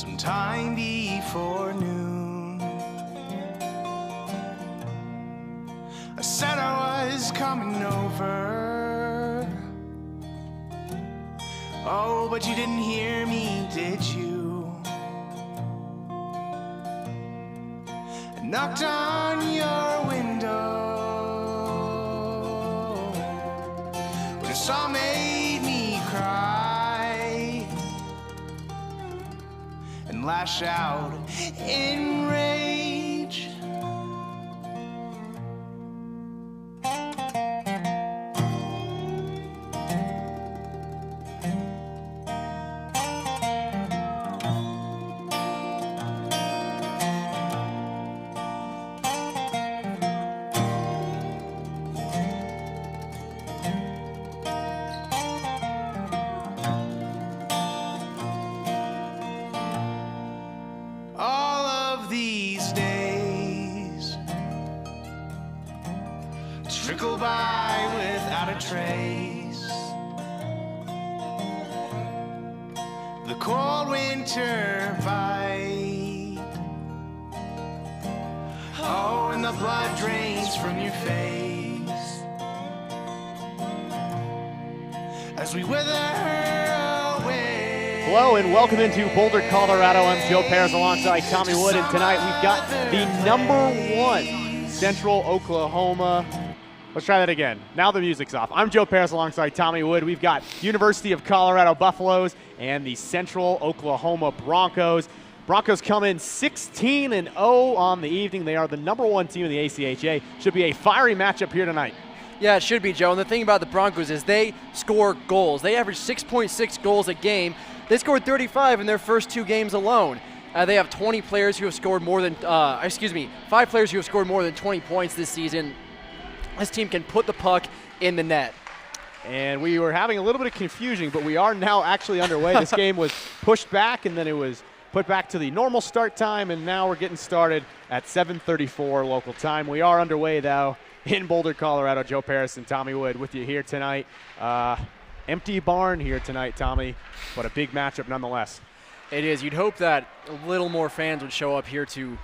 sometime before noon. I said I was coming over. Oh, but you didn't hear me, did you? I knocked on your window. But it all made me cry and lash out in rage. All of these days trickle by without a trace. The cold winter bite. Oh, and the blood drains from your face as we wither away. Hello and welcome into Boulder, Colorado. I'm Joe Paris alongside Tommy Wood, and tonight we've got the #1 Central Oklahoma. Let's try that again. Now the music's off. I'm Joe Paris alongside Tommy Wood. We've got University of Colorado Buffaloes and the Central Oklahoma Broncos. Broncos come in 16-0 on the evening. They are the #1 team in the ACHA. Should be a fiery matchup here tonight. Yeah, it should be, Joe. And the thing about the Broncos is they score goals. They average 6.6 goals a game. They scored 35 in their first 2 games alone. They have 20 players who have scored more than, 5 players who have scored more than 20 points this season. This team can put the puck in the net. And we were having a little bit of confusion, but we are now actually underway. This game was pushed back, and then it was put back to the normal start time, and now we're getting started at 7:34 local time. We are underway, though, in Boulder, Colorado. Joe Paris and Tommy Wood with you here tonight. Empty barn here tonight, Tommy, but a big matchup nonetheless. It is. You'd hope that a little more fans would show up here to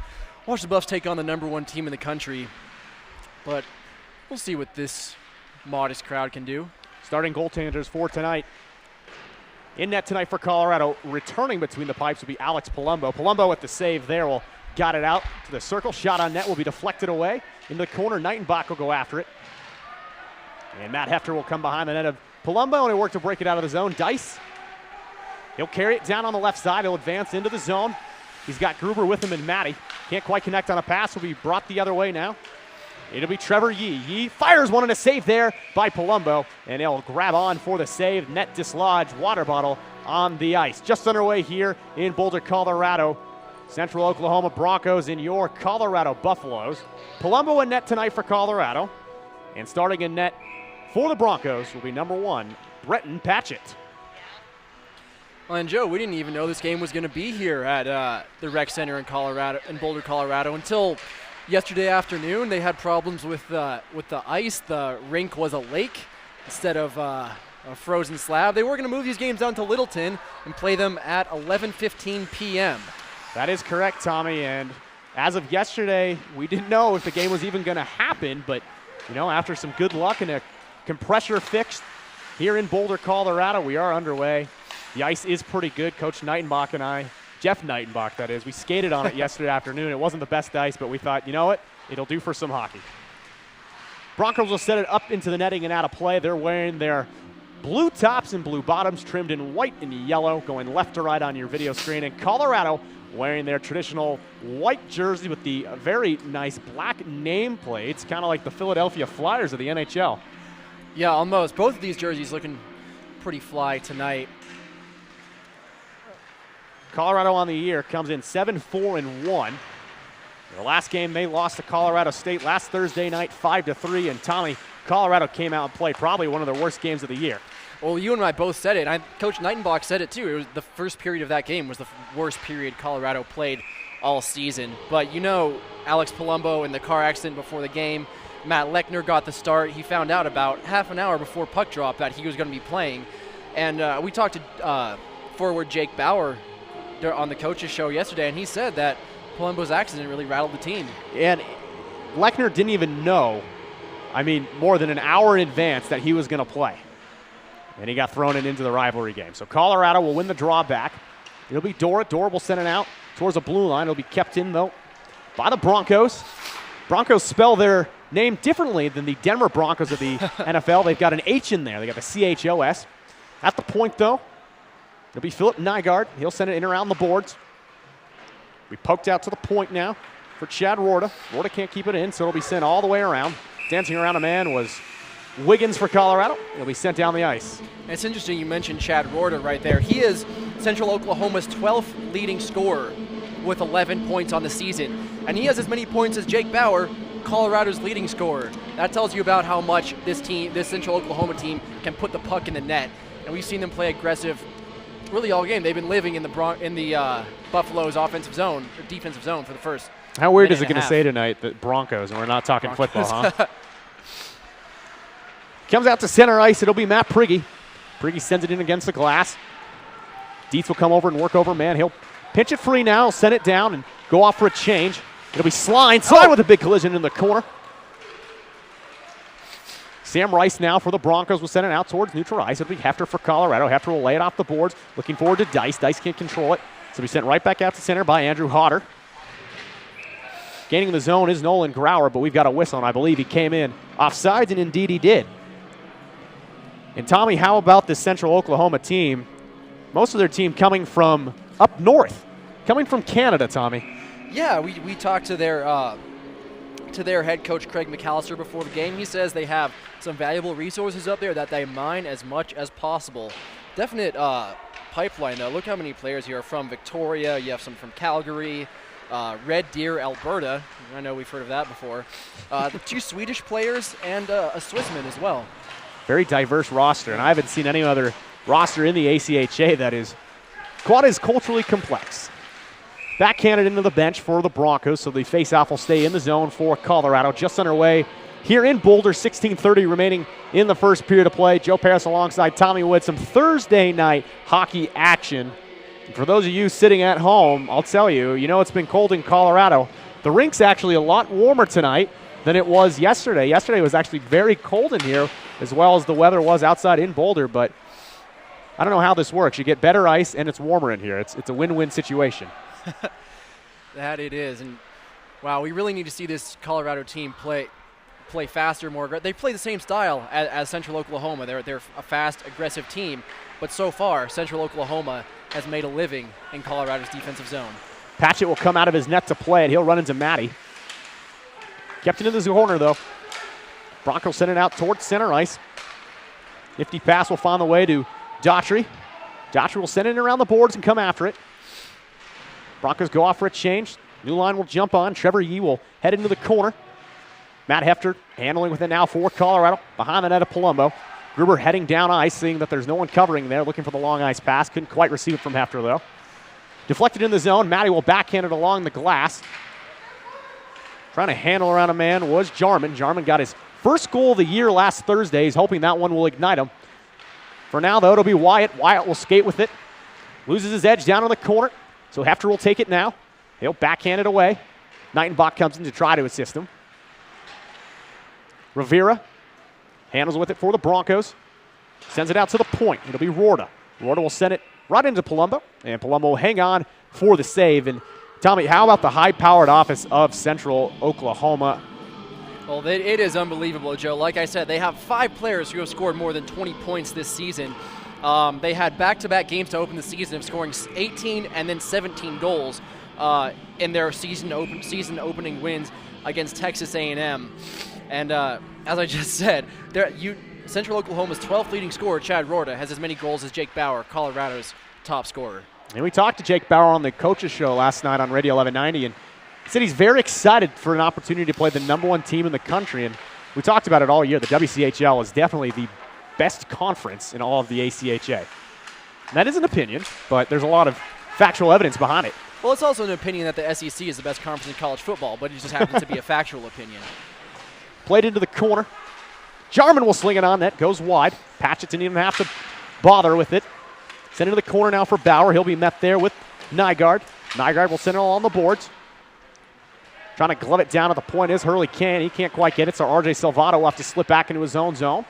watch the Buffs take on the #1 team in the country, but we'll see what this modest crowd can do. Starting goaltenders for tonight. In net tonight for Colorado, returning between the pipes will be Alex Palumbo. Palumbo with the save there will got it out to the circle. Shot on net will be deflected away. In the corner, Knightenbach will go after it. And Matt Hefter will come behind the net of Palumbo, and he'll work to break it out of the zone. Dice, he'll carry it down on the left side. He'll advance into the zone. He's got Gruber with him and Matty. Can't quite connect on a pass. Will be brought the other way now. It'll be Trevor Yee. Yee fires one and a save there by Palumbo, and he'll grab on for the save. Net dislodged, water bottle on the ice. Just underway here in Boulder, Colorado. Central Oklahoma Broncos and your Colorado Buffaloes. Palumbo in net tonight for Colorado. And starting in net for the Broncos will be #1, Breton Patchett. Well, and Joe, we didn't even know this game was going to be here at the Rec Center in Boulder, Colorado, until yesterday afternoon. They had problems with the ice. The rink was a lake instead of a frozen slab. They were going to move these games down to Littleton and play them at 11:15 p.m. That is correct, Tommy. And as of yesterday, we didn't know if the game was even going to happen. But, you know, after some good luck and a compressor fix here in Boulder, Colorado, we are underway. The ice is pretty good. Coach Knightenbach and I, Jeff Knightenbach, that is, we skated on it yesterday afternoon. It wasn't the best ice, but we thought, you know what, it'll do for some hockey. Broncos will set it up into the netting and out of play. They're wearing their blue tops and blue bottoms trimmed in white and yellow, going left to right on your video screen. And Colorado wearing their traditional white jersey with the very nice black nameplates, kind of like the Philadelphia Flyers of the NHL. Yeah, almost. Both of these jerseys looking pretty fly tonight. Colorado on the year comes in 7-4-1. The last game they lost to Colorado State last Thursday night, 5-3. And Tommy, Colorado came out and played probably one of their worst games of the year. Well, you and I both said it. Coach Knightenbach said it too. It was the first period of that game was the worst period Colorado played all season. But you know, Alex Palumbo in the car accident before the game, Matt Lechner got the start. He found out about half an hour before puck drop that he was going to be playing. And we talked to forward Jake Bauer on the coach's show yesterday, and he said that Palumbo's accident really rattled the team. And Lechner didn't even know, more than an hour in advance that he was going to play. And he got thrown into the rivalry game. So Colorado will win the draw back. It'll be Dora. Dora will send it out towards the blue line. It'll be kept in, though, by the Broncos. Broncos spell their name differently than the Denver Broncos of the NFL. They've got an H in there. They got the CHOS. At the point, though, it'll be Philip Nygaard. He'll send it in around the boards. We poked out to the point now for Chad Rorta. Rorta can't keep it in, so it'll be sent all the way around. Dancing around a man was Wiggins for Colorado. He'll be sent down the ice. And it's interesting you mentioned Chad Rorta right there. He is Central Oklahoma's 12th leading scorer with 11 points on the season. And he has as many points as Jake Bauer, Colorado's leading scorer. That tells you about how much this Central Oklahoma team, can put the puck in the net. And we've seen them play aggressive really all game. They've been living in the Buffalo's offensive zone, or defensive zone for the first. How weird is it going to say tonight that Broncos, and we're not talking football, huh? Comes out to center ice. It'll be Matt Prigge. Prigge sends it in against the glass. Dietz will come over and work over man. He'll pinch it free now, send it down, and go off for a change. It'll be Slide with a big collision in the corner. Sam Rice now for the Broncos will send it out towards neutral ice. It'll be Hefter for Colorado. Hefter will lay it off the boards. Looking forward to Dice. Dice can't control it. So it'll be sent right back out to center by Andrew Hodder. Gaining the zone is Nolan Grauer, but we've got a whistle, and I believe he came in offsides, and indeed he did. And Tommy, how about this Central Oklahoma team? Most of their team coming from up north, coming from Canada, Tommy. Yeah, we talked to their head coach, Craig McAllister, before the game. He says they have some valuable resources up there that they mine as much as possible. Definite pipeline, though. Look how many players here are from Victoria. You have some from Calgary, Red Deer, Alberta. I know we've heard of that before. The 2 Swedish players and a Swissman as well. Very diverse roster, and I haven't seen any other roster in the ACHA that is quite as culturally complex. Backhanded into the bench for the Broncos, so the face-off will stay in the zone for Colorado. Just underway here in Boulder, 16:30 remaining in the first period of play. Joe Paris alongside Tommy Wood. Some Thursday night hockey action. And for those of you sitting at home, I'll tell you, it's been cold in Colorado. The rink's actually a lot warmer tonight than it was yesterday. Yesterday was actually very cold in here, as well as the weather was outside in Boulder, but I don't know how this works. You get better ice, and it's warmer in here. It's a win-win situation. That it is. And, wow, we really need to see this Colorado team play faster, more aggressive. They play the same style as Central Oklahoma. They're a fast, aggressive team, but so far, Central Oklahoma has made a living in Colorado's defensive zone. Patchett will come out of his net to play it. He'll run into Matty. Kept it in the corner, though. Broncos send it out towards center ice. Nifty pass will find the way to Daughtry. Daughtry will send it around the boards and come after it. Broncos go off for a change. New line will jump on. Trevor Yee will head into the corner. Matt Hefter handling with it now for Colorado. Behind the net of Palumbo. Gruber heading down ice, seeing that there's no one covering there, looking for the long ice pass. Couldn't quite receive it from Hefter, though. Deflected in the zone. Matty will backhand it along the glass. Trying to handle around a man was Jarman. Jarman got his first goal of the year last Thursday. He's hoping that one will ignite him. For now, though, it'll be Wyatt. Wyatt will skate with it. Loses his edge down in the corner. So Hefter will take it now. He'll backhand it away. Knightenbach comes in to try to assist him. Rivera handles with it for the Broncos. Sends it out to the point. It'll be Rorta. Rorta will send it right into Palumbo. And Palumbo will hang on for the save. And Tommy, how about the high-powered offense of Central Oklahoma? Well, it is unbelievable, Joe. Like I said, they have 5 players who have scored more than 20 points this season. They had back-to-back games to open the season of scoring 18 and then 17 goals in their season opening wins against Texas A&M. And as I just said, Central Oklahoma's 12th leading scorer, Chad Rorta, has as many goals as Jake Bauer, Colorado's top scorer. And we talked to Jake Bauer on the coaches show last night on Radio 1190, and he said he's very excited for an opportunity to play the #1 team in the country. And we talked about it all year. The WCHL is definitely the best conference in all of the ACHA. And that is an opinion, but there's a lot of factual evidence behind it. Well, it's also an opinion that the SEC is the best conference in college football, but it just happens to be a factual opinion. Played into the corner. Jarman will sling it on net. Goes wide. Patchett didn't even have to bother with it. Send it to the corner now for Bauer. He'll be met there with Nygaard. Nygaard will send it all on the boards. Trying to glove it down at the point is Hurley Can. He can't quite get it, so RJ Salvato will have to slip back into his own zone.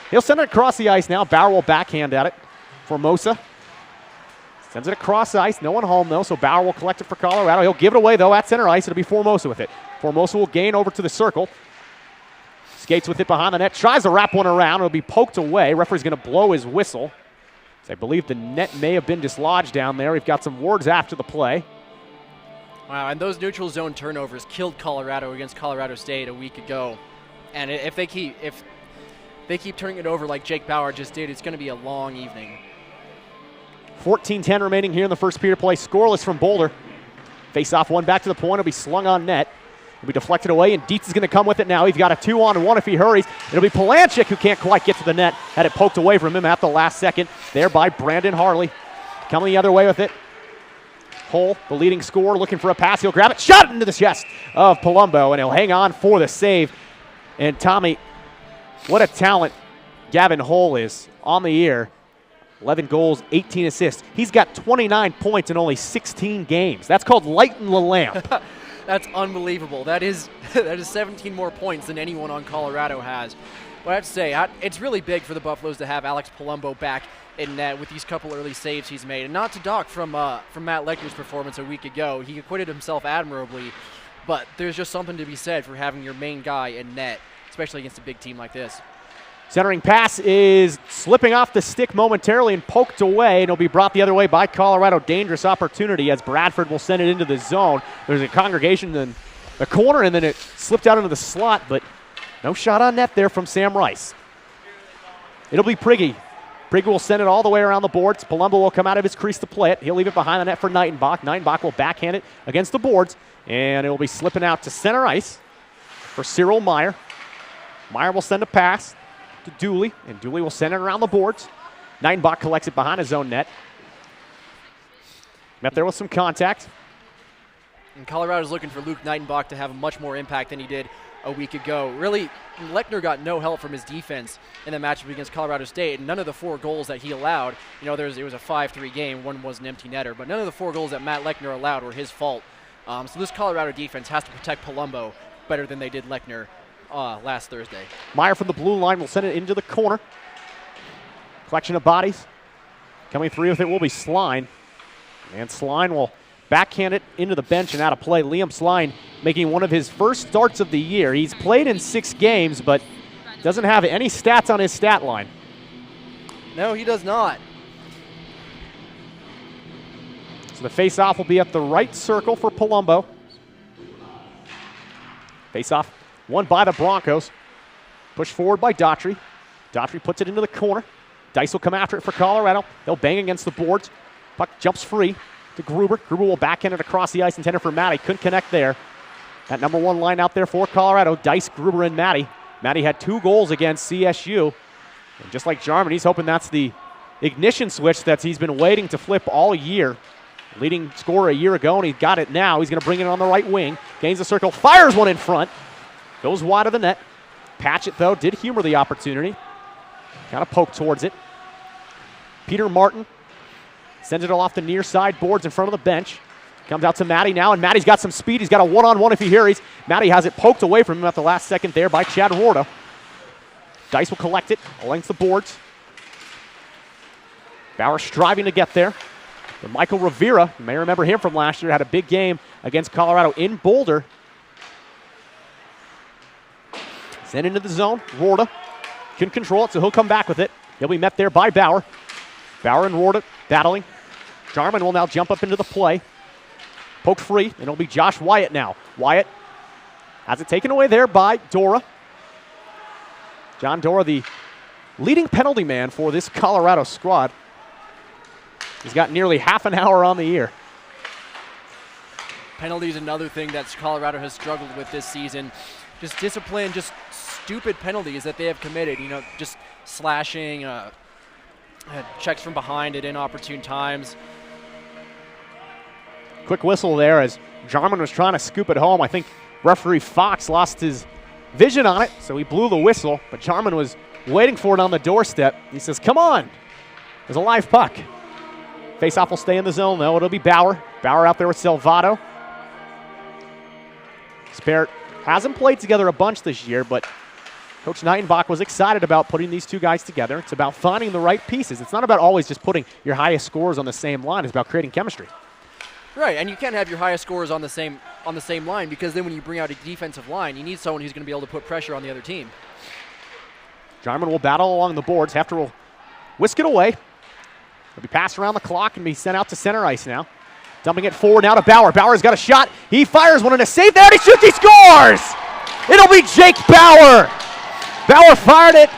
He'll send it across the ice now. Bauer will backhand at it. Formosa sends it across the ice. No one home, though, so Bauer will collect it for Colorado. He'll give it away, though, at center ice. It'll be Formosa with it. Formosa will gain over to the circle. Skates with it behind the net. Tries to wrap one around. It'll be poked away. Referee's going to blow his whistle. So I believe the net may have been dislodged down there. We've got some words after the play. Wow, and those neutral zone turnovers killed Colorado against Colorado State a week ago. And if they keep turning it over like Jake Bauer just did, it's going to be a long evening. 14-10 remaining here in the first period play. Scoreless from Boulder. Face-off one back to the point. It'll be slung on net. It'll be deflected away, and Dietz is going to come with it now. He's got a 2-on-1 if he hurries. It'll be Palanchik who can't quite get to the net. Had it poked away from him at the last second. There by Brandon Harley. Coming the other way with it. Hull, the leading scorer, looking for a pass. He'll grab it. Shot it into the chest of Palumbo, and he'll hang on for the save. And Tommy, what a talent Gavin Hull is on the year. 11 goals, 18 assists. He's got 29 points in only 16 games. That's called lighting the lamp. That's unbelievable. That is 17 more points than anyone on Colorado has. But I have to say, it's really big for the Buffaloes to have Alex Palumbo back in net with these couple early saves he's made. And not to dock from Matt Lechner's performance a week ago. He acquitted himself admirably, but there's just something to be said for having your main guy in net, especially against a big team like this. Centering pass is slipping off the stick momentarily and poked away, and it'll be brought the other way by Colorado. Dangerous opportunity as Bradford will send it into the zone. There's a congregation in the corner, and then it slipped out into the slot, but no shot on net there from Sam Rice. It'll be Prigge. Prigge will send it all the way around the boards. Palumbo will come out of his crease to play it. He'll leave it behind the net for Nightenbach. Nightenbach will backhand it against the boards, and it'll be slipping out to center ice for Cyril Meyer. Meyer will send a pass to Dooley, and Dooley will send it around the boards. Nightenbach collects it behind his own net. Met there with some contact. And Colorado's looking for Luke Nightenbach to have a much more impact than he did a week ago. Really, Lechner got no help from his defense in the matchup against Colorado State, and none of the 4 goals that he allowed, it was a 5-3 game, one was an empty netter, but none of the 4 goals that Matt Lechner allowed were his fault. So this Colorado defense has to protect Palumbo better than they did Lechner last Thursday. Meyer from the blue line will send it into the corner. Collection of bodies. Coming through with it will be Sline. And Sline will backhand it into the bench and out of play. Liam Sline making one of his first starts of the year. He's played in 6 games, but doesn't have any stats on his stat line. No, he does not. So the face-off will be at the right circle for Palumbo. Face-off won by the Broncos. Pushed forward by Daughtry. Daughtry puts it into the corner. Dice will come after it for Colorado. They'll bang against the boards. Puck jumps free to Gruber. Gruber will backhand it across the ice, intended for Matty. Couldn't connect there. That number 1 line out there for Colorado. Dice, Gruber, and Matty. Matty had 2 goals against CSU. And just like Jarman, he's hoping that's the ignition switch that he's been waiting to flip all year. Leading scorer a year ago, and he got it now. He's going to bring it on the right wing. Gains the circle, fires one in front. Goes wide of the net. Patchett, though, did humor the opportunity. Kind of poked towards it. Peter Martin sends it off the near side boards in front of the bench. Comes out to Matty now, and Matty's got some speed. He's got a one-on-one if he hurries. Matty has it poked away from him at the last second there by Chad Warda. Dice will collect it along the boards. Bauer striving to get there. But Michael Rivera, you may remember him from last year, had a big game against Colorado in Boulder. Sent into the zone. Warda couldn't control it, so he'll come back with it. He'll be met there by Bauer. Bauer and Warda battling. Jarman will now jump up into the play. Poked free, and it'll be Josh Wyatt now. Wyatt has it taken away there by Dora. John Dora, the leading penalty man for this Colorado squad. He's got nearly half an hour on the year. Penalties, another thing that Colorado has struggled with this season. Just discipline, just stupid penalties that they have committed. Just slashing, checks from behind at inopportune times. Quick whistle there as Jarman was trying to scoop it home. I think referee Fox lost his vision on it, so he blew the whistle. But Jarman was waiting for it on the doorstep. He says, come on. There's a live puck. Face-off will stay in the zone, though. It'll be Bauer. Bauer out there with Salvato. Sparrett hasn't played together a bunch this year, but Coach Nightenbach was excited about putting these two guys together. It's about finding the right pieces. It's not about always just putting your highest scores on the same line. It's about creating chemistry. Right, and you can't have your highest scorers on the same line, because then when you bring out a defensive line, you need someone who's going to be able to put pressure on the other team. Jarman will battle along the boards. Hefter will whisk it away. It'll be passed around the clock and be sent out to center ice now. Dumping it forward now to Bauer. Bauer's got a shot. He fires one and a save there, and he shoots, he scores! It'll be Jake Bauer. Bauer fired it.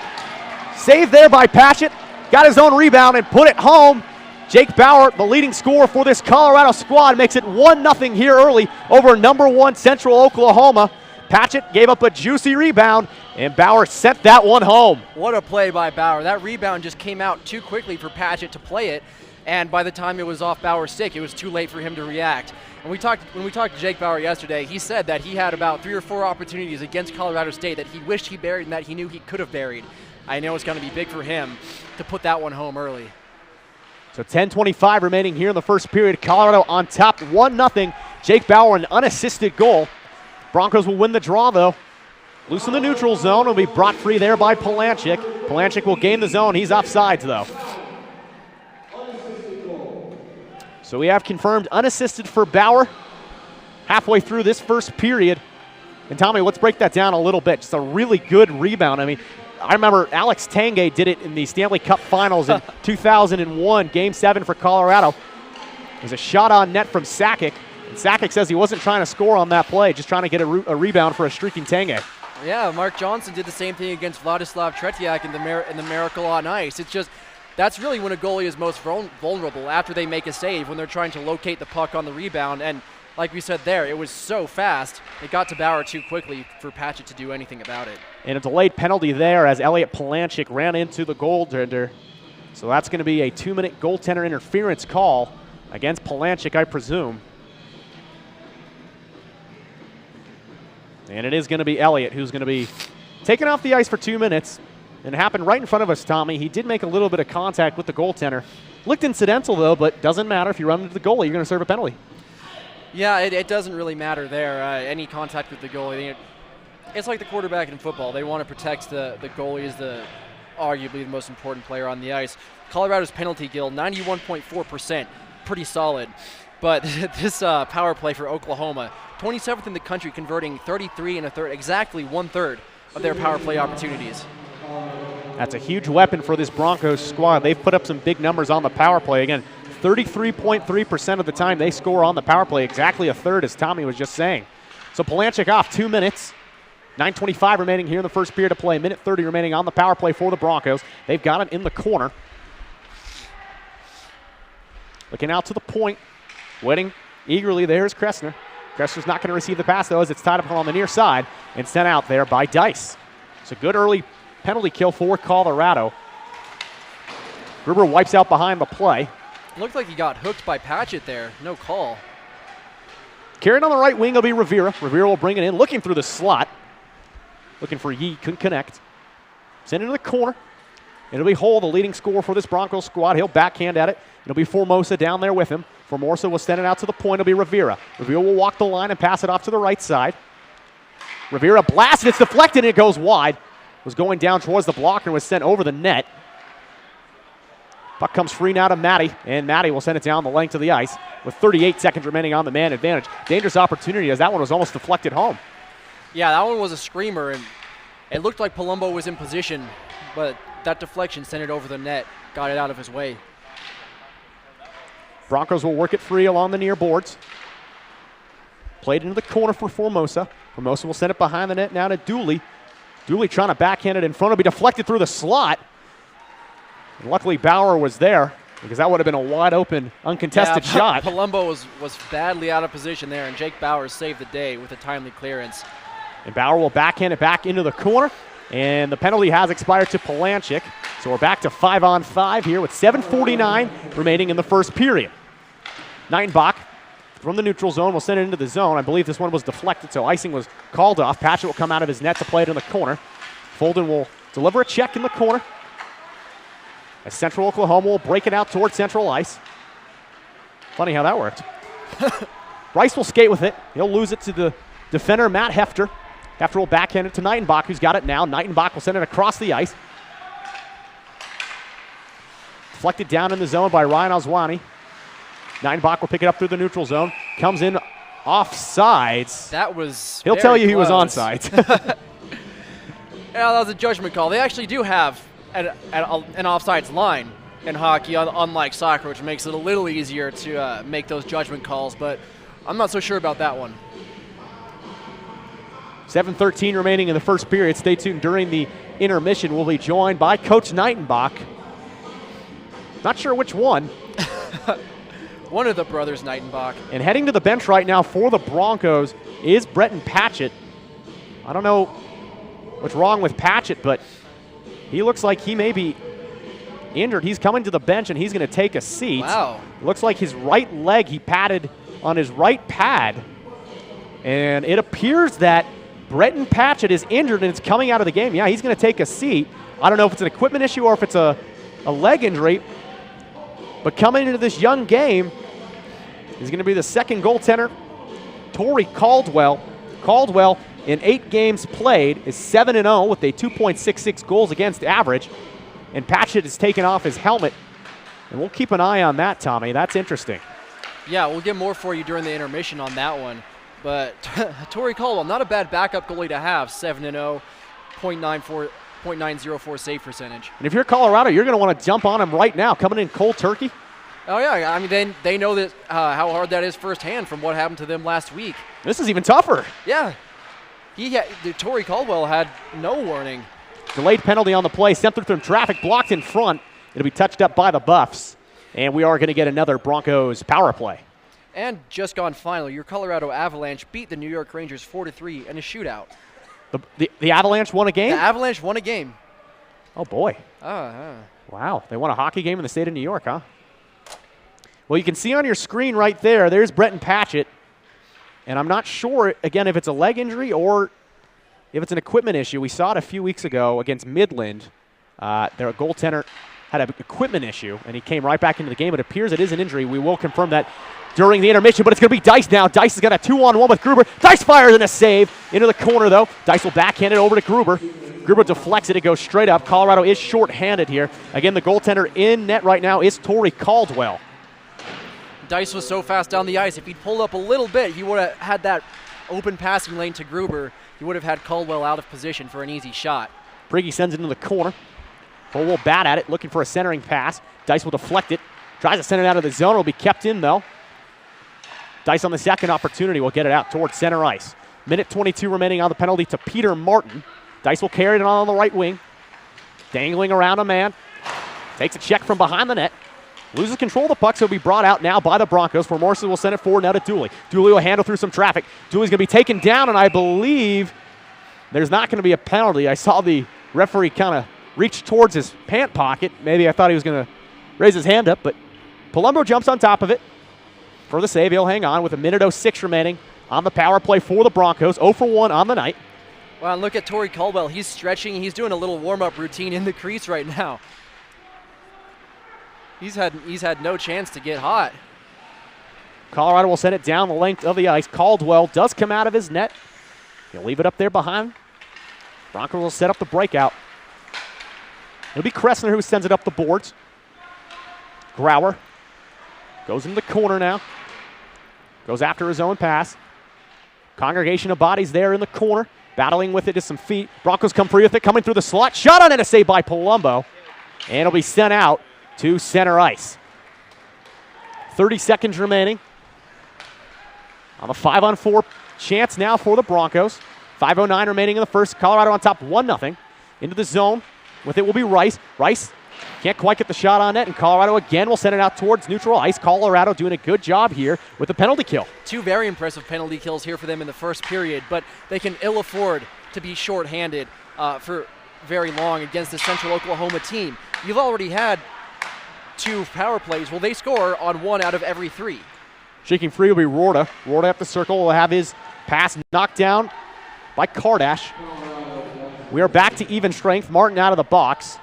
Saved there by Patchett. Got his own rebound and put it home. Jake Bauer, the leading scorer for this Colorado squad, makes it 1-0 here early over number 1 Central Oklahoma. Patchett gave up a juicy rebound, and Bauer sent that one home. What a play by Bauer. That rebound just came out too quickly for Patchett to play it, and by the time it was off Bauer's stick, it was too late for him to react. And when we talked to Jake Bauer yesterday, he said that he had about 3 or 4 opportunities against Colorado State that he wished he buried and that he knew he could have buried. I know it's going to be big for him to put that one home early. So 10:25 remaining here in the first period. Colorado on top, 1-0. Jake Bauer, an unassisted goal. Broncos will win the draw, though. Loose in the neutral zone. Will be brought free there by Palanchik. Palanchik will gain the zone. He's offsides, though. So we have confirmed unassisted for Bauer halfway through this first period. And Tommy, let's break that down a little bit. Just a really good rebound. I mean, I remember Alex Tanguay did it in the Stanley Cup Finals in 2001, Game 7 for Colorado. It was a shot on net from Sakic. And Sakic says he wasn't trying to score on that play, just trying to get a rebound for a streaking Tanguay. Yeah, Mark Johnson did the same thing against Vladislav Tretiak in the Miracle on Ice. It's just, that's really when a goalie is most vulnerable, after they make a save, when they're trying to locate the puck on the rebound. And like we said there, it was so fast, it got to Bauer too quickly for Patchett to do anything about it. And a delayed penalty there as Elliot Palanchik ran into the goaltender. So that's going to be a 2-minute goaltender interference call against Palanchik, I presume. And it is going to be Elliott who's going to be taken off the ice for 2 minutes. And it happened right in front of us, Tommy. He did make a little bit of contact with the goaltender. Looked incidental, though, but doesn't matter. If you run into the goalie, you're going to serve a penalty. Yeah, it doesn't really matter there. Any contact with the goalie. It's like the quarterback in football. They want to protect the goalie is arguably the most important player on the ice. Colorado's penalty kill, 91.4%. Pretty solid. But this power play for Oklahoma, 27th in the country, converting 33 and a third, exactly 1/3 of their power play opportunities. That's a huge weapon for this Broncos squad. They've put up some big numbers on the power play. Again, 33.3% of the time they score on the power play, exactly a third, as Tommy was just saying. So Palanchik off 2 minutes. 9:25 remaining here in the first period to play. 1:30 remaining on the power play for the Broncos. They've got it in the corner. Looking out to the point. Waiting eagerly, there's Kressner. Kressner's not going to receive the pass, though, as it's tied up on the near side and sent out there by Dice. It's a good early penalty kill for Colorado. Gruber wipes out behind the play. Looked like he got hooked by Patchett there. No call. Carrying on the right wing will be Rivera. Rivera will bring it in, looking through the slot. Looking for Yee, couldn't connect. Send it to the corner. It'll be Hull, the leading scorer for this Broncos squad. He'll backhand at it. It'll be Formosa down there with him. Formosa will send it out to the point. It'll be Rivera. Rivera will walk the line and pass it off to the right side. Rivera blasts it. It's deflected and it goes wide. It was going down towards the blocker and was sent over the net. Puck comes free now to Matty, and Matty will send it down the length of the ice with 38 seconds remaining on the man advantage. Dangerous opportunity as that one was almost deflected home. Yeah, that one was a screamer, and it looked like Palumbo was in position, but that deflection sent it over the net, got it out of his way. Broncos will work it free along the near boards. Played into the corner for Formosa. Formosa will send it behind the net now to Dooley. Dooley trying to backhand it in front. It'll be deflected through the slot. And luckily Bauer was there, because that would have been a wide open, uncontested shot. Palumbo was badly out of position there, and Jake Bauer saved the day with a timely clearance. And Bauer will backhand it back into the corner. And the penalty has expired to Palanchik. So we're back to 5-on-5 here with 7:49 remaining in the first period. Nightenbach from the neutral zone will send it into the zone. I believe this one was deflected, so icing was called off. Patchett will come out of his net to play it in the corner. Folden will deliver a check in the corner. As Central Oklahoma will break it out towards Central Ice. Funny how that worked. Rice will skate with it. He'll lose it to the defender, Matt Hefter. Hefter will backhand it to Nightenbach, who's got it now. Nightenbach will send it across the ice. Deflected down in the zone by Ryan Oswani. Nightenbach will pick it up through the neutral zone. Comes in offsides. That was He'll tell you he was onside. Yeah, that was a judgment call. They actually do have an offsides line in hockey, unlike soccer, which makes it a little easier to make those judgment calls, but I'm not so sure about that one. 7:13 remaining in the first period. Stay tuned during the intermission. We'll be joined by Coach Nightenbach. Not sure which one. One of the brothers, Nightenbach. And heading to the bench right now for the Broncos is Breton Patchett. I don't know what's wrong with Patchett, but he looks like he may be injured. He's coming to the bench, and he's going to take a seat. Wow. Looks like his right leg, he padded on his right pad. And it appears that Breton Patchett is injured, and it's coming out of the game. Yeah, he's going to take a seat. I don't know if it's an equipment issue or if it's a leg injury. But coming into this young game is going to be the second goaltender, Torrey Caldwell. Caldwell, in 8 games played, is 7-0 with a 2.66 goals against average. And Patchett has taken off his helmet. And we'll keep an eye on that, Tommy. That's interesting. Yeah, we'll get more for you during the intermission on that one. But Torrey Caldwell, not a bad backup goalie to have, 7-0, .904 save percentage. And if you're Colorado, you're going to want to jump on him right now, coming in cold turkey. Oh, yeah. I mean, they know that how hard that is firsthand from what happened to them last week. This is even tougher. Yeah. Torrey Caldwell had no warning. Delayed penalty on the play, sent through from traffic, blocked in front. It'll be touched up by the Buffs. And we are going to get another Broncos power play. And just gone final, your Colorado Avalanche beat the New York Rangers 4-3 in a shootout. The Avalanche won a game? The Avalanche won a game. Oh, boy. Uh-huh. Wow, they won a hockey game in the state of New York, huh? Well, you can see on your screen right there, there's Breton Patchett. And I'm not sure, again, if it's a leg injury or if it's an equipment issue. We saw it a few weeks ago against Midland. Their goaltender had an equipment issue, and he came right back into the game. It appears it is an injury. We will confirm that during the intermission, but it's going to be Dice now. Dice has got a 2-on-1 with Gruber. Dice fires in a save into the corner, though. Dice will backhand it over to Gruber. Gruber deflects it. It goes straight up. Colorado is short-handed here. Again, the goaltender in net right now is Torrey Caldwell. Dice was so fast down the ice. If he'd pulled up a little bit, he would have had that open passing lane to Gruber. He would have had Caldwell out of position for an easy shot. Briggy sends it into the corner. Cole will bat at it, looking for a centering pass. Dice will deflect it. Tries to send it out of the zone. It'll be kept in, though. Dice on the second opportunity will get it out towards center ice. Minute 22 remaining on the penalty to Peter Martin. Dice will carry it on the right wing. Dangling around a man. Takes a check from behind the net. Loses control of the puck, so it'll be brought out now by the Broncos. For Morrison will send it forward now to Dooley. Dooley will handle through some traffic. Dooley's going to be taken down, and I believe there's not going to be a penalty. I saw the referee kind of reach towards his pant pocket. Maybe I thought he was going to raise his hand up, but Palumbo jumps on top of it for the save. He'll hang on with 1:06 remaining on the power play for the Broncos. 0 for 1 on the night. Wow, and look at Torrey Caldwell. He's stretching. He's doing a little warm-up routine in the crease right now. He's had no chance to get hot. Colorado will send it down the length of the ice. Caldwell does come out of his net. He'll leave it up there behind. Broncos will set up the breakout. It'll be Kressner who sends it up the boards. Grauer goes into the corner now. Goes after his own pass. Congregation of bodies there in the corner. Battling with it to some feet. Broncos come free with it, coming through the slot. Shot on it, a save by Palumbo. And it'll be sent out to center ice. 30 seconds remaining. On a 5-on-4 chance now for the Broncos. 5:09 remaining in the first. Colorado on top 1-0. Into the zone. With it will be Rice. Rice can't quite get the shot on net, and Colorado again will send it out towards neutral ice. Colorado doing a good job here with the penalty kill. 2 very impressive penalty kills here for them in the first period, but they can ill afford to be shorthanded for very long against the Central Oklahoma team. You've already had 2 power plays. Well, they score on 1 out of every 3. Shaking free will be Rorta. Rorta at the circle will have his pass knocked down by Kardash. We are back to even strength. Martin out of the box.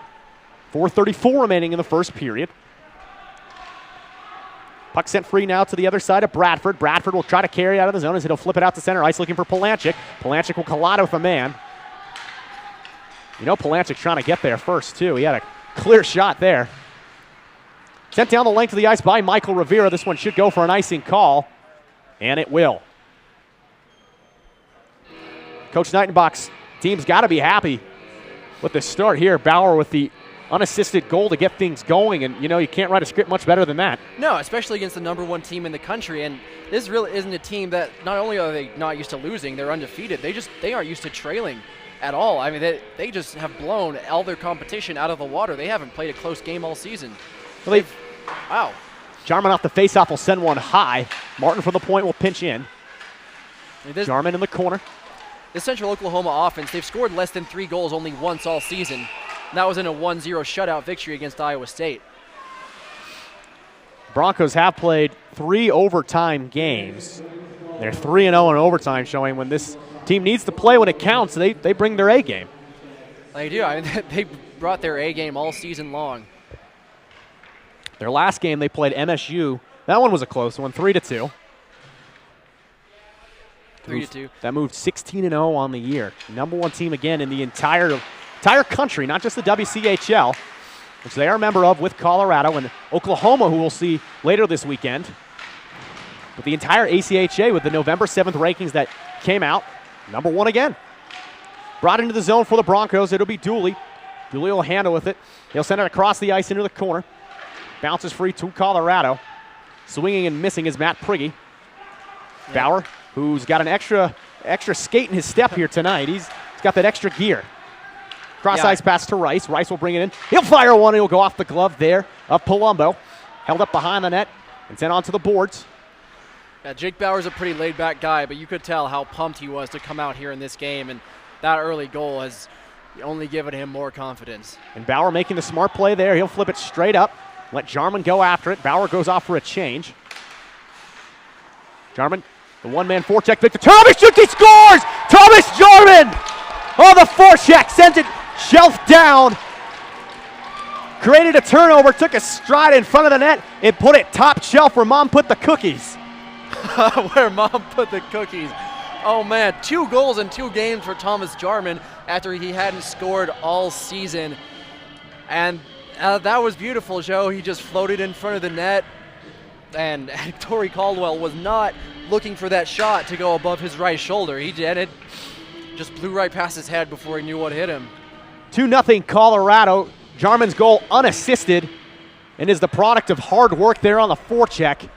4:34 remaining in the first period. Puck sent free now to the other side of Bradford. Bradford will try to carry out of the zone as he'll flip it out to center ice looking for Palanchik. Palanchik will collide with a man. You know Palanchik's trying to get there first, too. He had a clear shot there. Sent down the length of the ice by Michael Rivera. This one should go for an icing call, and it will. Coach Knightenbach's team's got to be happy with the start here. Bauer with the unassisted goal to get things going, and you know you can't write a script much better than that. No, especially against the #1 team in the country, and this really isn't a team that not only are they not used to losing, they're undefeated. They aren't used to trailing at all. I mean, they just have blown all their competition out of the water. They haven't played a close game all season. Well, wow. Jarman off the faceoff will send one high. Martin from the point will pinch in. Jarman in the corner. The Central Oklahoma offense, they've scored less than 3 goals only once all season. And that was in a 1-0 shutout victory against Iowa State. Broncos have played 3 overtime games. They're 3-0 in overtime, showing when this team needs to play when it counts, they bring their A game. They do. I mean, they brought their A game all season long. Their last game they played MSU. That one was a close one, 3-2. 3-2. That moved 16-0 on the year. #1 team again in the entire country, not just the WCHL, which they are a member of with Colorado and Oklahoma, who we'll see later this weekend. But the entire ACHA with the November 7th rankings that came out, #1 again. Brought into the zone for the Broncos, it'll be Dooley. Dooley will handle with it. He'll send it across the ice into the corner. Bounces free to Colorado. Swinging and missing is Matt Prigge. Yeah. Bauer, who's got an extra skate in his step here tonight. He's got that extra gear. Cross ice pass to Rice. Rice will bring it in. He'll fire one. He'll go off the glove there of Palumbo. Held up behind the net and sent onto the boards. Yeah, Jake Bauer's a pretty laid-back guy, but you could tell how pumped he was to come out here in this game, and that early goal has only given him more confidence. And Bauer making the smart play there. He'll flip it straight up. Let Jarman go after it. Bauer goes off for a change. Jarman, the one-man forecheck victor. Thomas shoots, he scores! Thomas Jarman! Oh, the forecheck sent it shelf down. Created a turnover, took a stride in front of the net, and put it top shelf where Mom put the cookies. Where Mom put the cookies. Oh, man, 2 goals in 2 games for Thomas Jarman after he hadn't scored all season. And that was beautiful, Joe. He just floated in front of the net, and Torrey Caldwell was not looking for that shot to go above his right shoulder. He did it. Just blew right past his head before he knew what hit him. 2-0 Colorado. Jarman's goal unassisted and is the product of hard work there on the forecheck.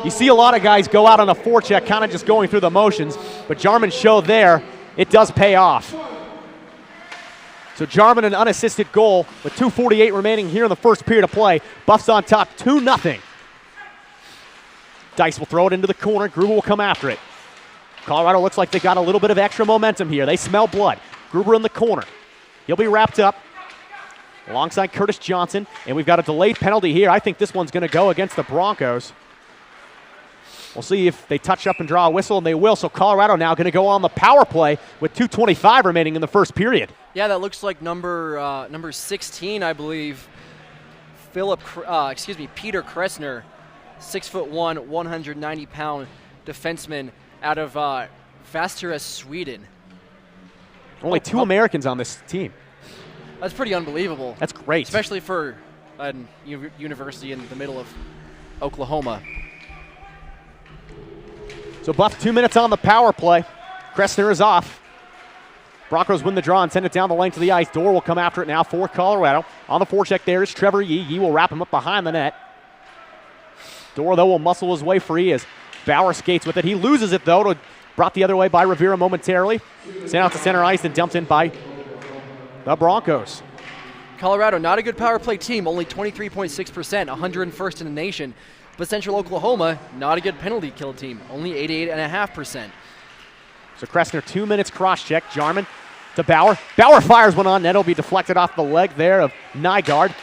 You see a lot of guys go out on a forecheck kind of just going through the motions, but Jarman showed there it does pay off. So Jarman an unassisted goal with 2:48 remaining here in the first period of play. Buffs on top 2-0. Dice will throw it into the corner. Gruber will come after it. Colorado looks like they got a little bit of extra momentum here. They smell blood. Gruber in the corner. He'll be wrapped up alongside Curtis Johnson, and we've got a delayed penalty here. I think this one's going to go against the Broncos. We'll see if they touch up and draw a whistle, and they will. So Colorado now going to go on the power play with 2:25 remaining in the first period. Yeah, that looks like number 16, I believe. Peter Kressner, 6'1", 190-pound defenseman out of Västerås, Sweden. Only 2 Americans on this team. That's pretty unbelievable. That's great. Especially for a university in the middle of Oklahoma. So Buff 2 minutes on the power play. Kressner is off. Broncos win the draw and send it down the length of the ice. Dorr will come after it now for Colorado. On the forecheck there is Trevor Yee. Yee will wrap him up behind the net. Dorr, though, will muscle his way free as Bauer skates with it. He loses it, though, brought the other way by Rivera momentarily. Sent out to center ice and dumped in by the Broncos. Colorado, not a good power play team, only 23.6%, 101st in the nation. But Central Oklahoma, not a good penalty kill team, only 88.5%. So Kressner, 2 minutes cross-check. Jarman to Bauer. Bauer fires one on net. It'll be deflected off the leg there of Nygaard.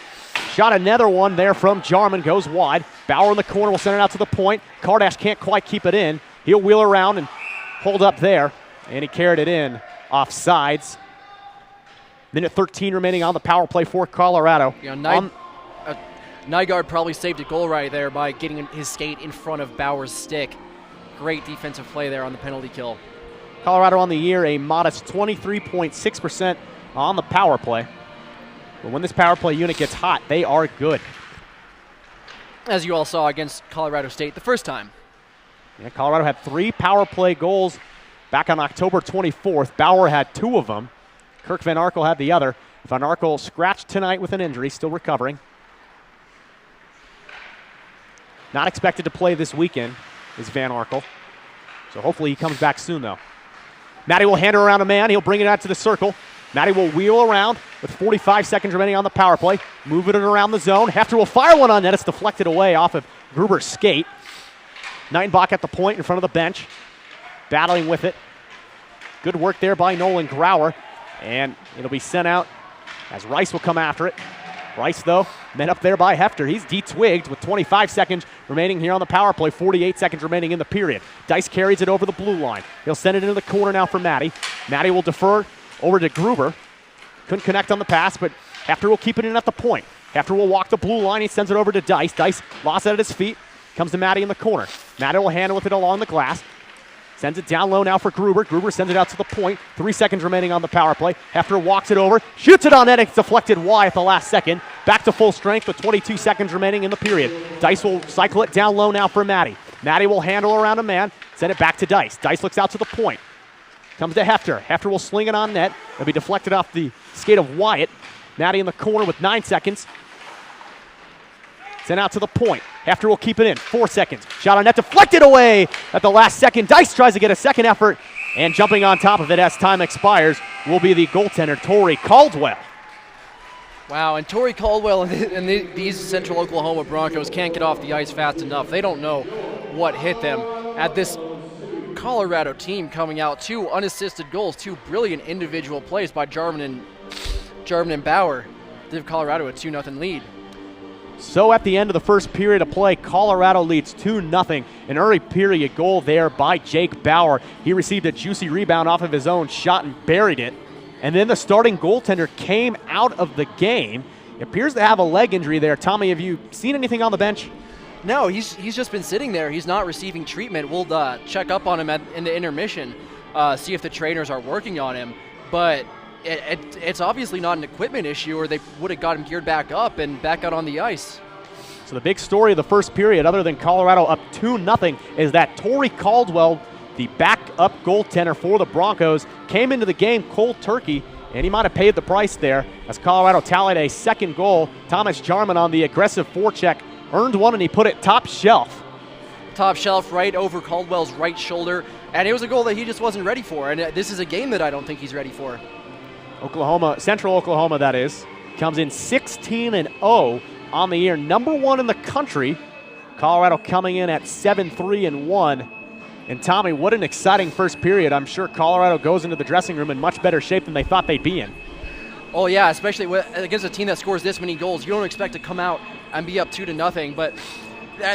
Shot another one there from Jarman, goes wide. Bauer in the corner will send it out to the point. Kardash can't quite keep it in. He'll wheel around and hold up there, and he carried it in off sides. Minute 13 remaining on the power play for Colorado. You know, Nygaard probably saved a goal right there by getting his skate in front of Bauer's stick. Great defensive play there on the penalty kill. Colorado on the year, a modest 23.6% on the power play. But when this power play unit gets hot, they are good. As you all saw against Colorado State the first time. Yeah, Colorado had 3 power play goals back on October 24th. Bauer had 2 of them. Kirk Van Arkel had the other. Van Arkel scratched tonight with an injury, still recovering. Not expected to play this weekend is Van Arkel. So hopefully he comes back soon, though. Matty will hand it around a man. He'll bring it out to the circle. Matty will wheel around with 45 seconds remaining on the power play. Moving it around the zone. Hefter will fire one on net. It's deflected away off of Gruber's skate. Nightenbach at the point in front of the bench. Battling with it. Good work there by Nolan Grauer. And it'll be sent out as Rice will come after it. Rice, though, met up there by Hefter. He's de-twigged with 25 seconds remaining here on the power play, 48 seconds remaining in the period. Dice carries it over the blue line. He'll send it into the corner now for Matty. Matty will defer over to Gruber. Couldn't connect on the pass, but Hefter will keep it in at the point. Hefter will walk the blue line. He sends it over to Dice. Dice lost it at his feet. Comes to Matty in the corner. Matty will handle with it along the glass. Sends it down low now for Gruber. Gruber sends it out to the point. 3 seconds remaining on the power play. Hefter walks it over. Shoots it on net. It's deflected wide at the last second. Back to full strength with 22 seconds remaining in the period. Dice will cycle it down low now for Matty. Matty will handle around a man. Send it back to Dice. Dice looks out to the point. Comes to Hefter. Hefter will sling it on net. It'll be deflected off the skate of Wyatt. Matty in the corner with 9 seconds. Sent out to the point. Hefter will keep it in. 4 seconds. Shot on net deflected away at the last second. Dice tries to get a second effort, and jumping on top of it as time expires will be the goaltender, Torrey Caldwell. Wow, and Torrey Caldwell and these Central Oklahoma Broncos can't get off the ice fast enough. They don't know what hit them. At this Colorado team coming out, 2 unassisted goals, 2 brilliant individual plays by Jarman and Bauer to give Colorado a 2-0 lead. So at the end of the first period of play, Colorado leads 2-0. An early period goal there by Jake Bauer. He received a juicy rebound off of his own shot and buried it. And then the starting goaltender came out of the game. It appears to have a leg injury there. Tommy, have you seen anything on the bench? No, he's just been sitting there. He's not receiving treatment. We'll check up on him in the intermission, see if the trainers are working on him. But it's obviously not an equipment issue, or they would have got him geared back up and back out on the ice. So the big story of the first period, other than Colorado up 2-0, is that Torrey Caldwell, the backup goaltender for the Broncos, came into the game cold turkey, and he might have paid the price there as Colorado tallied a second goal. Thomas Jarman on the aggressive forecheck earned one, and he put it top shelf. Top shelf right over Caldwell's right shoulder, and it was a goal that he just wasn't ready for, and this is a game that I don't think he's ready for. Central Oklahoma, that is, comes in 16-0 on the year, number 1 in the country. Colorado coming in at 7-3-1. And Tommy, what an exciting first period. I'm sure Colorado goes into the dressing room in much better shape than they thought they'd be in. Oh yeah, especially against a team that scores this many goals. You don't expect to come out and be up 2-0, but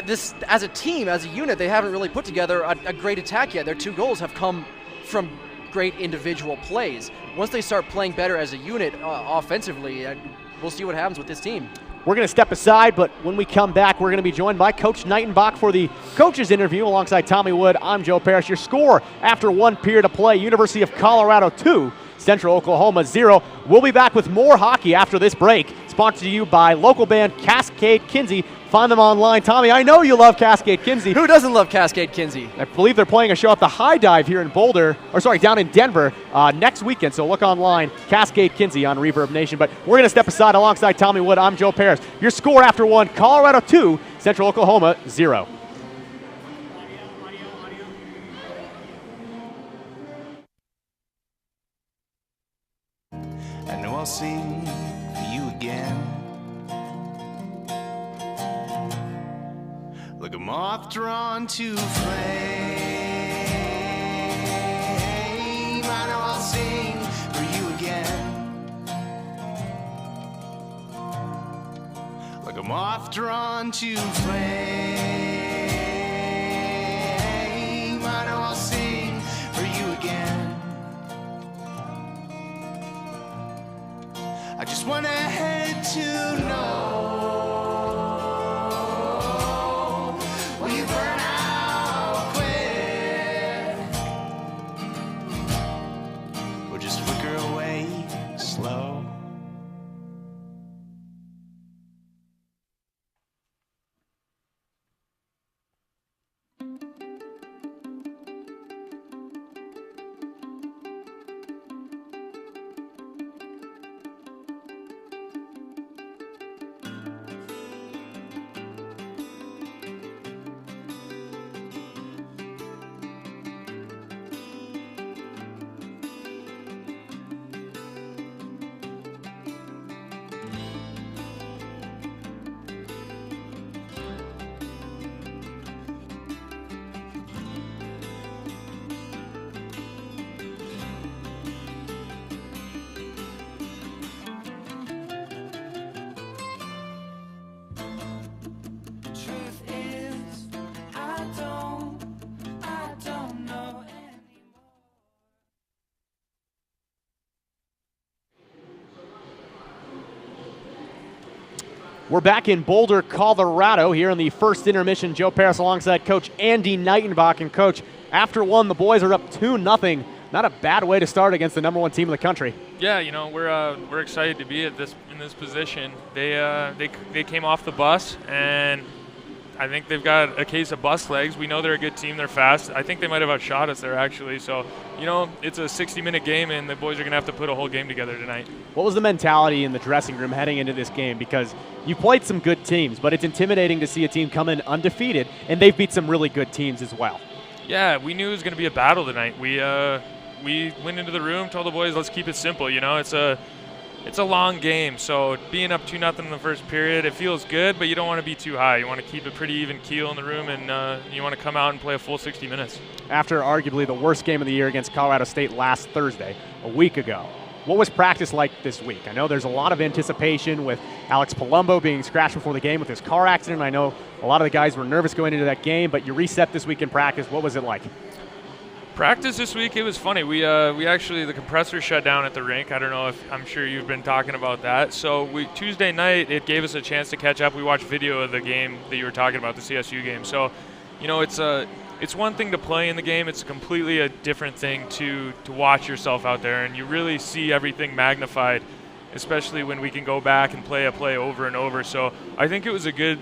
this, as a team, as a unit, they haven't really put together a great attack yet. Their 2 goals have come from great individual plays. Once they start playing better as a unit offensively, we'll see what happens with this team. We're going to step aside, but when we come back, we're going to be joined by Coach Nightenbach for the coaches interview alongside Tommy Wood. I'm Joe Parrish. Your score after 1 period of play, University of Colorado 2, Central Oklahoma 0. We'll be back with more hockey after this break, sponsored to you by local band Cascade Kinsey. Find them online. Tommy, I know you love Cascade Kinsey. Who doesn't love Cascade Kinsey? I believe they're playing a show at the High Dive here in down in Denver next weekend. So look online, Cascade Kinsey on Reverb Nation. But we're going to step aside alongside Tommy Wood. I'm Joe Parrish. Your score after 1, Colorado 2, Central Oklahoma 0. I know I'll sing for you again. Like a moth drawn to flame, I know I'll sing for you again. Like a moth drawn to flame, I know I'll sing for you again. I just want to head to know We're back in Boulder, Colorado, here in the first intermission. Joe Paris alongside Coach Andy Knightenbach. And Coach, after one, the boys are up 2-0. Not a bad way to start against the number one team in the country. Yeah, you know, we're excited to be in this position. They came off the bus, and I think they've got a case of bus legs. We know they're a good team. They're fast. I think they might have outshot us there, actually. So, you know, it's a 60-minute game, and the boys are going to have to put a whole game together tonight. What was the mentality in the dressing room heading into this game? Because you played some good teams, but it's intimidating to see a team come in undefeated, and they've beat some really good teams as well. Yeah, we knew it was going to be a battle tonight. We went into the room, told the boys, let's keep it simple. You know, it's a long game, so being up 2-0 in the first period, it feels good, but you don't want to be too high. You want to keep a pretty even keel in the room, and you want to come out and play a full 60 minutes. After arguably the worst game of the year against Colorado State last Thursday, a week ago, what was practice like this week? I know there's a lot of anticipation with Alex Palumbo being scratched before the game with his car accident. I know a lot of the guys were nervous going into that game, but you reset this week in practice. What was it like? Practice this week, it was funny. We actually, the compressor shut down at the rink. I don't know if, I'm sure you've been talking about that. So Tuesday night, it gave us a chance to catch up. We watched video of the game that you were talking about, the CSU game. So, you know, it's one thing to play in the game. It's completely a different thing to watch yourself out there, and you really see everything magnified, especially when we can go back and play a play over and over. So I think it was a good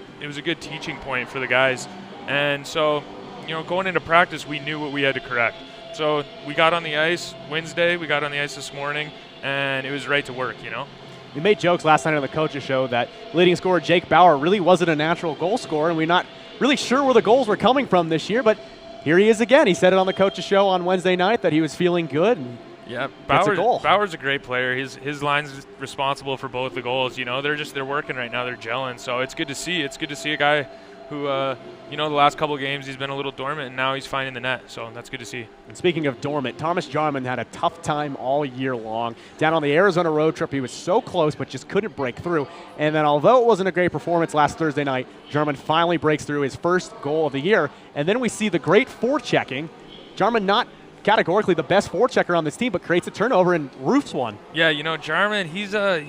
teaching point for the guys. And so, you know, going into practice, we knew what we had to correct. So we got on the ice Wednesday, we got on the ice this morning, and it was right to work, you know. We made jokes last night on the coaches show that leading scorer Jake Bauer really wasn't a natural goal scorer, and we're not really sure where the goals were coming from this year, but here he is again. He said it on the coaches show on Wednesday night that he was feeling good. And yeah, Bauer's a great player. His line's responsible for both the goals. You know, they're working right now. They're gelling. So it's good to see. It's good to see a guy who, you know, the last couple of games he's been a little dormant, and now he's finding the net. So that's good to see. And speaking of dormant, Thomas Jarman had a tough time all year long. Down on the Arizona road trip, he was so close but just couldn't break through. And then although it wasn't a great performance last Thursday night, Jarman finally breaks through his first goal of the year. And then we see the great forechecking. Jarman not categorically the best forechecker on this team, but creates a turnover and roofs one. Yeah, you know, Jarman, he's a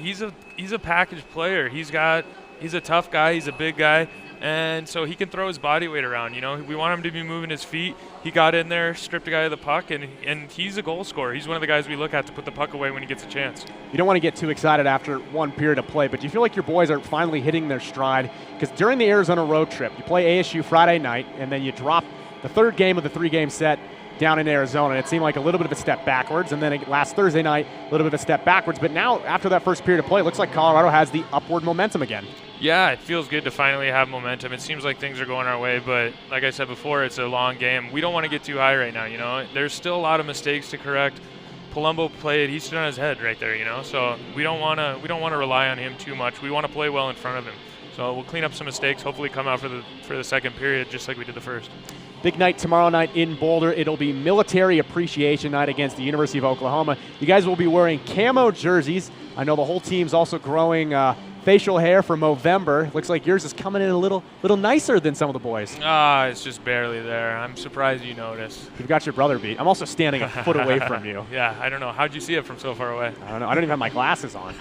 package player. He's a tough guy. He's a big guy. And so he can throw his body weight around. You know, we want him to be moving his feet. He got in there, stripped a guy of the puck, and he's a goal scorer. He's one of the guys we look at to put the puck away when he gets a chance. You don't want to get too excited after one period of play, but do you feel like your boys are finally hitting their stride? Because during the Arizona road trip, you play ASU Friday night, and then you drop the third game of the three-game set down in Arizona. It seemed like a little bit of a step backwards, and then last Thursday night, a little bit of a step backwards. But now, after that first period of play, it looks like Colorado has the upward momentum again. Yeah, it feels good to finally have momentum. It seems like things are going our way, but like I said before, it's a long game. We don't want to get too high right now, you know. There's still a lot of mistakes to correct. Palumbo played, he stood on his head right there, you know. So we don't want to rely on him too much. We want to play well in front of him. So we'll clean up some mistakes, hopefully come out for the second period just like we did the first. Big night tomorrow night in Boulder. It'll be Military Appreciation Night against the University of Oklahoma. You guys will be wearing camo jerseys. I know the whole team's also growing facial hair for Movember. Looks like yours is coming in a little nicer than some of the boys. It's just barely there. I'm surprised you noticed. You've got your brother beat. I'm also standing a foot away from you. Yeah, I don't know. How'd you see it from so far away? I don't know. I don't even have my glasses on.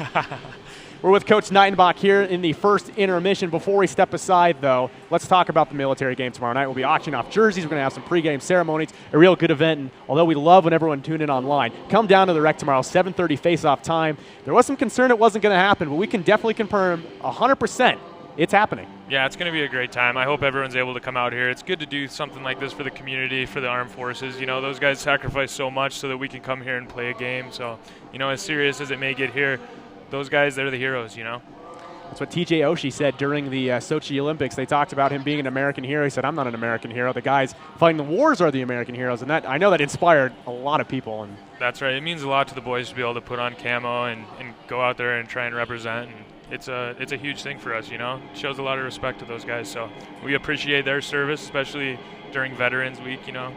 We're with Coach Knightenbach here in the first intermission. Before we step aside, though, let's talk about the military game tomorrow night. We'll be auctioning off jerseys. We're going to have some pregame ceremonies, a real good event. And although we love when everyone tune in online, come down to the rec tomorrow, 7:30 face-off time. There was some concern it wasn't going to happen, but we can definitely confirm 100% it's happening. Yeah, it's going to be a great time. I hope everyone's able to come out here. It's good to do something like this for the community, for the armed forces. You know, those guys sacrifice so much so that we can come here and play a game. So, you know, as serious as it may get here, those guys, they're the heroes, you know. That's what TJ Oshie said during the Sochi Olympics. They talked about him being an American hero. He said, I'm not an American hero. The guys fighting the wars are the American heroes. And that I know that inspired a lot of people. And that's right. It means a lot to the boys to be able to put on camo and go out there and try and represent. And it's a huge thing for us, you know. It shows a lot of respect to those guys. So we appreciate their service, especially during Veterans Week, you know.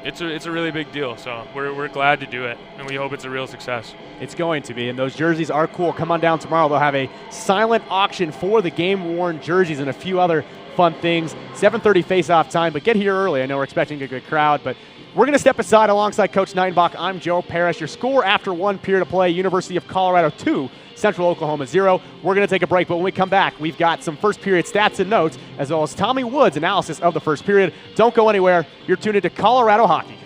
It's a really big deal, so we're glad to do it, and we hope it's a real success. It's going to be, and those jerseys are cool. Come on down tomorrow. They'll have a silent auction for the game-worn jerseys and a few other fun things. 7:30 face-off time, but get here early. I know we're expecting a good crowd, but we're going to step aside alongside Coach Nightenbach. I'm Joe Parrish. Your score after 1 period of play, University of Colorado 2, Central Oklahoma 0. We're going to take a break, but when we come back, we've got some first period stats and notes, as well as Tommy Wood's analysis of the first period. Don't go anywhere. You're tuned into Colorado Hockey.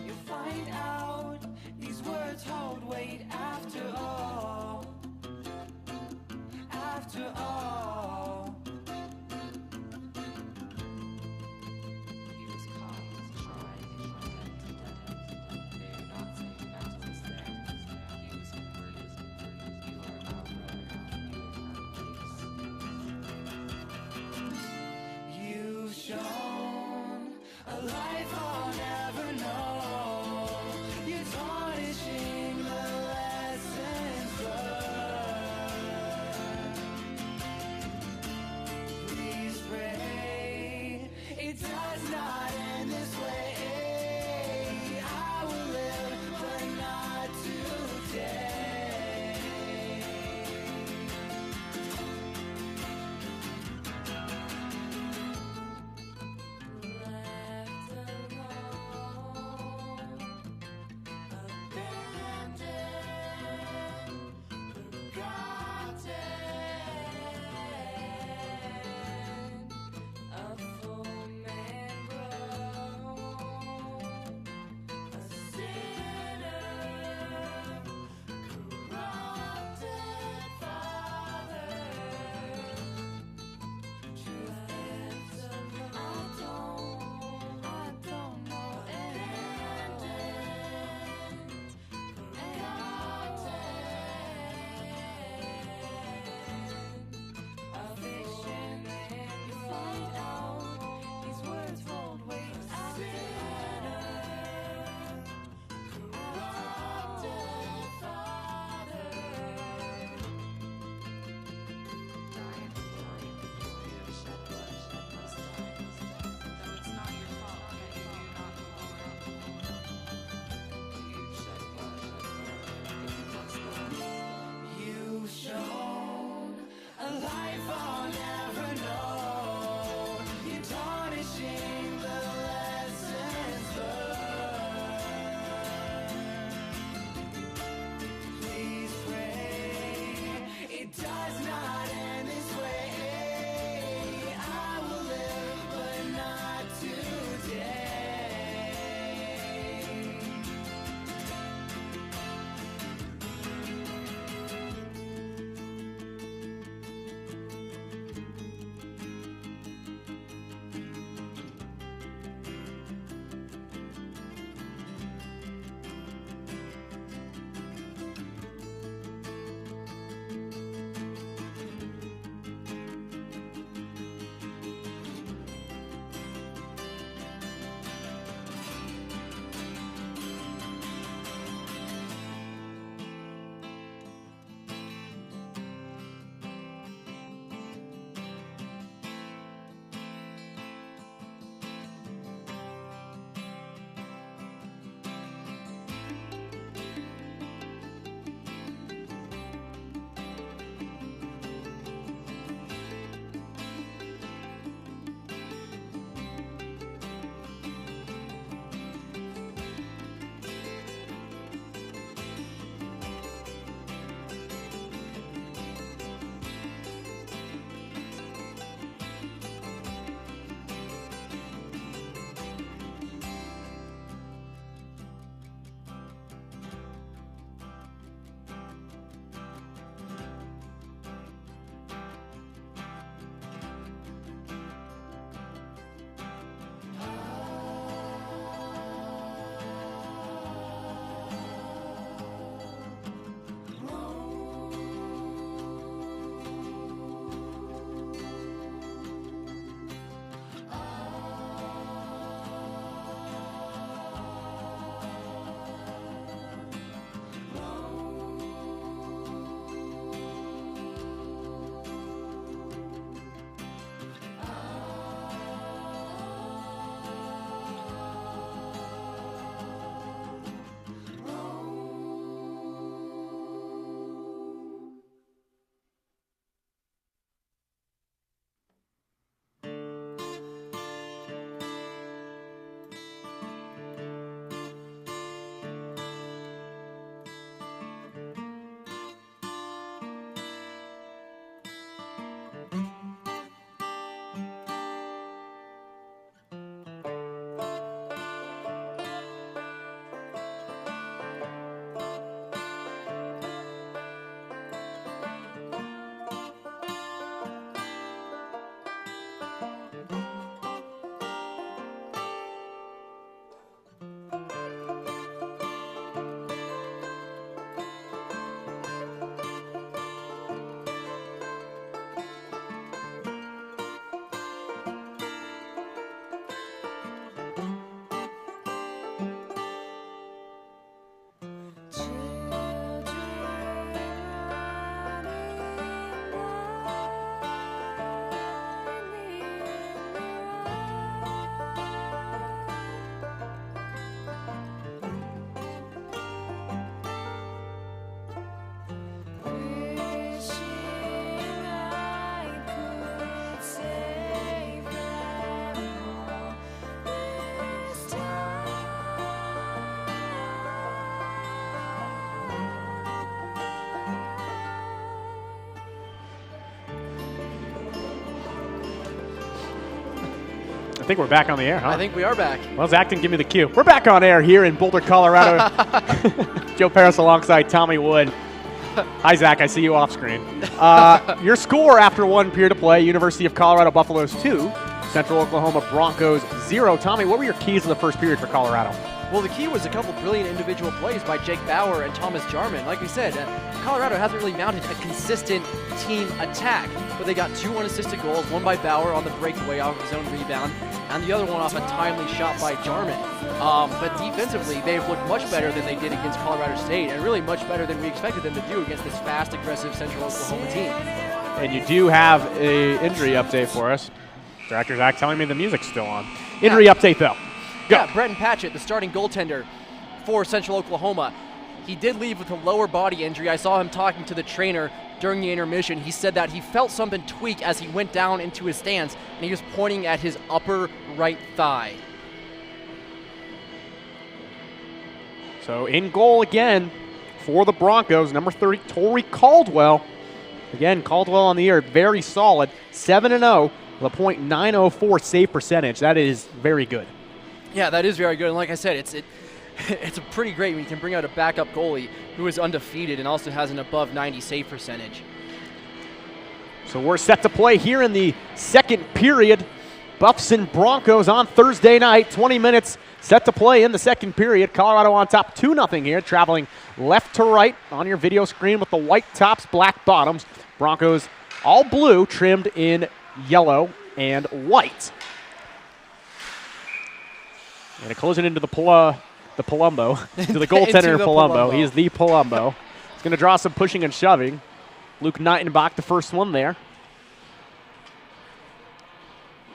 You'll find out these words hold weight after all. After all. He was caught, he was tried, he was I think we're back on the air, huh? I think we are back. Well, Zach didn't give me the cue. We're back on air here in Boulder, Colorado. Joe Paris alongside Tommy Wood. Hi, Zach. I see you off screen. Your score after one period of play, University of Colorado Buffaloes 2, Central Oklahoma Broncos 0. Tommy, what were your keys to the first period for Colorado? Well, the key was a couple brilliant individual plays by Jake Bauer and Thomas Jarman. Like we said, Colorado hasn't really mounted a consistent team attack, but they got 2 unassisted goals, one by Bauer on the breakaway off his own rebound, and the other one off a timely shot by Jarman. But defensively, they've looked much better than they did against Colorado State, and really much better than we expected them to do against this fast, aggressive Central Oklahoma team. And you do have an injury update for us. Director Zach telling me the music's still on. Injury update, though. Go. Yeah, Brenton Patchett, the starting goaltender for Central Oklahoma. He did leave with a lower body injury. I saw him talking to the trainer during the intermission. He said that he felt something tweak as he went down into his stance, and he was pointing at his upper right thigh. So in goal again for the Broncos, number 30, Torrey Caldwell. Again, Caldwell on the year, very solid, 7-0 with a .904 save percentage. That is very good. Yeah, that is very good. And like I said, it's a pretty great when you can bring out a backup goalie who is undefeated and also has an above 90 save percentage. So we're set to play here in the second period. Buffs and Broncos on Thursday night, 20 minutes set to play in the second period. Colorado on top 2-0 here, traveling left to right on your video screen with the white tops, black bottoms. Broncos all blue, trimmed in yellow and white. And a collision into the Palumbo, to the goaltender Palumbo. He is the Palumbo. He's going to draw some pushing and shoving. Luke Knightenbach, the first one there.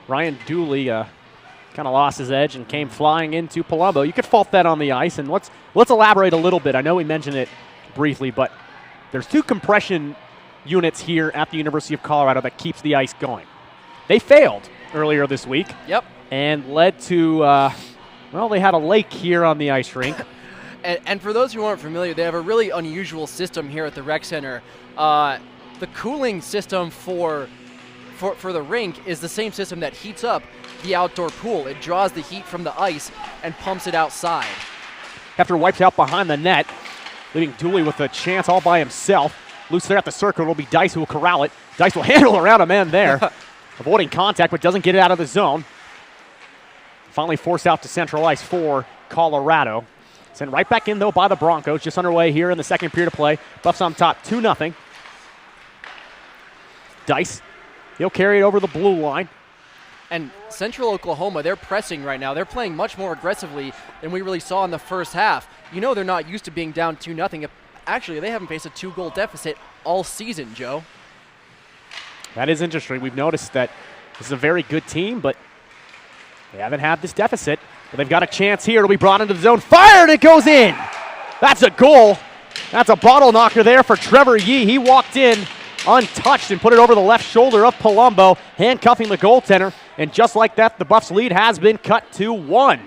Ryan Dooley kind of lost his edge and came flying into Palumbo. You could fault that on the ice, and let's elaborate a little bit. I know we mentioned it briefly, but there's 2 compression units here at the University of Colorado that keeps the ice going. They failed earlier this week. Yep. And led to, they had a lake here on the ice rink. And for those who aren't familiar, they have a really unusual system here at the rec center. The cooling system for the rink is the same system that heats up the outdoor pool. It draws the heat from the ice and pumps it outside. After wipes out behind the net, leaving Dooley with a chance all by himself. Loose there at the circle. It'll be Dice who will corral it. Dice will handle around a man there, avoiding contact, but doesn't get it out of the zone. Finally forced out to central ice for Colorado. Sent right back in, though, by the Broncos. Just underway here in the second period of play. Buffs on top, 2-0. Dice, he'll carry it over the blue line. And Central Oklahoma, they're pressing right now. They're playing much more aggressively than we really saw in the first half. You know they're not used to being down 2-0. Actually, they haven't faced a 2-goal deficit all season, Joe. That is interesting. We've noticed that this is a very good team, but they haven't had this deficit. But they've got a chance here. It'll be brought into the zone. Fire, and it goes in. That's a goal. That's a bottle knocker there for Trevor Yee. He walked in untouched and put it over the left shoulder of Palumbo, handcuffing the goaltender. And just like that, the Buffs' lead has been cut to 1.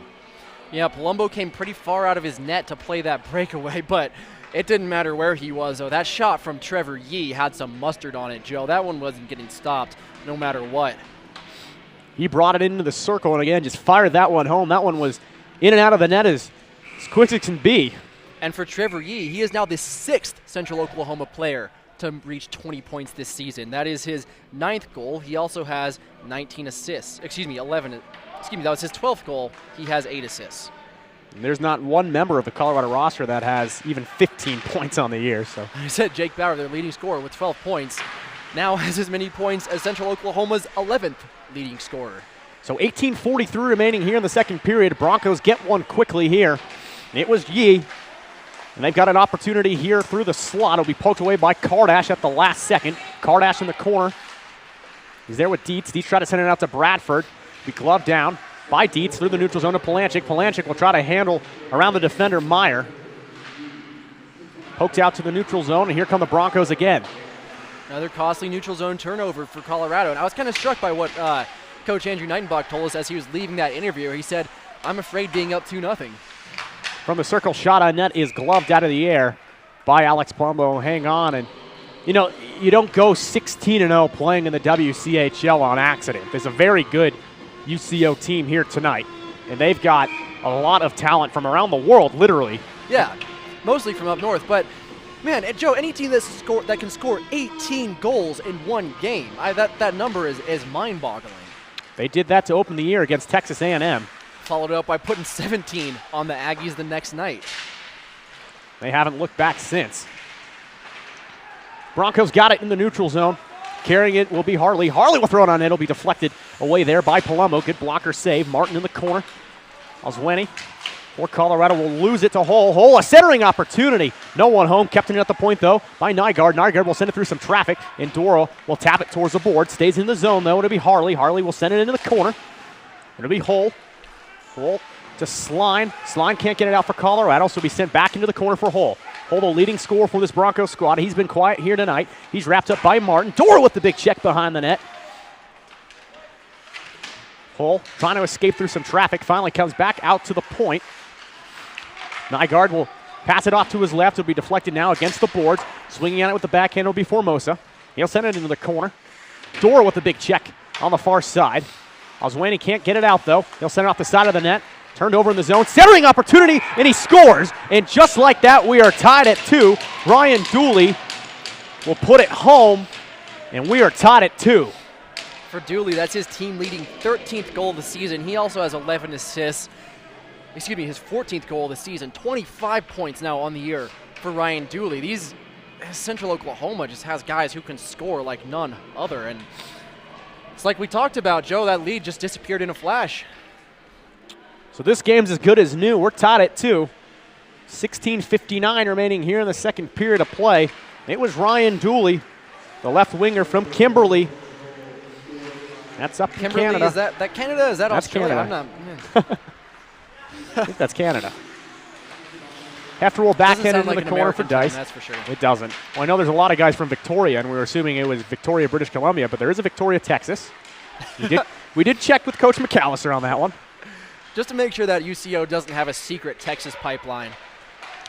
Yeah, Palumbo came pretty far out of his net to play that breakaway, but it didn't matter where he was, though. That shot from Trevor Yee had some mustard on it, Joe. That one wasn't getting stopped no matter what. He brought it into the circle and, again, just fired that one home. That one was in and out of the net as quick as it can be. And for Trevor Yee, he is now the 6th Central Oklahoma player to reach 20 points this season. That is his 9th goal. He also has 19 assists. 11. That was his 12th goal. He has 8 assists. And there's not one member of the Colorado roster that has even 15 points on the year. So I said Jake Bauer, their leading scorer with 12 points, now has as many points as Central Oklahoma's 11th leading scorer. So 18:43 remaining here in the second period. Broncos get one quickly here. It was Yee. And they've got an opportunity here through the slot. It'll be poked away by Kardash at the last second. Kardash in the corner. He's there with Dietz. Dietz try to send it out to Bradford. Be gloved down by Dietz through the neutral zone to Palanchik. Palanchik will try to handle around the defender, Meyer. Poked out to the neutral zone, and here come the Broncos again. Another costly neutral zone turnover for Colorado. And I was kind of struck by what Coach Andrew Knightenbach told us as he was leaving that interview. He said, I'm afraid being up 2-0. From the circle, shot on net is gloved out of the air by Alex Palumbo. Hang on, and you know, you don't go 16-0 playing in the WCHL on accident. There's a very good UCO team here tonight. And they've got a lot of talent from around the world, literally. Yeah, mostly from up north. But, man, Joe, any team that can score 18 goals in one game, that number is mind-boggling. They did that to open the year against Texas A&M. Followed up by putting 17 on the Aggies the next night. They haven't looked back since. Broncos got it in the neutral zone. Carrying it will be Harley. Harley will throw it on it. It'll be deflected away there by Palumbo. Good blocker save. Martin in the corner. Osweny for Colorado will lose it to Hull. Hull, a centering opportunity. No one home. Kept it at the point, though, by Nygaard. Nygaard will send it through some traffic. And Doro will tap it towards the board. Stays in the zone, though. It'll be Harley. Harley will send it into the corner. It'll be Hull. Hull to Sline. Sline can't get it out for Colorado, so he'll be sent back into the corner for Hull. Hull, the leading scorer for this Broncos squad. He's been quiet here tonight. He's wrapped up by Martin. Doro with the big check behind the net. Hull trying to escape through some traffic. Finally comes back out to the point. Nygaard will pass it off to his left. It'll be deflected now against the boards. Swinging at it with the backhand will be Formosa. He'll send it into the corner. Doro with the big check on the far side. Osweny can't get it out, though. He'll send it off the side of the net. Turned over in the zone. Centering opportunity, and he scores. And just like that, we are tied at 2. Ryan Dooley will put it home, and we are tied at 2. For Dooley, that's his team-leading 13th goal of the season. He also has 11 assists. Excuse me, his 14th goal of the season. 25 points now on the year for Ryan Dooley. Central Oklahoma just has guys who can score like none other. And it's like we talked about, Joe, that lead just disappeared in a flash. So this game's as good as new. We're tied at 2. 16:59 remaining here in the second period of play. It was Ryan Dooley, the left winger from Kimberly. That's up Kimberly, in Canada. Is that Canada? Is that That's Australia? Canada. I'm not. I think that's Canada. After we'll backhand Doesn't sound into like the an corner for American team, Dice. that's for sure. It doesn't. Well, I know there's a lot of guys from Victoria, and we were assuming it was Victoria, British Columbia, but there is a Victoria, Texas. We did check with Coach McAllister on that one. Just to make sure that UCO doesn't have a secret Texas pipeline.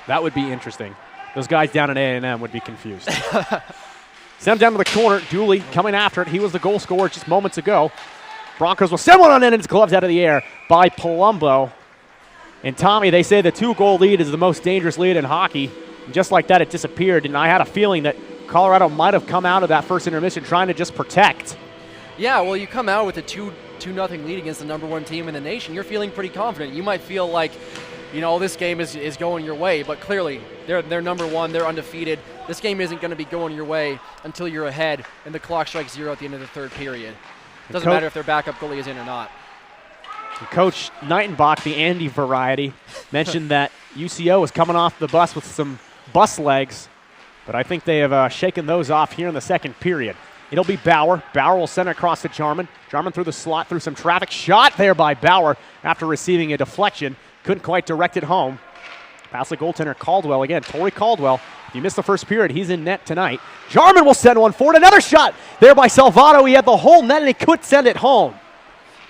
That would be interesting. Those guys down at A&M would be confused. Sent down to the corner. Dooley coming after it. He was the goal scorer just moments ago. Broncos will send one on in, and it's gloves out of the air by Palumbo. And Tommy, they say the 2-goal lead is the most dangerous lead in hockey. And just like that, it disappeared. And I had a feeling that Colorado might have come out of that first intermission trying to just protect. Yeah, well, you come out with a 2-0 lead against the number 1 team in the nation. You're feeling pretty confident. You might feel like, this game is going your way, but clearly they're number 1. They're undefeated. This game isn't going to be going your way until you're ahead and the clock strikes 0 at the end of the third period. Doesn't matter if their backup goalie is in or not. Coach Knightenbach, the Andy variety, mentioned that UCO is coming off the bus with some bus legs, but I think they have shaken those off here in the second period. It'll be Bauer. Bauer will send it across to Jarman. Jarman through the slot, through some traffic. Shot there by Bauer after receiving a deflection. Couldn't quite direct it home. Pass the goaltender Caldwell again. Torrey Caldwell. If you missed the first period, he's in net tonight. Jarman will send one forward. Another shot there by Salvato. He had the whole net and he could send it home.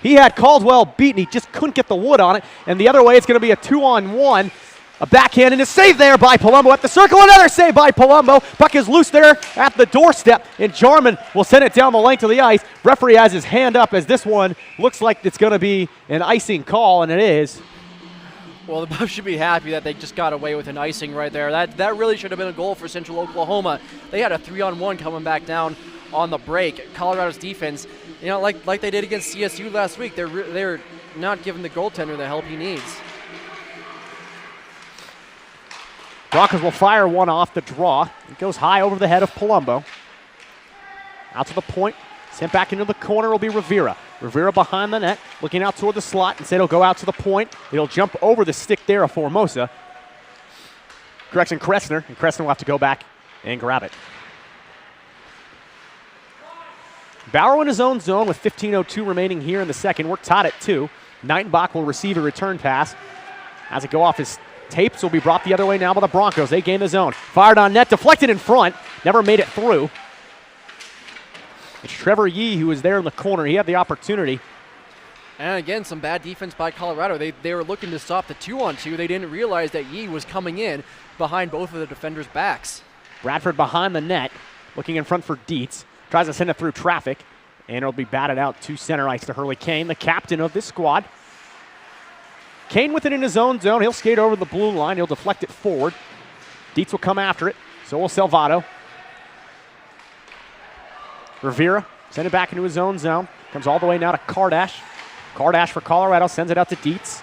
He had Caldwell beaten. He just couldn't get the wood on it. And the other way, it's going to be a 2-on-1. A backhand and a save there by Palumbo at the circle. Another save by Palumbo. Puck is loose there at the doorstep, and Jarman will send it down the length of the ice. Referee has his hand up as this one looks like it's going to be an icing call, and it is. Well, the Buffs should be happy that they just got away with an icing right there. That really should have been a goal for Central Oklahoma. They had a 3-on-1 coming back down on the break. Colorado's defense, like they did against CSU last week, they're not giving the goaltender the help he needs. Broncos will fire one off the draw. It goes high over the head of Palumbo. Out to the point. Sent back into the corner will be Rivera. Rivera behind the net, looking out toward the slot. Instead, he'll go out to the point. It'll jump over the stick there of Formosa. Correction, Kressner. And Kressner will have to go back and grab it. Bauer in his own zone with 15:02 remaining here in the second. We're tied at 2. Knightenbach will receive a return pass. As it go off his tapes, will be brought the other way now by the Broncos. They gain the zone. Fired on net, deflected in front. Never made it through. It's Trevor Yee who was there in the corner. He had the opportunity. And again, some bad defense by Colorado. They were looking to stop the 2-on-2. They didn't realize that Yee was coming in behind both of the defenders' backs. Bradford behind the net, looking in front for Dietz. Tries to send it through traffic. And it'll be batted out to center ice to Hurley Kane, the captain of this squad. Kane with it in his own zone. He'll skate over the blue line. He'll deflect it forward. Dietz will come after it. So will Salvato. Rivera send it back into his own zone. Comes all the way now to Kardash. Kardash for Colorado sends it out to Dietz.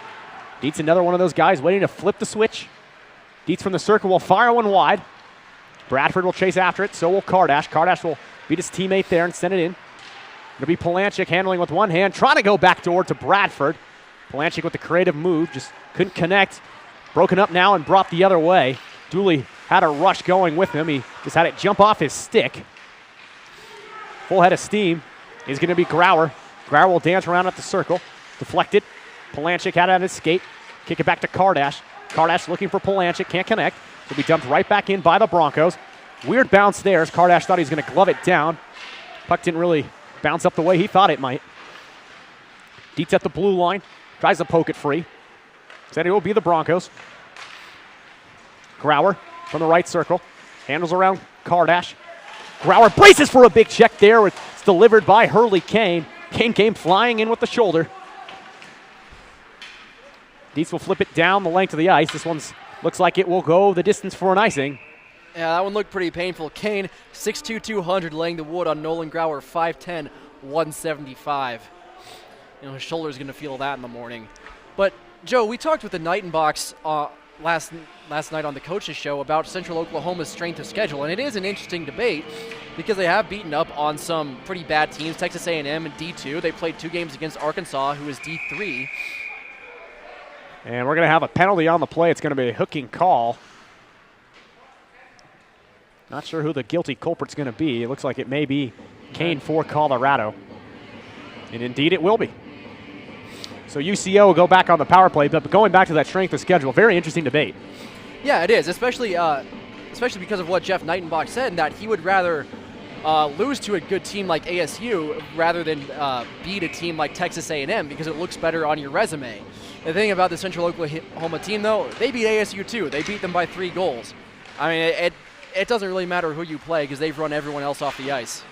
Dietz, another one of those guys waiting to flip the switch. Dietz from the circle will fire one wide. Bradford will chase after it. So will Kardash. Kardash will beat his teammate there and send it in. It'll be Palanchik handling with one hand, trying to go backdoor to Bradford. Palanchik with the creative move, just couldn't connect. Broken up now and brought the other way. Dooley had a rush going with him. He just had it jump off his stick. Full head of steam is going to be Grauer. Grauer will dance around at the circle. Deflected. Palanchik had it at his skate. Kick it back to Kardash. Kardash looking for Palanchik, can't connect. It'll be dumped right back in by the Broncos. Weird bounce there as Kardash thought he was going to glove it down. Puck didn't really bounce up the way he thought it might. Dietz at the blue line. Tries to poke it free. Said it will be the Broncos. Grauer from the right circle. Handles around Kardash. Grauer braces for a big check there. It's delivered by Hurley Kane. Kane came flying in with the shoulder. Dietz will flip it down the length of the ice. This one looks like it will go the distance for an icing. Yeah, that one looked pretty painful. Kane, 6'2", 200, laying the wood on Nolan Grauer, 5'10", 175. His shoulder's going to feel that in the morning. But, Joe, we talked with the Nightenbox last night on the coaches show about Central Oklahoma's strength of schedule, and it is an interesting debate because they have beaten up on some pretty bad teams, Texas A&M and D2. They played 2 games against Arkansas, who is D3. And we're going to have a penalty on the play. It's going to be a hooking call. Not sure who the guilty culprit's going to be. It looks like it may be Kane for Colorado. And indeed it will be. So UCO will go back on the power play, but going back to that strength of schedule, very interesting debate. Yeah, it is, especially because of what Jeff Nightenbach said, that he would rather lose to a good team like ASU rather than beat a team like Texas A&M because it looks better on your resume. The thing about the Central Oklahoma team, though, they beat ASU too. They beat them by 3 goals. I mean, it doesn't really matter who you play because they've run everyone else off the ice.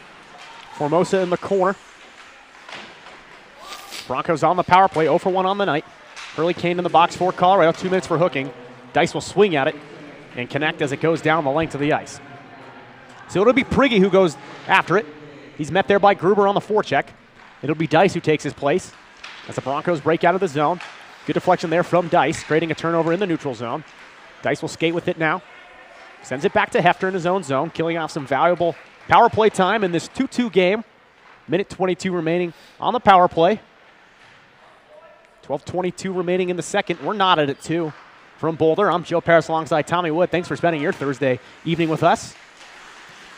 Formosa in the corner. Broncos on the power play, 0 for 1 on the night. Hurley Kane in the box for Colorado, 2 minutes for hooking. Dice will swing at it and connect as it goes down the length of the ice. So it'll be Prigge who goes after it. He's met there by Gruber on the forecheck. It'll be Dice who takes his place as the Broncos break out of the zone. Good deflection there from Dice, creating a turnover in the neutral zone. Dice will skate with it now. Sends it back to Hefter in his own zone, killing off some valuable power play time in this 2-2 game. Minute 22 remaining on the power play. 12:22 remaining in the second. We're knotted at 2 from Boulder. I'm Joe Paris alongside Tommy Wood. Thanks for spending your Thursday evening with us.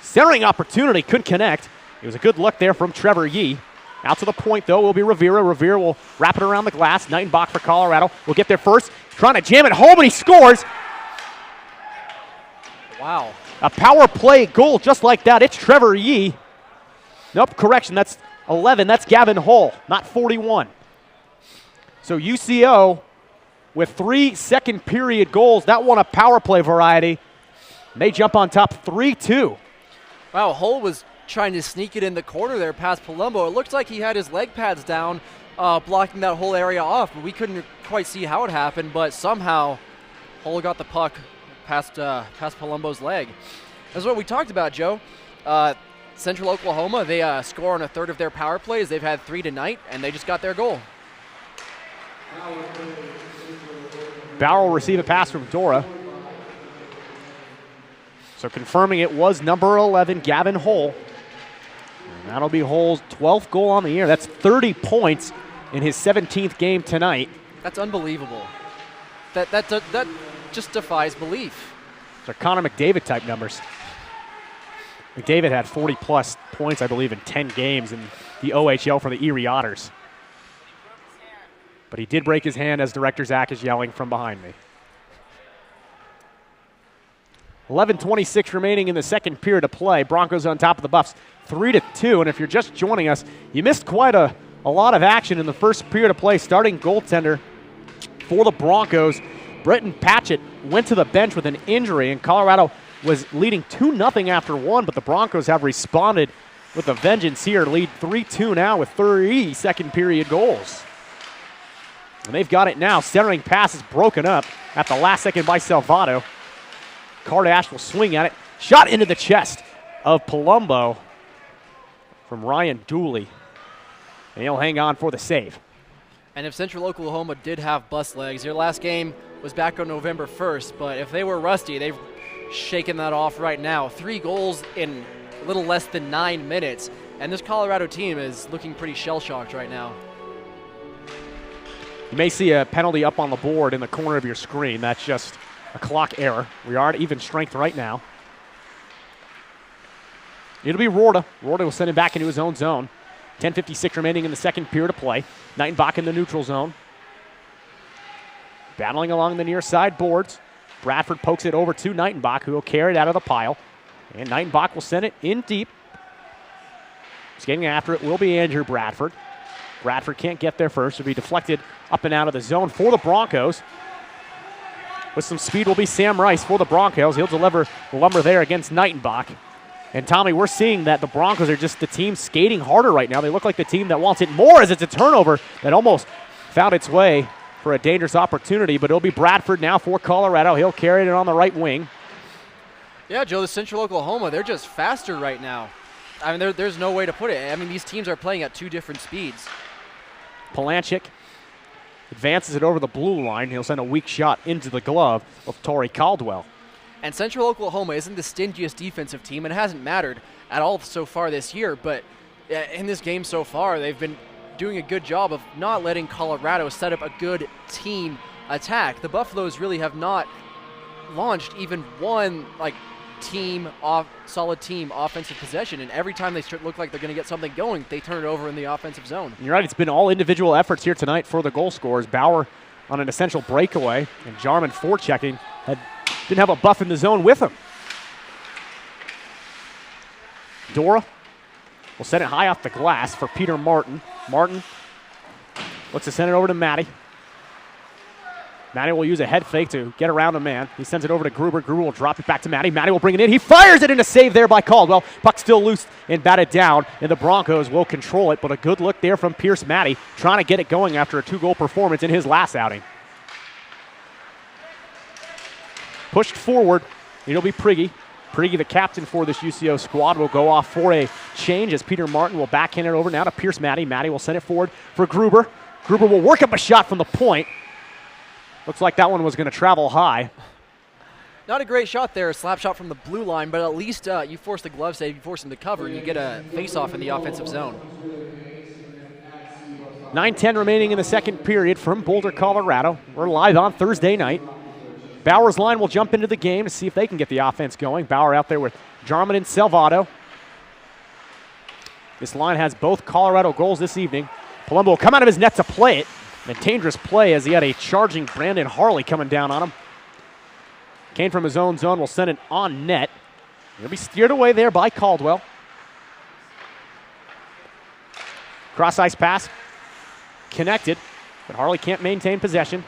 Centering opportunity, couldn't connect. It was a good look there from Trevor Yee. Out to the point, though, will be Rivera. Rivera will wrap it around the glass. Nightenbach for Colorado will get there first. Trying to jam it home, and he scores. Wow. A power play goal just like that. It's Trevor Yee. Nope, correction. That's 11. That's Gavin Hull, not 41. So UCO with 3 second period goals. That one a power play variety. And they jump on top 3-2. Wow, Hull was trying to sneak it in the corner there past Palumbo. It looked like he had his leg pads down, blocking that whole area off, but we couldn't quite see how it happened, but somehow Hull got the puck past Palumbo's leg. That's what we talked about, Joe. Central Oklahoma, they score on a third of their power plays. They've had 3 tonight, and they just got their goal. Bauer will receive a pass from Dora. So confirming it was number 11, Gavin Hull. And that'll be Hull's 12th goal on the year. That's 30 points in his 17th game tonight. That's unbelievable. That just defies belief. They're Connor McDavid type numbers. McDavid had 40-plus points, I believe, in 10 games in the OHL for the Erie Otters. But he did break his hand as Director Zach is yelling from behind me. 11:26 remaining in the second period of play. Broncos on top of the Buffs, 3-2. And if you're just joining us, you missed quite a lot of action in the first period of play. Starting goaltender for the Broncos, Brenton Patchett, went to the bench with an injury, and Colorado was leading 2-0 after 1, but the Broncos have responded with a vengeance here, lead 3-2 now with 3 second period goals. And they've got it now. Centering pass is broken up at the last second by Salvato. Kardash will swing at it. Shot into the chest of Palumbo from Ryan Dooley. And he'll hang on for the save. And if Central Oklahoma did have bus legs, their last game was back on November 1st, but if they were rusty, they've shaken that off right now. 3 goals in a little less than 9 minutes, and this Colorado team is looking pretty shell-shocked right now. You may see a penalty up on the board in the corner of your screen. That's just a clock error. We are at even strength right now. It'll be Rorta. Rorta will send him back into his own zone. 10:56 remaining in the second period of play. Knightenbach in the neutral zone. Battling along the near side boards. Bradford pokes it over to Knightenbach, who will carry it out of the pile. And Knightenbach will send it in deep. Skating after it will be Andrew Bradford. Bradford can't get there first. It'll be deflected up and out of the zone for the Broncos. With some speed will be Sam Rice for the Broncos. He'll deliver the lumber there against Knightenbach. And Tommy, we're seeing that the Broncos are just the team skating harder right now. They look like the team that wants it more, as it's a turnover that almost found its way for a dangerous opportunity. But it'll be Bradford now for Colorado. He'll carry it on the right wing. Yeah, Joe, the Central Oklahoma, they're just faster right now. I mean, there's no way to put it. I mean, these teams are playing at 2 different speeds. Palanchik advances it over the blue line. He'll send a weak shot into the glove of Torrey Caldwell. And Central Oklahoma isn't the stingiest defensive team. It hasn't mattered at all so far this year, but in this game so far, they've been doing a good job of not letting Colorado set up a good team attack. The Buffaloes really have not launched even one solid team offensive possession, and every time they look like they're going to get something going, they turn it over in the offensive zone. You're right, it's been all individual efforts here tonight for the goal scorers. Bauer on an essential breakaway, and Jarman forechecking didn't have a buff in the zone with him. Dora will send it high off the glass for Peter Martin. Martin looks to send it over to Matty. Matty will use a head fake to get around a man. He sends it over to Gruber. Gruber will drop it back to Matty. Matty will bring it in. He fires it in, a save there by Caldwell. Puck still loose and batted down, and the Broncos will control it, but a good look there from Pierce Matty, trying to get it going after a 2-goal performance in his last outing. Pushed forward, it'll be Prigge. Prigge, the captain for this UCO squad, will go off for a change as Peter Martin will backhand it over now to Pierce Matty. Matty will send it forward for Gruber. Gruber will work up a shot from the point. Looks like that one was going to travel high. Not a great shot there, a slap shot from the blue line, but at least you force the glove save, you force him to cover, and you get a face-off in the offensive zone. 9:10 remaining in the second period from Boulder, Colorado. We're live on Thursday night. Bauer's line will jump into the game to see if they can get the offense going. Bauer out there with Jarman and Salvato. This line has both Colorado goals this evening. Palumbo will come out of his net to play it. A dangerous play as he had a charging Brandon Harley coming down on him. Kane from his own zone will send it on net. It'll be steered away there by Caldwell. Cross-ice pass. Connected, but Harley can't maintain possession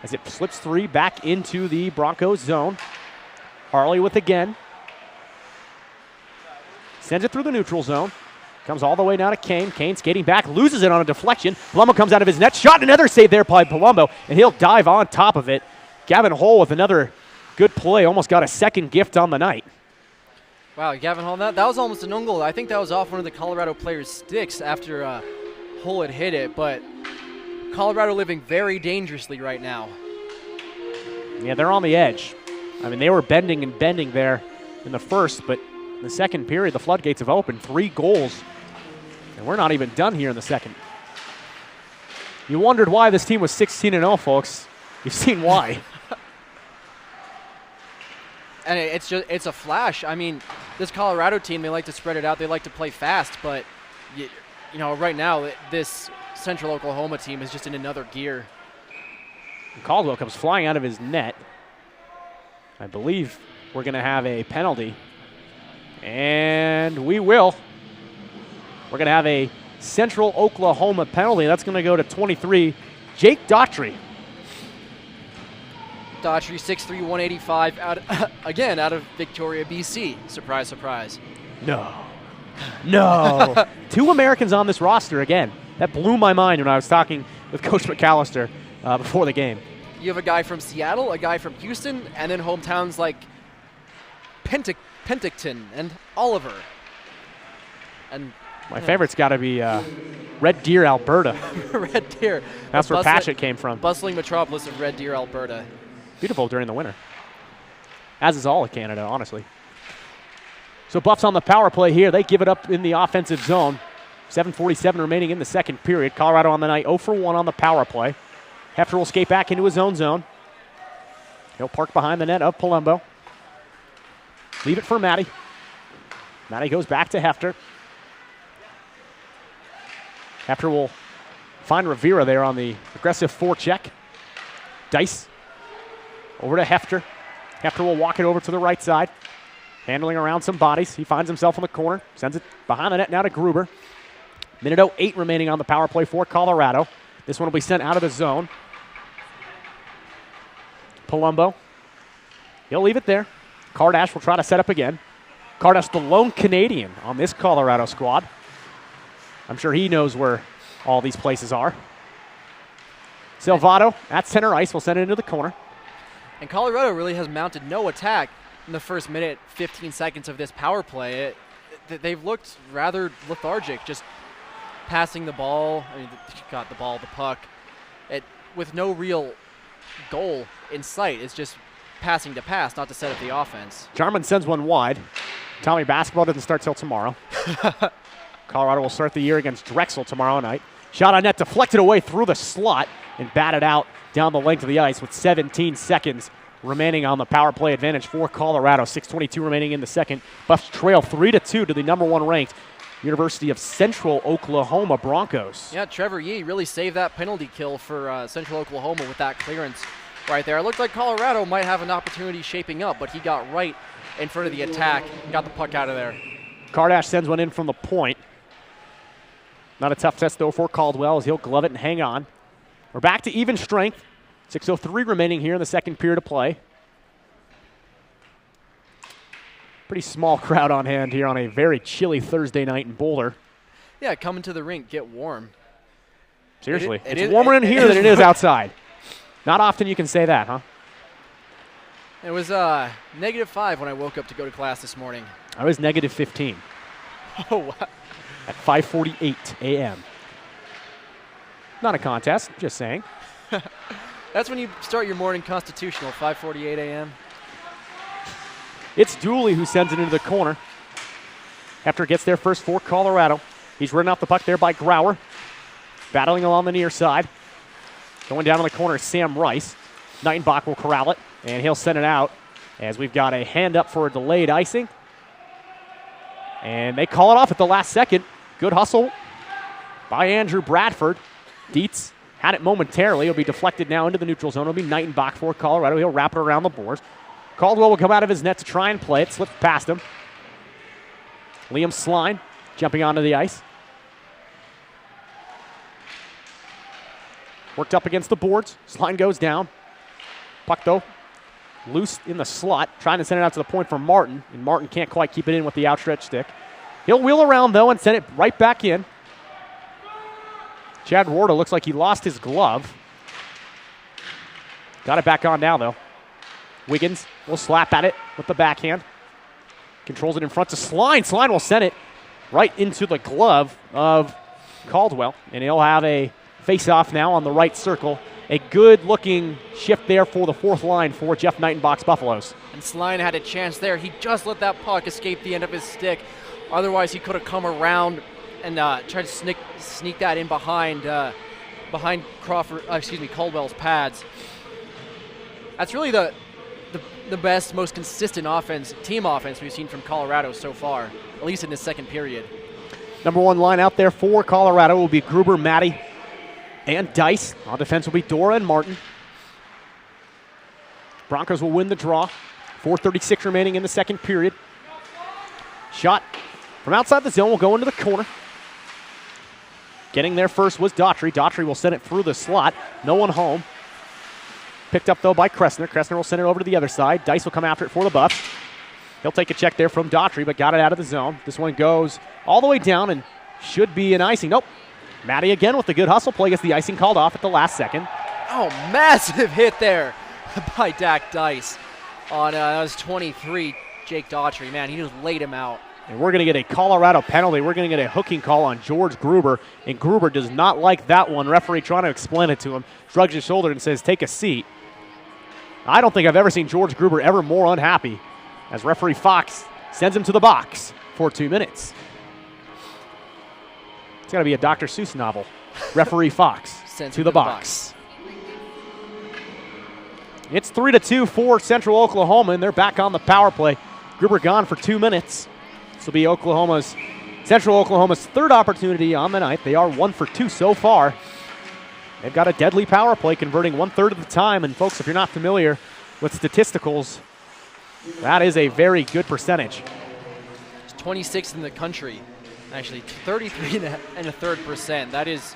as it slips 3 back into the Broncos zone. Harley with again. Sends it through the neutral zone. Comes all the way now to Kane. Kane skating back, loses it on a deflection. Palumbo comes out of his net. Shot, another save there by Palumbo, and he'll dive on top of it. Gavin Hull with another good play. Almost got a second gift on the night. Wow, Gavin Hull, that was almost an own goal. I think that was off one of the Colorado players' sticks after Hull had hit it, but Colorado living very dangerously right now. Yeah, they're on the edge. I mean, they were bending and bending there in the first, but in the second period, the floodgates have opened. 3 goals, and we're not even done here in the second. You wondered why this team was 16-0, folks. You've seen why. And it's a flash. I mean, this Colorado team, they like to spread it out. They like to play fast, but you know, right now, this Central Oklahoma team is just in another gear. And Caldwell comes flying out of his net. I believe we're going to have a penalty. And we will. We're going to have a Central Oklahoma penalty. That's going to go to 23, Jake Daughtry. Daughtry, 6'3", 185, out of Victoria, BC. Surprise, surprise. No. No. 2 Americans on this roster again. That blew my mind when I was talking with Coach McAllister before the game. You have a guy from Seattle, a guy from Houston, and then hometowns like Penticton and Oliver. And My favorite's got to be Red Deer, Alberta. Red Deer. That's where Patchett came from. Bustling metropolis of Red Deer, Alberta. Beautiful during the winter. As is all of Canada, honestly. So Buffs on the power play here. They give it up in the offensive zone. 7:47 remaining in the second period. Colorado on the night 0 for 1 on the power play. Hefter will skate back into his own zone. He'll park behind the net of Palumbo. Leave it for Matty. Matty goes back to Hefter. Hefter will find Rivera there on the aggressive forecheck. Dice over to Hefter. Hefter will walk it over to the right side. Handling around some bodies. He finds himself in the corner. Sends it behind the net now to Gruber. Minute 08 remaining on the power play for Colorado. This one will be sent out of the zone. Palumbo. He'll leave it there. Kardash will try to set up again. Kardash, the lone Canadian on this Colorado squad. I'm sure he knows where all these places are. Salvato at center ice will send it into the corner. And Colorado really has mounted no attack in the first minute, 15 seconds of this power play. They've looked rather lethargic, just passing the ball. I mean, got the ball, the puck, with no real goal in sight. It's just passing to pass, not to set up the offense. Jarman sends one wide. Tommy basketball doesn't start till tomorrow. Colorado will start the year against Drexel tomorrow night. Shot on net deflected away through the slot and batted out down the length of the ice with 17 seconds remaining on the power play advantage for Colorado. 6:22 remaining in the second. Buffs trail 3-2 to the number 1 ranked University of Central Oklahoma Broncos. Yeah, Trevor Yee really saved that penalty kill for Central Oklahoma with that clearance right there. It looked like Colorado might have an opportunity shaping up, but he got right in front of the attack and got the puck out of there. Kardash sends one in from the point. Not a tough test, though, for Caldwell as he'll glove it and hang on. We're back to even strength. 6:03 remaining here in the second period of play. Pretty small crowd on hand here on a very chilly Thursday night in Boulder. Yeah, coming to the rink, get warm. Seriously, it's warmer in here than it is outside. Not often you can say that, huh? It was -5 when I woke up to go to class this morning. I was -15 Oh, wow. at 5:48 a.m. Not a contest, just saying. That's when you start your morning constitutional, 5:48 a.m. It's Dooley who sends it into the corner. Hefter gets there first for Colorado. He's running off the puck there by Grauer. Battling along the near side. Going down in the corner is Sam Rice. Nightenbach will corral it, and he'll send it out as we've got a hand up for a delayed icing. And they call it off at the last second. Good hustle by Andrew Bradford. Dietz had it momentarily. It'll be deflected now into the neutral zone. It'll be Nightenbach for Colorado. He'll wrap it around the boards. Caldwell will come out of his net to try and play it. Slips past him. Liam Sline jumping onto the ice. Worked up against the boards. Sline goes down. Puck, though, loose in the slot. Trying to send it out to the point for Martin. And Martin can't quite keep it in with the outstretched stick. He'll wheel around, though, and send it right back in. Chad Warda looks like he lost his glove. Got it back on now, though. Wiggins will slap at it with the backhand. Controls it in front to Sline. Sline will send it right into the glove of Caldwell. And he'll have a face-off now on the right circle. A good-looking shift there for the fourth line for Jeff Nightenbach's Buffaloes. And Sline had a chance there. He just let that puck escape the end of his stick. Otherwise, he could have come around and tried to sneak that in behind Caldwell's pads. That's really the best, most consistent team offense we've seen from Colorado so far, at least in this second period. Number 1 line out there for Colorado will be Gruber, Matty, and Dice. On defense will be Dora and Martin. Broncos will win the draw. 4:36 remaining in the second period. Shot from outside the zone will go into the corner. Getting there first was Daughtry. Daughtry will send it through the slot. No one home. Picked up, though, by Kressner. Kressner will send it over to the other side. Dice will come after it for the Buffs. He'll take a check there from Daughtry, but got it out of the zone. This one goes all the way down and should be an icing. Nope. Maddie again with the good hustle play, gets the icing called off at the last second. Oh, massive hit there by Dak Dice on that was 23, Jake Daughtry. Man, he just laid him out. And we're going to get a Colorado penalty. We're going to get a hooking call on George Gruber, and Gruber does not like that one. Referee trying to explain it to him, shrugs his shoulder and says, take a seat. I don't think I've ever seen George Gruber ever more unhappy as referee Fox sends him to the box for 2 minutes. It's got to be a Dr. Seuss novel. Referee Fox Sends to him the box. It's 3-2 for Central Oklahoma, and they're back on the power play. Gruber gone for 2 minutes. This will be Central Oklahoma's third opportunity on the night. They are 1 for 2 so far. They've got a deadly power play, converting 1/3 of the time. And folks, if you're not familiar with statisticals, that is a very good percentage. It's 26th in the country. Actually, 33.3%. That is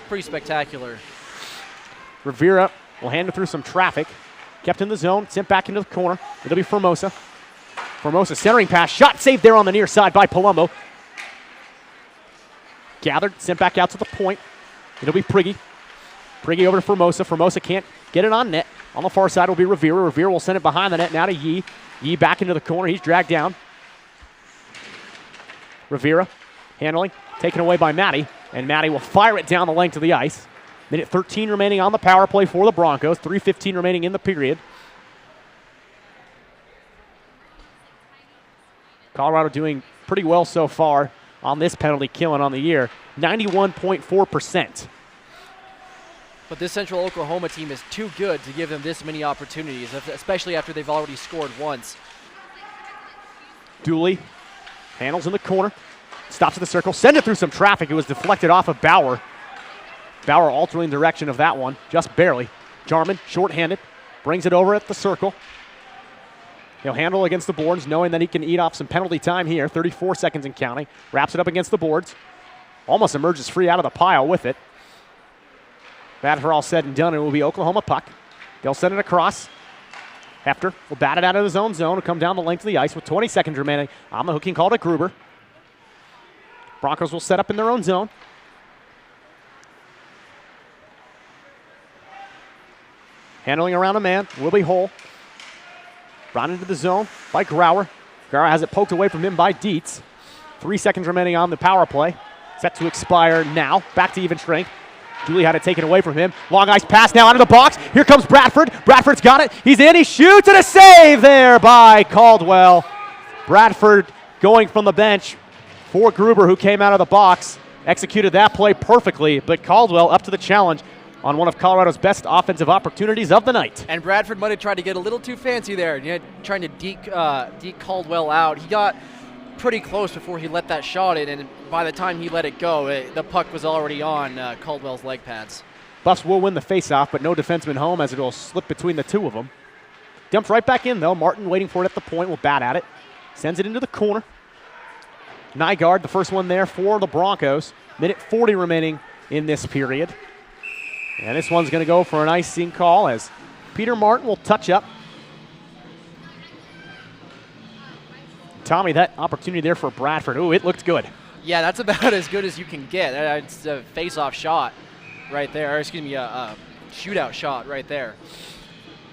pretty spectacular. Rivera will hand it through some traffic. Kept in the zone, sent back into the corner. It'll be Formosa. Formosa centering pass, shot saved there on the near side by Palumbo. Gathered, sent back out to the point. It'll be Prigge. Prigge over to Formosa. Formosa can't get it on net. On the far side will be Rivera. Rivera will send it behind the net now to Yee. Yee back into the corner. He's dragged down. Rivera handling, taken away by Maddie, and Maddie will fire it down the length of the ice. Minute 13 remaining on the power play for the Broncos. 3:15 remaining in the period. Colorado doing pretty well so far on this penalty killing on the year. 91.4%. But this Central Oklahoma team is too good to give them this many opportunities, especially after they've already scored once. Dooley handles in the corner. Stops at the circle. Send it through some traffic. It was deflected off of Bauer. Bauer altering the direction of that one, just barely. Jarman, short-handed, brings it over at the circle. He'll handle against the boards, knowing that he can eat off some penalty time here. 34 seconds and counting. Wraps it up against the boards. Almost emerges free out of the pile with it. That, for all said and done, it will be Oklahoma puck. They'll send it across. Hefter will bat it out of his own zone. Will come down the length of the ice with 20 seconds remaining on the hooking call to Gruber. Broncos will set up in their own zone. Handling around a man will be Hull. Brought into the zone by Grauer. Grauer has it poked away from him by Dietz. 3 seconds remaining on the power play. Set to expire now. Back to even strength. Dooley had it taken away from him. Long ice pass now out of the box. Here comes Bradford. Bradford's got it. He's in. He shoots, and a save there by Caldwell. Bradford going from the bench for Gruber, who came out of the box. Executed that play perfectly, but Caldwell up to the challenge on one of Colorado's best offensive opportunities of the night. And Bradford might have tried to get a little too fancy there, trying to deke Caldwell out. He got pretty close before he let that shot in, and by the time he let it go, the puck was already on Caldwell's leg pads. Buffs will win the faceoff, but no defenseman home as it will slip between the two of them. Dumped right back in, though. Martin waiting for it at the point, will bat at it. Sends it into the corner. Nygaard, the first one there for the Broncos. Minute 40 remaining in this period. And this one's going to go for an icing call as Peter Martin will touch up. Tommy, that opportunity there for Bradford. Ooh, it looked good. Yeah, that's about as good as you can get. It's a face-off shot right there. Or excuse me, a shootout shot right there.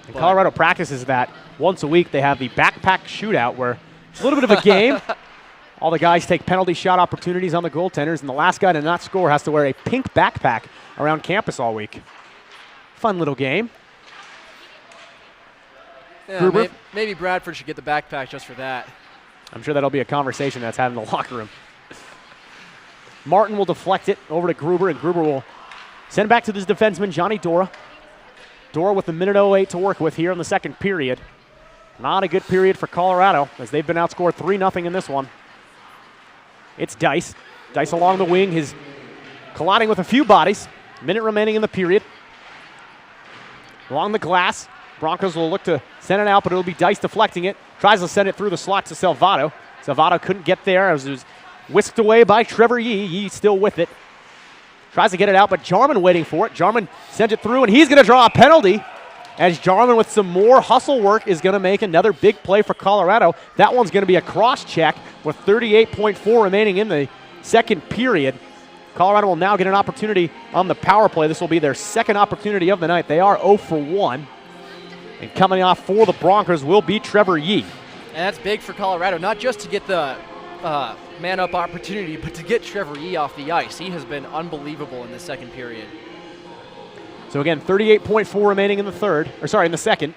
And Colorado practices that once a week. They have the backpack shootout where it's a little bit of a game. All the guys take penalty shot opportunities on the goaltenders, and the last guy to not score has to wear a pink backpack around campus all week. Fun little game. Yeah, maybe Bradford should get the backpack just for that. I'm sure that'll be a conversation that's had in the locker room. Martin will deflect it over to Gruber, and Gruber will send it back to this defenseman, Johnny Dora. Dora with a minute 08 to work with here in the second period. Not a good period for Colorado as they've been outscored 3-0 in this one. It's Dice. Dice along the wing. He's colliding with a few bodies. Minute remaining in the period. Along the glass. Broncos will look to send it out, but it'll be Dice deflecting it. Tries to send it through the slot to Salvato. Salvato couldn't get there as it was whisked away by Trevor Yee. Yee still with it. Tries to get it out, but Jarman waiting for it. Jarman sent it through, and he's going to draw a penalty. as Jarman with some more hustle work is going to make another big play for Colorado. That one's going to be a cross-check with 38.4 remaining in the second period. Colorado will now get an opportunity on the power play. This will be their second opportunity of the night. They are 0 for 1. And coming off for the Broncos will be Trevor Yee. And that's big for Colorado, not just to get the man-up opportunity, but to get Trevor Yee off the ice. He has been unbelievable in the second period. So again, 38.4 remaining in the second.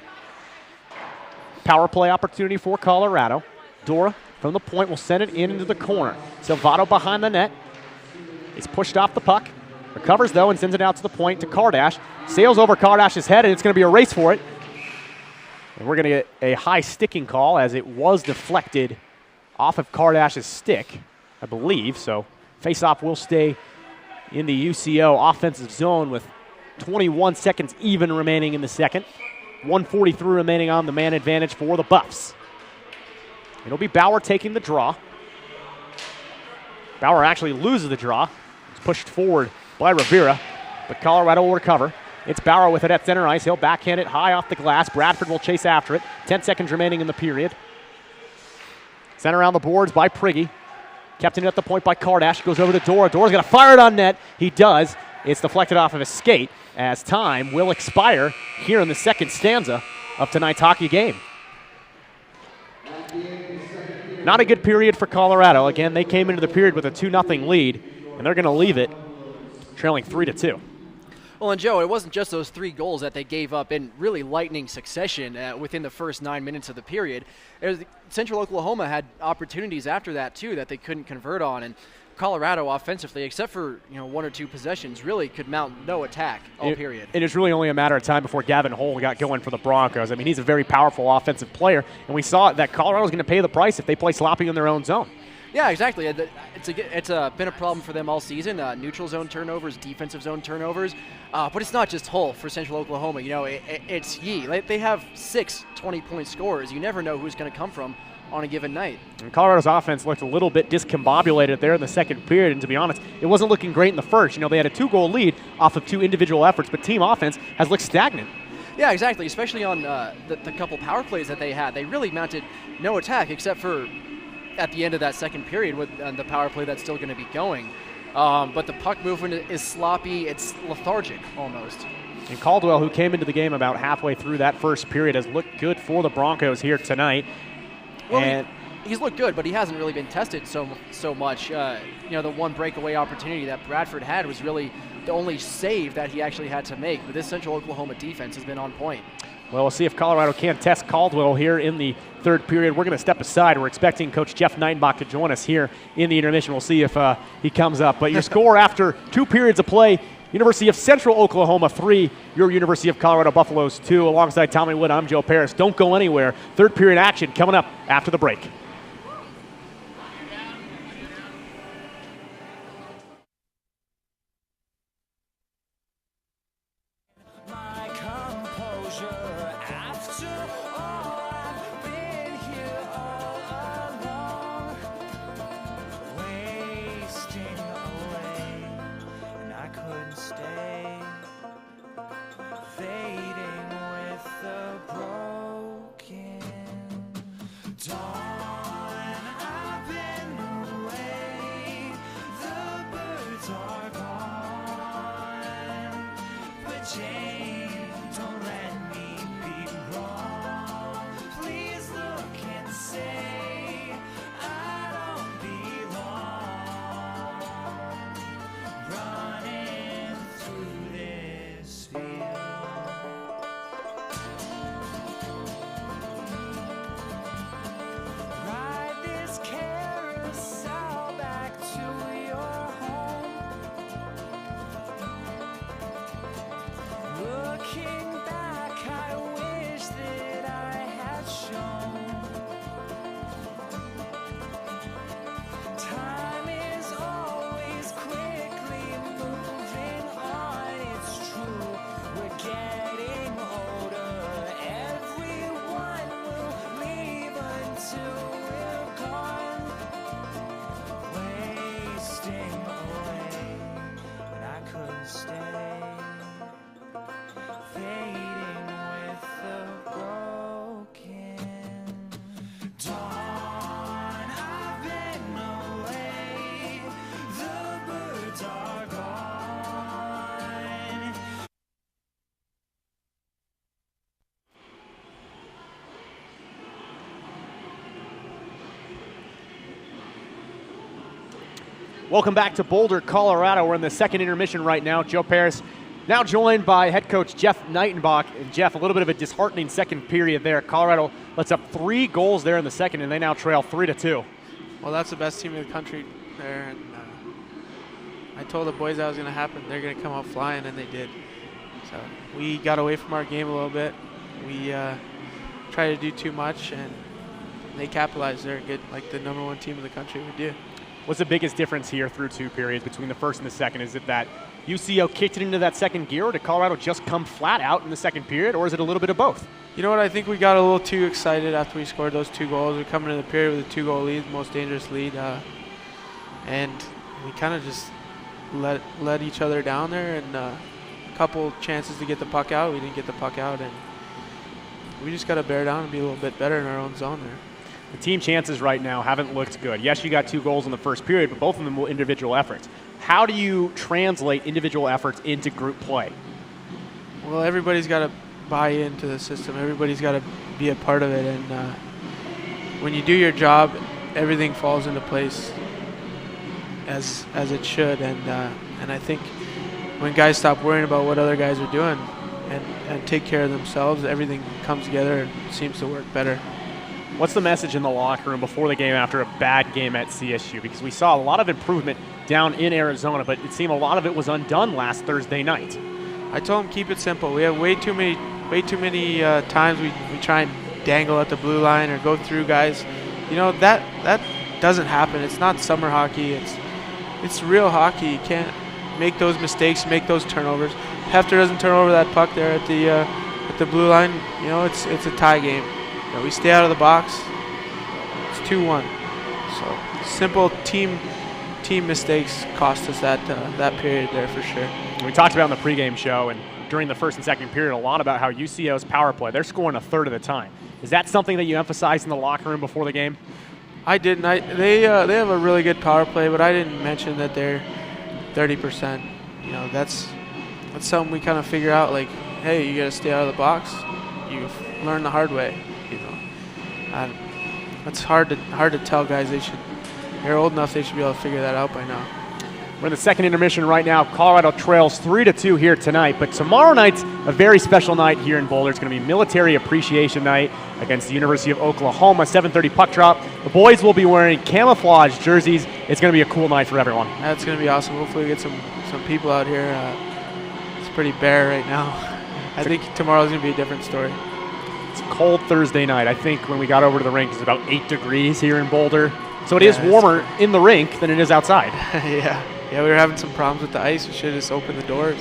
Power play opportunity for Colorado. Dora from the point will send it into the corner. Silvato behind the net. It's pushed off the puck. Recovers though and sends it out to the point to Kardash. Sails over Kardash's head and it's going to be a race for it. And we're going to get a high sticking call as it was deflected off of Kardash's stick, I believe. So face-off will stay in the UCO offensive zone with 21 seconds even remaining in the second. 1:43 remaining on the man advantage for the Buffs. It'll be Bauer taking the draw. Bauer actually loses the draw. It's pushed forward by Rivera, but Colorado will recover. It's Bauer with it at center ice. He'll backhand it high off the glass. Bradford will chase after it. 10 seconds remaining in the period. Sent around the boards by Prigge. Kept in at the point by Kardash. Goes over to Dora. Dora's going to fire it on net. He does. It's deflected off of his skate as time will expire here in the second stanza of tonight's hockey game. Not a good period for Colorado. Again, they came into the period with a 2-0 lead, and they're going to leave it trailing 3-2. Well, and Joe, it wasn't just those 3 goals that they gave up in really lightning succession within the first 9 minutes of the period. Central Oklahoma had opportunities after that, too, that they couldn't convert on. And Colorado offensively, except for 1 or 2 possessions, really could mount no attack all period. It is really only a matter of time before Gavin Hull got going for the Broncos. I mean, he's a very powerful offensive player, and we saw that Colorado's going to pay the price if they play sloppy in their own zone. Yeah, exactly. It's been a problem for them all season. Neutral zone turnovers, defensive zone turnovers. But it's not just Hull for Central Oklahoma. It's Yee. They have 6 20-point scorers. You never know who's going to come from on a given night. And Colorado's offense looked a little bit discombobulated there in the second period, and to be honest, it wasn't looking great in the first. They had a 2-goal lead off of 2 individual efforts, but team offense has looked stagnant. Yeah, exactly, especially on the couple power plays that they had. They really mounted no attack except for at the end of that second period with the power play that's still going to be going. But the puck movement is sloppy. It's lethargic almost. And Caldwell, who came into the game about halfway through that first period, has looked good for the Broncos here tonight. Well, he's looked good, but he hasn't really been tested so much. The one breakaway opportunity that Bradford had was really the only save that he actually had to make. But this Central Oklahoma defense has been on point. Well, we'll see if Colorado can test Caldwell here in the third period. We're going to step aside. We're expecting Coach Jeff Neinbach to join us here in the intermission. We'll see if he comes up. But your score after 2 periods of play, University of Central Oklahoma 3, your University of Colorado Buffaloes 2. Alongside Tommy Wood, I'm Joe Paris. Don't go anywhere. Third period action coming up after the break. Welcome back to Boulder, Colorado. We're in the second intermission right now. Joe Paris now joined by head coach Jeff Knightenbach. And Jeff, a little bit of a disheartening second period there. Colorado lets up 3 goals there in the second, and they now trail 3-2. Well, that's the best team in the country there, and I told the boys that was going to happen. They're going to come out flying, and they did. So we got away from our game a little bit. We tried to do too much, and they capitalized. They're good, like the #1 team in the country would do. What's the biggest difference here through 2 periods between the first and the second? Is it that UCO kicked it into that second gear, or did Colorado just come flat out in the second period, or is it a little bit of both? You know what? I think we got a little too excited after we scored those 2 goals. We're coming into the period with a 2-goal lead, most dangerous lead, and we kind of just let each other down there. And a couple chances to get the puck out, we didn't get the puck out, and we just got to bear down and be a little bit better in our own zone there. The team chances right now haven't looked good. Yes, you got 2 goals in the first period, but both of them were individual efforts. How do you translate individual efforts into group play? Well, everybody's got to buy into the system. Everybody's got to be a part of it, and when you do your job, everything falls into place as it should. And I think when guys stop worrying about what other guys are doing and take care of themselves, everything comes together and seems to work better. What's the message in the locker room before the game after a bad game at CSU? Because we saw a lot of improvement down in Arizona, but it seemed a lot of it was undone last Thursday night. I told them keep it simple. We have way too many times we try and dangle at the blue line or go through guys. You know, that doesn't happen. It's not summer hockey. It's real hockey. You can't make those mistakes, make those turnovers. Hefter doesn't turn over that puck there at the blue line. You know, it's a tie game. You know, we stay out of the box. It's 2-1. So simple team mistakes cost us that period there for sure. We talked about in the pregame show and during the first and second period a lot about how UCO's power play, they're scoring a third of the time. Is that something that you emphasized in the locker room before the game? I didn't. They have a really good power play, but I didn't mention that they're 30%. You know, that's something we kind of figure out. Like, hey, you got to stay out of the box. You learn the hard way. You know, that's hard to tell guys. They're old enough. They should be able to figure that out by now. We're in the second intermission right now. Colorado trails 3-2 here tonight, but tomorrow night's a very special night here in Boulder. It's going to be Military Appreciation Night against the University of Oklahoma, 7:30 puck drop. The boys will be wearing camouflage jerseys. It's going to be a cool night for everyone. That's going to be awesome. Hopefully we get some people out here. It's pretty bare right now. I think tomorrow's going to be a different story. It's a cold Thursday night. I think when we got over to the rink, it's about 8 degrees here in Boulder. So it is warmer in the rink than it is outside. Yeah, we were having some problems with the ice. We should have just opened the doors.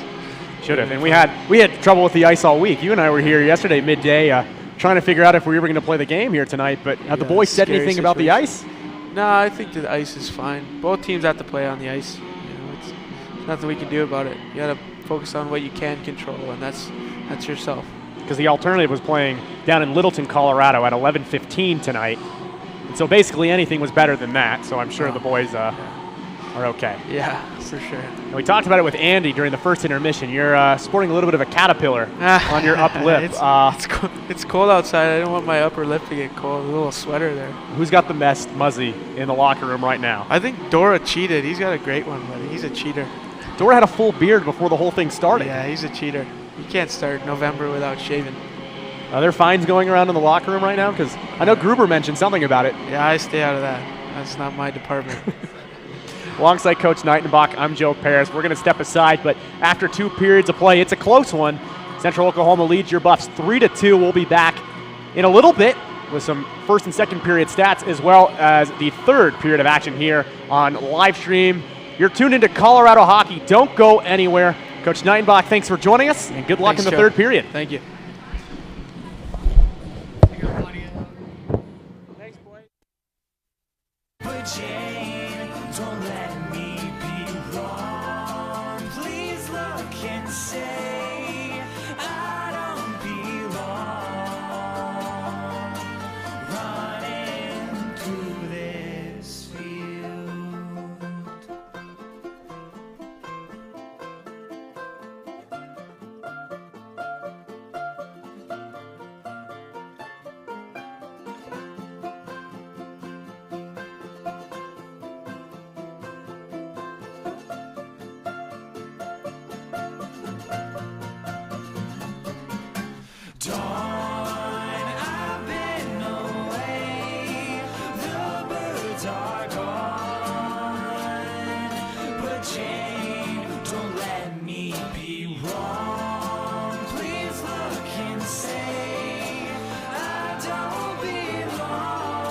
Should have. And we had trouble with the ice all week. You and I were here yesterday midday trying to figure out if we were going to play the game here tonight. But have the boys said anything about the ice? No, I think the ice is fine. Both teams have to play on the ice. You know, it's nothing we can do about it. You got to focus on what you can control, and that's yourself. Because the alternative was playing down in Littleton, Colorado at 11:15 tonight. And so basically anything was better than that. So I'm sure the boys are okay. Yeah, for sure. And we talked about it with Andy during the first intermission. You're sporting a little bit of a caterpillar on your upper lip. It's cold outside. I don't want my upper lip to get cold. A little sweater there. Who's got the best muzzy in the locker room right now? I think Dora cheated. He's got a great one, buddy. He's a cheater. Dora had a full beard before the whole thing started. Yeah, he's a cheater. You can't start November without shaving. Are there fines going around in the locker room right now? Because I know Gruber mentioned something about it. Yeah, I stay out of that. That's not my department. Alongside Coach Knightenbach, I'm Joe Paris. We're going to step aside, but after 2 periods of play, it's a close one. Central Oklahoma leads your Buffs 3-2. We'll be back in a little bit with some first and second period stats, as well as the third period of action here on live stream. You're tuned into Colorado Hockey. Don't go anywhere. Coach Knightenbach, thanks for joining us, and good luck in the third period. Thank you. Don't let me be wrong. Please look and say I don't belong. Running through this field. dawn. I've been away, the birds are gone. But Jane, don't let me be wrong. Please look and say I don't belong.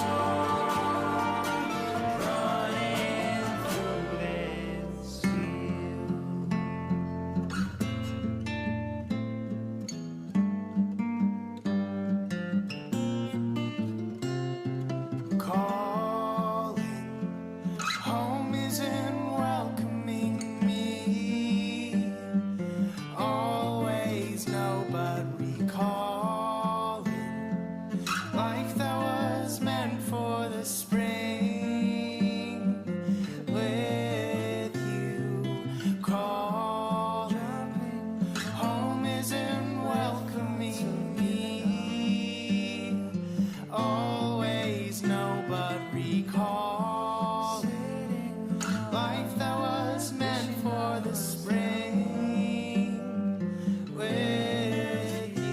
Running through this field. Calling, home isn't welcoming me. Always know but recalling life that was meant for the spring with you. Calling, home isn't welcoming me. Always know but recalling life that was meant for the spring with you.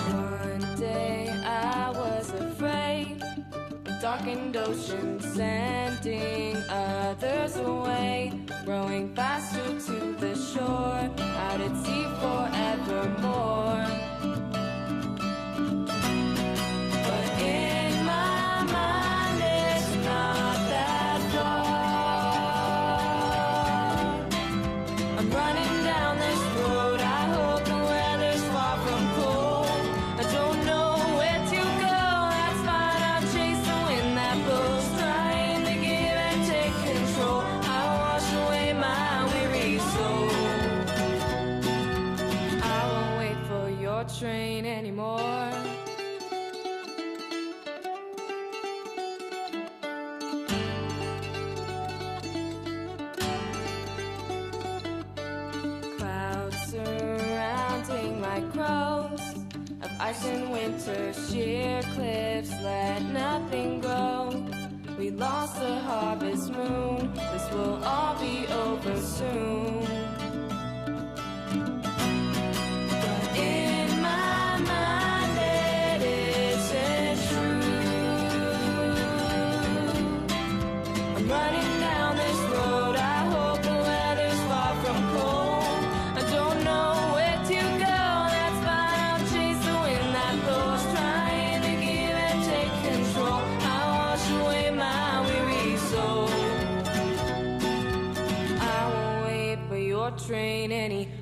One day I was afraid of darkened oceans sending others away, rowing faster to the shore, out at sea forevermore. But in my mind it's not that far. I'm running down this road, I hope the weather's far from cold. I don't know where to go, that's fine, I'll chase the wind that blows, trying to give and take control. I wash away my weary soul. I won't wait for your train anymore. Clouds surrounding like crows of ice in winter, sheer cliffs let nothing grow. We lost the harvest moon, this will all be over soon. But in my mind it isn't true. I'm running down this road, I hope the weather's far from cold. I don't know where to go, that's fine, I'll chase the wind that blows, trying to give and take control. I wash away my weary soul. I won't wait for your train anymore.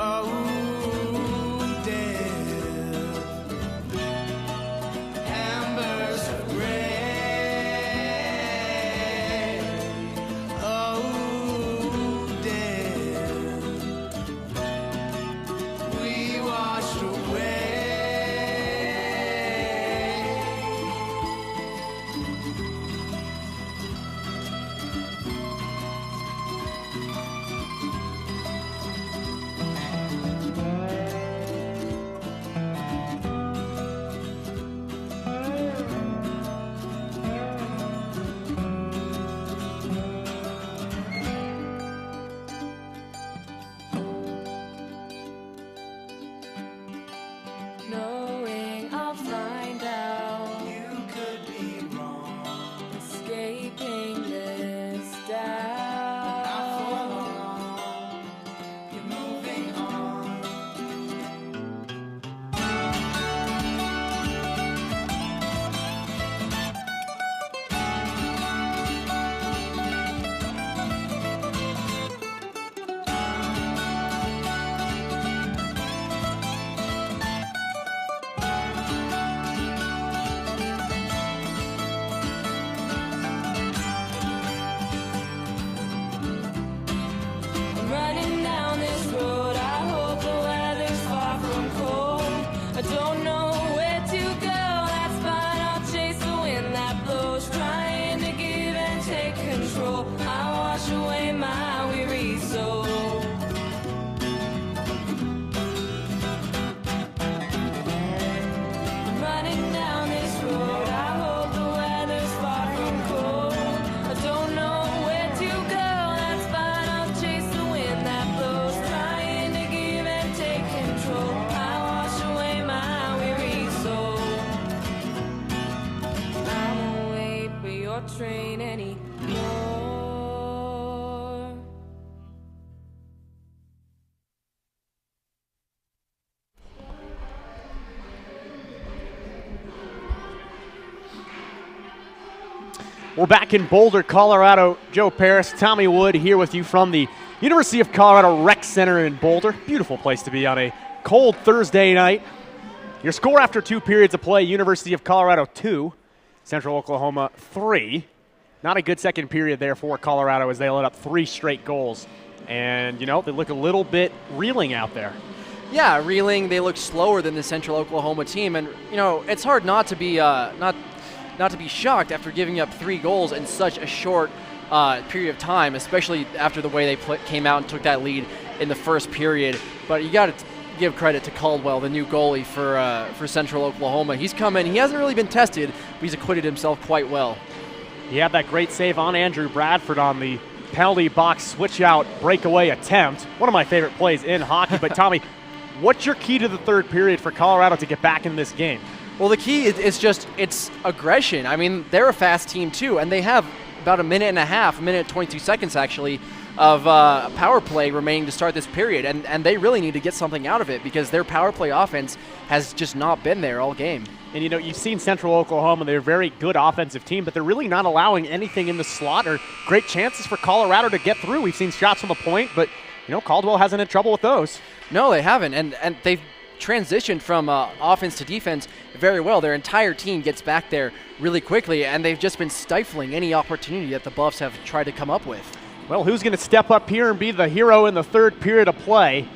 Oh, death, embers of gray. Oh, death, we washed away. train anymore. We're back in Boulder, Colorado. Joe Paris, Tommy Wood here with you from the University of Colorado Rec Center in Boulder. Beautiful place to be on a cold Thursday night. Your score after 2 periods of play, University of Colorado 2, Central Oklahoma 3. Not a good second period there for Colorado as they let up 3 straight goals. And, you know, they look a little bit reeling out there. Yeah, reeling. They look slower than the Central Oklahoma team, and you know it's hard not to be not to be shocked after giving up 3 goals in such a short period of time, especially after the way they came out and took that lead in the first period. But you got to give credit to Caldwell, the new goalie for Central Oklahoma. He's come in. He hasn't really been tested, but he's acquitted himself quite well. He had that great save on Andrew Bradford on the penalty box switch-out breakaway attempt. One of my favorite plays in hockey. But, Tommy, what's your key to the third period for Colorado to get back in this game? Well, the key is just it's aggression. I mean, they're a fast team too, and they have about a minute and 22 seconds actually, of power play remaining to start this period, and they really need to get something out of it because their power play offense has just not been there all game. And, you know, you've seen Central Oklahoma. They're a very good offensive team, but they're really not allowing anything in the slot or great chances for Colorado to get through. We've seen shots from the point, but, you know, Caldwell hasn't had trouble with those. No, they haven't, and they've transitioned from offense to defense very well. Their entire team gets back there really quickly, and they've just been stifling any opportunity that the Buffs have tried to come up with. Well, who's going to step up here and be the hero in the third period of play?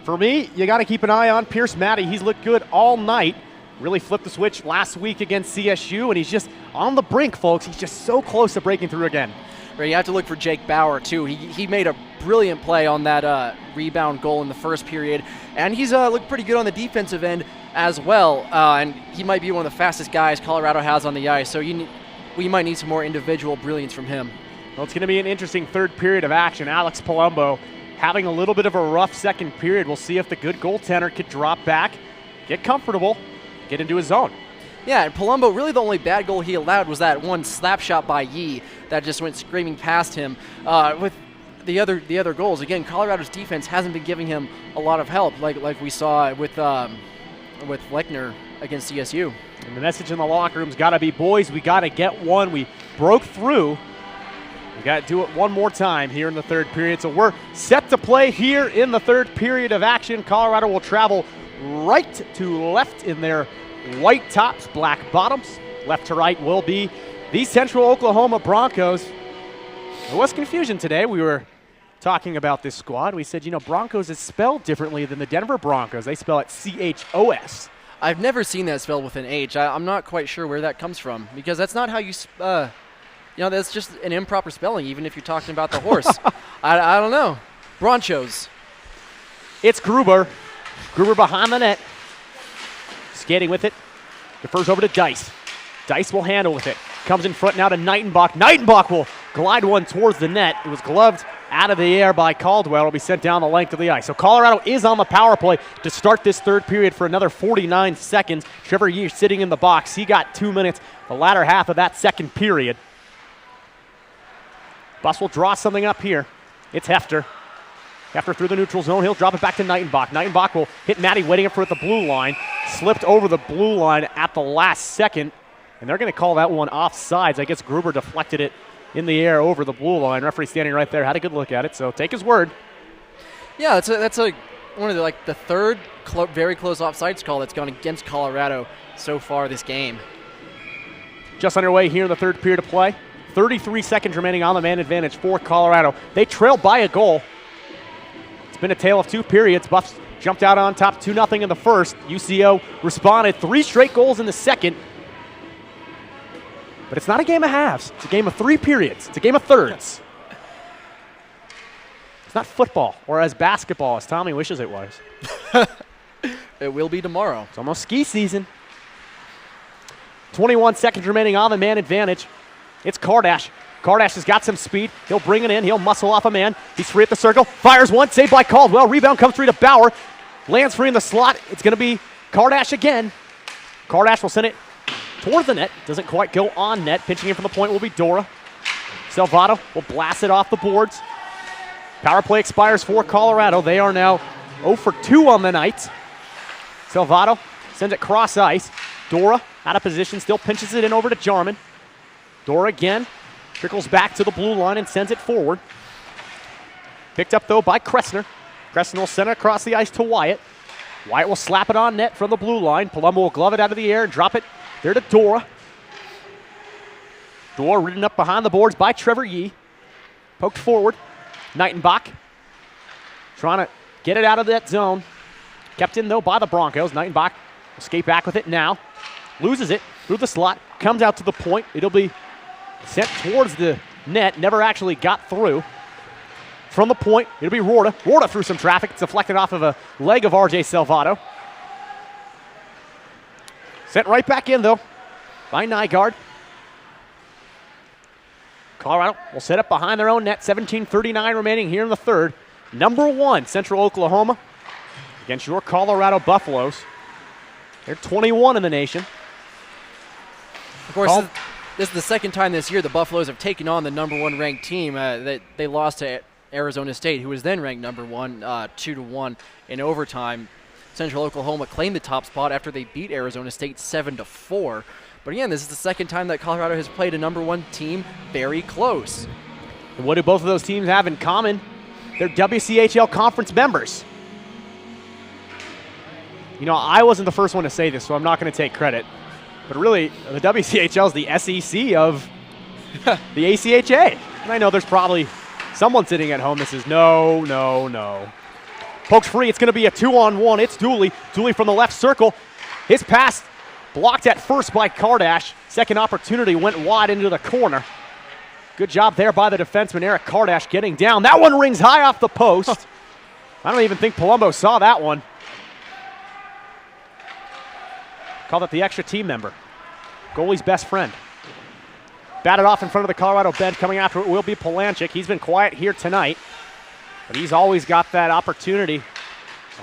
For me, you got to keep an eye on Pierce Matty. He's looked good all night. Really flipped the switch last week against CSU, and he's just on the brink, folks. He's just so close to breaking through again. Right, you have to look for Jake Bauer, too. He made a brilliant play on that rebound goal in the first period, and he's looked pretty good on the defensive end as well, and he might be one of the fastest guys Colorado has on the ice, so we might need some more individual brilliance from him. Well, it's going to be an interesting third period of action. Alex Palumbo having a little bit of a rough second period. We'll see if the good goaltender could drop back, get comfortable, get into his zone. Yeah, and Palumbo, really the only bad goal he allowed was that one slap shot by Yee that just went screaming past him. With the other goals, again, Colorado's defense hasn't been giving him a lot of help, like we saw with Lechner against CSU. And the message in the locker room's got to be, boys, we got to get one. We broke through. We got to do it one more time here in the third period. So we're set to play here in the third period of action. Colorado will travel right to left in their white tops, black bottoms. Left to right will be the Central Oklahoma Broncos. There was confusion today. We were talking about this squad. We said, you know, Broncos is spelled differently than the Denver Broncos. They spell it C-H-O-S. I've never seen that spelled with an H. I'm not quite sure where that comes from because that's not how you that's just an improper spelling, even if you're talking about the horse. I don't know. Bronchos. It's Gruber. Gruber behind the net. Skating with it. Defers over to Dice. Dice will handle with it. Comes in front now to Nightenbach. Nightenbach will glide one towards the net. It was gloved out of the air by Caldwell. It'll be sent down the length of the ice. So Colorado is on the power play to start this third period for another 49 seconds. Trevor Yee sitting in the box. He got 2 minutes, the latter half of that second period. Bus will draw something up here. It's Hefter. Hefter through the neutral zone. He'll drop it back to Nightenbach. Nightenbach will hit Matty waiting up for it at the blue line. Slipped over the blue line at the last second. And they're going to call that one offsides. I guess Gruber deflected it in the air over the blue line. Referee standing right there had a good look at it, so take his word. Yeah, that's one of the third very close offsides call that's gone against Colorado so far this game. Just underway here in the third period of play. 33 seconds remaining on the man advantage for Colorado. They trail by a goal. It's been a tale of 2 periods. Buffs jumped out on top 2-0 in the first. UCO responded 3 straight goals in the second. But it's not a game of halves. It's a game of 3 periods. It's a game of thirds. It's not football or as basketball as Tommy wishes it was. It will be tomorrow. It's almost ski season. 21 seconds remaining on the man advantage. It's Kardash. Kardash has got some speed. He'll bring it in. He'll muscle off a man. He's free at the circle. Fires one. Saved by Caldwell. Rebound comes free to Bauer. Lands free in the slot. It's going to be Kardash again. Kardash will send it toward the net. Doesn't quite go on net. Pitching in from the point will be Dora. Salvato will blast it off the boards. Power play expires for Colorado. They are now 0 for 2 on the night. Salvato sends it cross ice. Dora out of position, still pinches it in over to Jarman. Dora again, trickles back to the blue line and sends it forward. Picked up though by Kressner. Kressner will send it across the ice to Wyatt. Wyatt will slap it on net from the blue line. Palumbo will glove it out of the air and drop it there to Dora. Dora ridden up behind the boards by Trevor Yee. Poked forward. Nightenbach trying to get it out of that zone. Kept in though by the Broncos. Nightenbach will skate back with it now. Loses it through the slot. Comes out to the point. It'll be sent towards the net. Never actually got through. From the point, it'll be Rorta. Rorta through some traffic. It's deflected off of a leg of RJ Salvato. Sent right back in though by Nygaard. Colorado will set up behind their own net. 17:39 remaining here in the third. Number 1, Central Oklahoma against your Colorado Buffaloes. They're 21 in the nation. Of course, this is the second time this year the Buffaloes have taken on the number 1 ranked team. They lost to Arizona State, who was then ranked number 1, 2-1 in overtime. Central Oklahoma claimed the top spot after they beat Arizona State 7-4. But again, this is the second time that Colorado has played a number 1 team very close. And what do both of those teams have in common? They're WCHL conference members. You know, I wasn't the first one to say this, so I'm not going to take credit. But really, the WCHL is the SEC of the ACHA. And I know there's probably someone sitting at home that says, no. Pokes free. It's going to be a 2-on-1. It's Dooley. Dooley from the left circle. His pass blocked at first by Kardash. Second opportunity went wide into the corner. Good job there by the defenseman, Eric Kardash, getting down. That one rings high off the post. I don't even think Palumbo saw that one. Called it the extra team member. Goalie's best friend. Batted off in front of the Colorado bench. Coming after it will be Polanchik. He's been quiet here tonight, but he's always got that opportunity.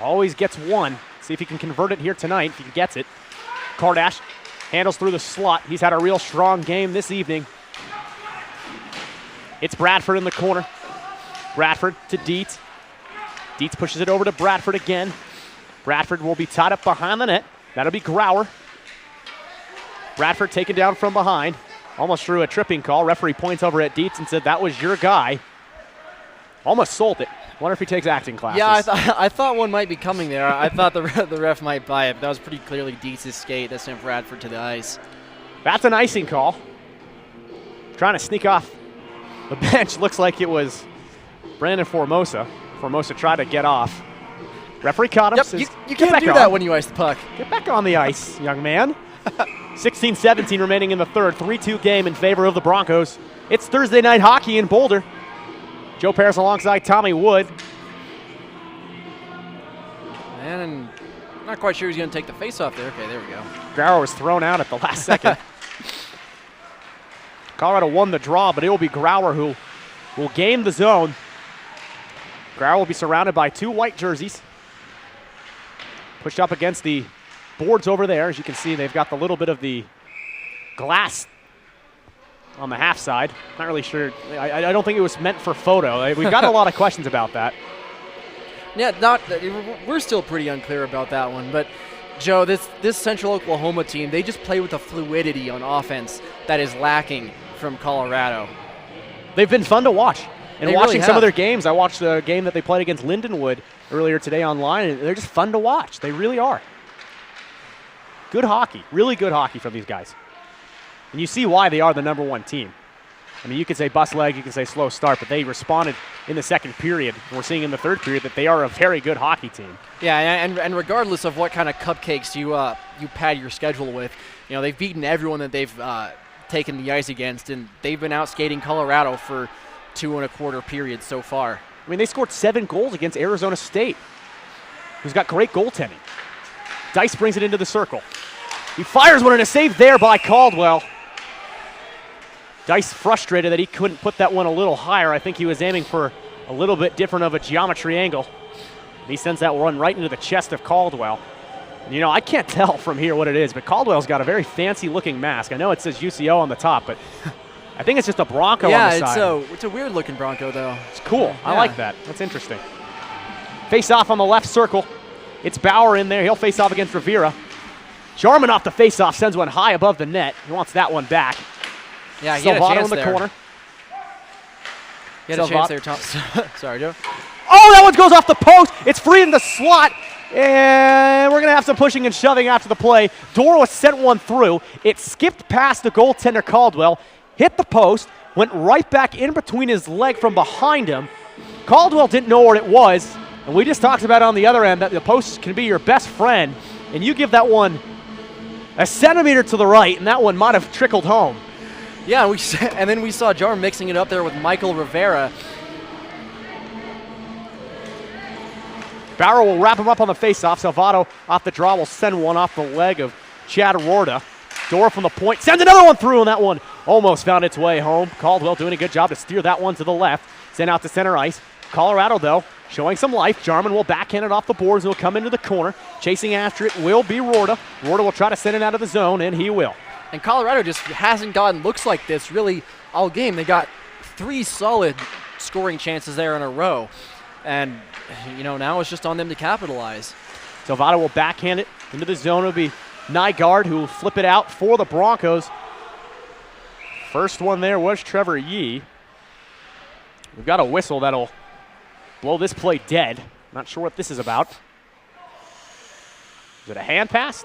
Always gets one. See if he can convert it here tonight, if he gets it. Kardash handles through the slot. He's had a real strong game this evening. It's Bradford in the corner. Bradford to Dietz. Dietz pushes it over to Bradford again. Bradford will be tied up behind the net. That'll be Grauer. Bradford taken down from behind. Almost threw a tripping call. Referee points over at Dietz and said, that was your guy. Almost sold it. Wonder if he takes acting classes. Yeah, I thought one might be coming there. I thought the ref might buy it, but that was pretty clearly Dietz's skate that sent Bradford to the ice. That's an icing call. Trying to sneak off the bench. Looks like it was Brandon Formosa. Formosa tried to get off. Referee caught him. Yep, Says, you can't do that when you ice the puck. Get back on the ice, young man. 16-17 remaining in the third. 3-2 game in favor of the Broncos. It's Thursday night hockey in Boulder. Joe Paris alongside Tommy Wood. And I'm not quite sure he's going to take the face off there. Okay, there we go. Grauer was thrown out at the last second. Colorado won the draw, but it will be Grauer who will gain the zone. Grauer will be surrounded by 2 white jerseys. Pushed up against the boards over there. As you can see, they've got the little bit of the glass on the half side. Not really sure. I don't think it was meant for photo. We've got a lot of questions about that. Yeah, we're still pretty unclear about that one. But, Joe, this Central Oklahoma team, they just play with a fluidity on offense that is lacking from Colorado. They've been fun to watch. And They watching really some of have. their games, I watched the game that they played against Lindenwood earlier today online, and they're just fun to watch. They really are. Good hockey, really good hockey from these guys. And you see why they are the number 1 team. I mean, you could say bus leg, you could say slow start, but they responded in the second period. And we're seeing in the third period that they are a very good hockey team. Yeah, and regardless of what kind of cupcakes you pad your schedule with, you know, they've beaten everyone that they've taken the ice against, and they've been out skating Colorado for 2 1/4 periods so far. I mean, they scored 7 goals against Arizona State, who's got great goaltending. Dice brings it into the circle. He fires one and a save there by Caldwell. Dice frustrated that he couldn't put that one a little higher. I think he was aiming for a little bit different of a geometry angle. He sends that one right into the chest of Caldwell. You know, I can't tell from here what it is, but Caldwell's got a very fancy-looking mask. I know it says UCO on the top, but I think it's just a Bronco on the side. It's a weird-looking Bronco, though. It's cool. I Yeah. like that. That's interesting. Face off on the left circle. It's Bauer in there. He'll face off against Rivera. Jarman off the face-off sends one high above the net. He wants that one back. Yeah, he had a Salvato chance in the there. corner. He had a chance Salvato. there, Tom. Sorry, Joe. Oh, that one goes off the post. It's free in the slot. And we're going to have some pushing and shoving after the play. Dorowa sent one through. It skipped past the goaltender Caldwell, hit the post, went right back in between his leg from behind him. Caldwell didn't know where it was. And we just talked about on the other end that the post can be your best friend. And you give that one a centimeter to the right, and that one might have trickled home. Yeah, and then we saw Jar mixing it up there with Michael Rivera. Bauer will wrap him up on the faceoff. Salvato off the draw will send one off the leg of Chad Rorda. Dora from the point sends another one through, and that one almost found its way home. Caldwell doing a good job to steer that one to the left. Sent out to center ice. Colorado, though, showing some life. Jarman will backhand it off the boards and will come into the corner. Chasing after it will be Rorda. Rorda will try to send it out of the zone, and he will. And Colorado just hasn't gotten looks like this really all game. They got 3 solid scoring chances there in a row. And, you know, now it's just on them to capitalize. Salvato will backhand it into the zone. It'll be Nygaard who will flip it out for the Broncos. First one there was Trevor Yee. We've got a whistle that'll blow this play dead. Not sure what this is about. Is it a hand pass?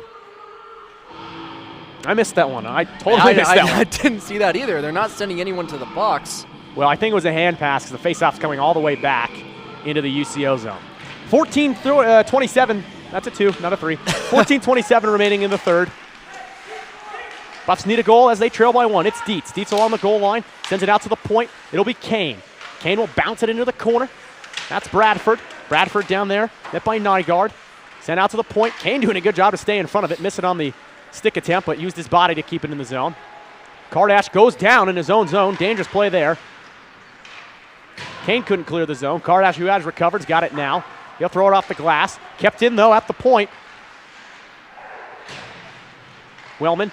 I missed that one. I totally missed that one. I didn't see that either. They're not sending anyone to the box. Well, I think it was a hand pass because the faceoff's coming all the way back into the UCO zone. 14-27. That's a 2, not a 3. 14-27 remaining in the third. Buffs need a goal as they trail by 1. It's Dietz. Dietz along the goal line. Sends it out to the point. It'll be Kane. Kane will bounce it into the corner. That's Bradford. Bradford down there. Met by Nygaard. Sent out to the point. Kane doing a good job to stay in front of it. Miss it on the stick attempt, but used his body to keep it in the zone. Kardash goes down in his own zone. Dangerous play there. Kane couldn't clear the zone. Kardash, who has recovered, has got it now. He'll throw it off the glass. Kept in, though, at the point. Wellman.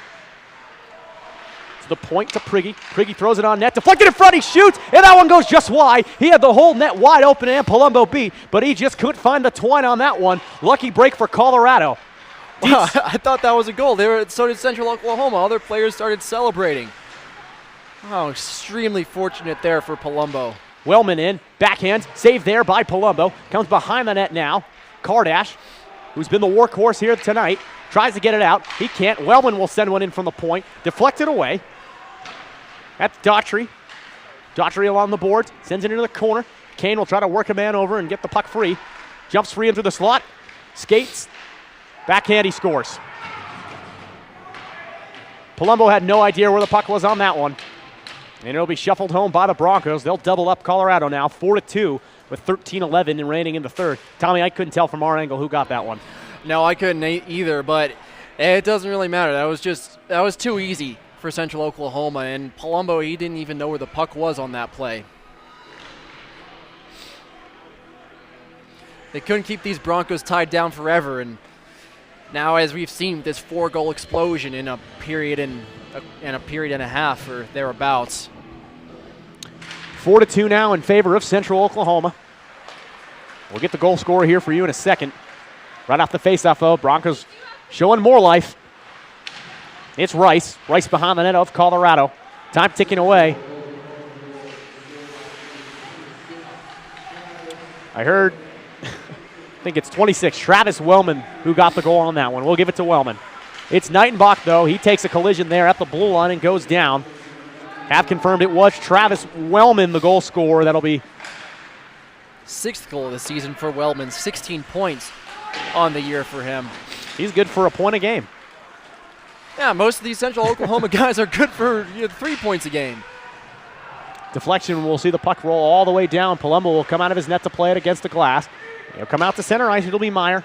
To the point to Prigge. Prigge throws it on net. Deflected in front. He shoots, and that one goes just wide. He had the whole net wide open, and Palumbo beat, but he just couldn't find the twine on that one. Lucky break for Colorado. Wow, I thought that was a goal. So did Central Oklahoma. Other players started celebrating. Oh, extremely fortunate there for Palumbo. Wellman in, backhand, saved there by Palumbo. Comes behind the net now. Kardash, who's been the workhorse here tonight, tries to get it out. He can't. Wellman will send one in from the point. Deflected away. That's Daughtry. Daughtry along the boards, sends it into the corner. Kane will try to work a man over and get the puck free. Jumps free into the slot. Skates. Backhand, he scores. Palumbo had no idea where the puck was on that one. And it'll be shuffled home by the Broncos. They'll double up Colorado now, 4-2 with 13-11 remaining in the third. Tommy, I couldn't tell from our angle who got that one. No, I couldn't either, but it doesn't really matter. That was too easy for Central Oklahoma, and Palumbo, he didn't even know where the puck was on that play. They couldn't keep these Broncos tied down forever, and now, as we've seen, this 4-goal explosion in a period and a half or thereabouts. 4-2 now in favor of Central Oklahoma. We'll get the goal scorer here for you in a second. Right off the faceoff, though, Broncos showing more life. It's Rice. Rice behind the net of Colorado. Time ticking away. I heard, I think it's 26, Travis Wellman who got the goal on that one. We'll give it to Wellman. It's Nightenbach, though. He takes a collision there at the blue line and goes down. Have confirmed it was Travis Wellman, the goal scorer. That'll be 6th goal of the season for Wellman. 16 points on the year for him. He's good for a point a game. Yeah, most of these Central Oklahoma guys are good for 3 points a game. Deflection, we'll see the puck roll all the way down. Palumbo will come out of his net to play it against the glass. He'll come out to center ice. It'll be Meyer.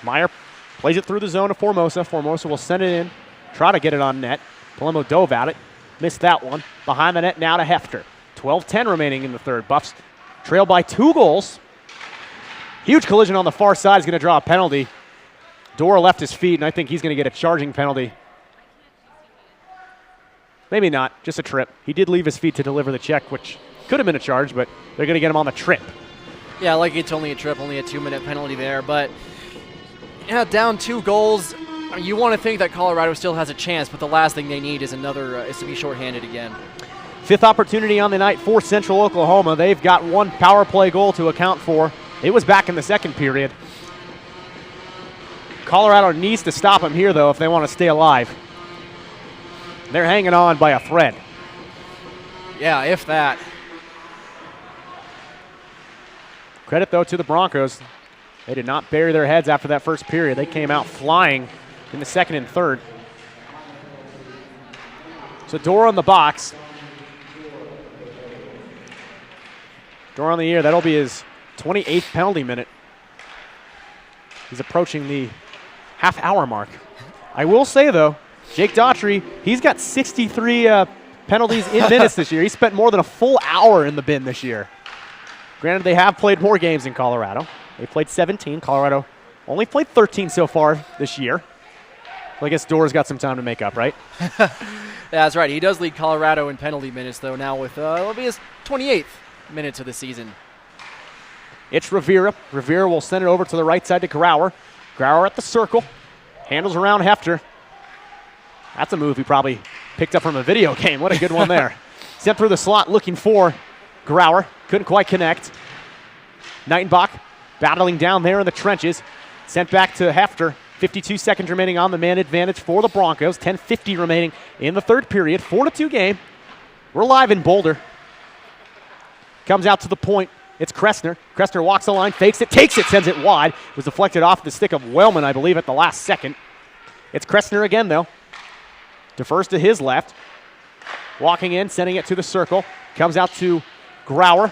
Meyer plays it through the zone to Formosa. Formosa will send it in, try to get it on net. Palumbo dove at it, missed that one. Behind the net now to Hefter. 12-10 remaining in the third. Buffs trail by 2 goals. Huge collision on the far side is going to draw a penalty. Dora left his feet, and I think he's going to get a charging penalty. Maybe not, just a trip. He did leave his feet to deliver the check, which could have been a charge, but they're going to get him on the trip. Yeah, like it's only a trip, only a 2-minute penalty there. But yeah, down 2 goals. You want to think that Colorado still has a chance, but the last thing they need is is to be shorthanded again. 5th opportunity on the night for Central Oklahoma. They've got 1 power play goal to account for. It was back in the second period. Colorado needs to stop them here, though, if they want to stay alive. They're hanging on by a thread. Yeah, if that. Credit, though, to the Broncos. They did not bury their heads after that first period. They came out flying in the second and third. So Dora in the box. Dora on the year. That'll be his 28th penalty minute. He's approaching the half-hour mark. I will say, though, Jake Daughtry, he's got 63 penalties in minutes this year. He spent more than a full hour in the bin this year. Granted, they have played more games in Colorado. They played 17. Colorado only played 13 so far this year. Well, I guess Dora's got some time to make up, right? Yeah, that's right. He does lead Colorado in penalty minutes, though, now with it'll be his 28th minutes of the season. It's Rivera. Rivera will send it over to the right side to Grauer. Grauer at the circle. Handles around Hefter. That's a move he probably picked up from a video game. What a good one there. Sent through the slot looking for Grauer. Couldn't quite connect. Nightenbach battling down there in the trenches. Sent back to Hefter. 52 seconds remaining on the man advantage for the Broncos. 10:50 remaining in the third period. 4-2 game. We're live in Boulder. Comes out to the point. It's Kressner. Kressner walks the line, fakes it, takes it, sends it wide. It was deflected off the stick of Wellman, I believe, at the last second. It's Kressner again, though. Defers to his left. Walking in, sending it to the circle. Comes out to Grauer.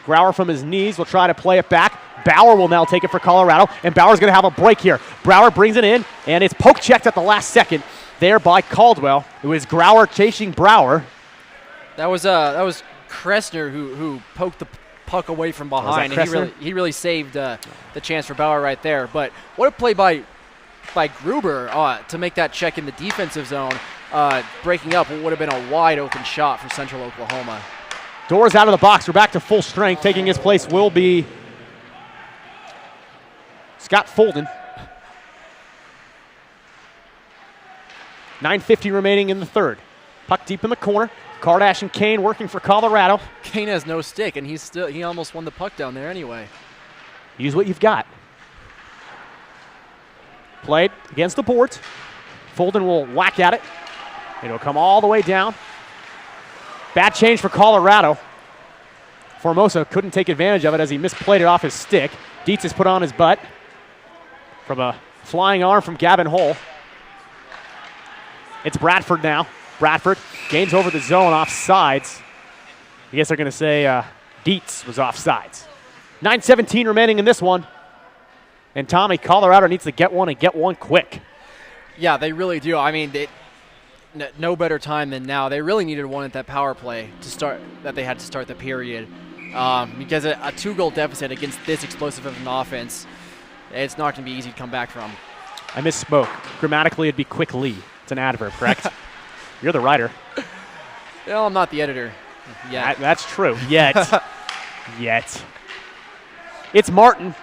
Grauer from his knees will try to play it back. Bauer will now take it for Colorado, and Bauer's going to have a break here. Bauer brings it in, and it's poke checked at the last second there by Caldwell. It was Grauer chasing Bauer. That was Kressner who poked the puck away from behind, and he really saved the chance for Bauer right there. But what a play by Gruber to make that check in the defensive zone, breaking up what would have been a wide open shot for Central Oklahoma. Doors out of the box. We're back to full strength. Taking his place will be Scott Folden. 9:50 remaining in the third. Puck deep in the corner. Kardash and Kane working for Colorado. Kane has no stick, and he almost won the puck down there anyway. Use what you've got. Played against the boards. Folden will whack at it. It'll come all the way down. Bad change for Colorado. Formosa couldn't take advantage of it as he misplayed it off his stick. Dietz is put on his butt from a flying arm from Gavin Hull. It's Bradford now. Bradford gains over the zone offsides. I guess they're going to say Dietz was offsides. 9:17 remaining in this one. And Tommy, Colorado needs to get one and get one quick. Yeah, they really do. I mean, no better time than now. They really needed one at that power play that they had to start the period. Because a 2-goal deficit against this explosive of an offense, it's not going to be easy to come back from. I misspoke. Grammatically, it'd be quickly. It's an adverb, correct? You're the writer. Well, I'm not the editor yet. That's true. Yet. It's Martin.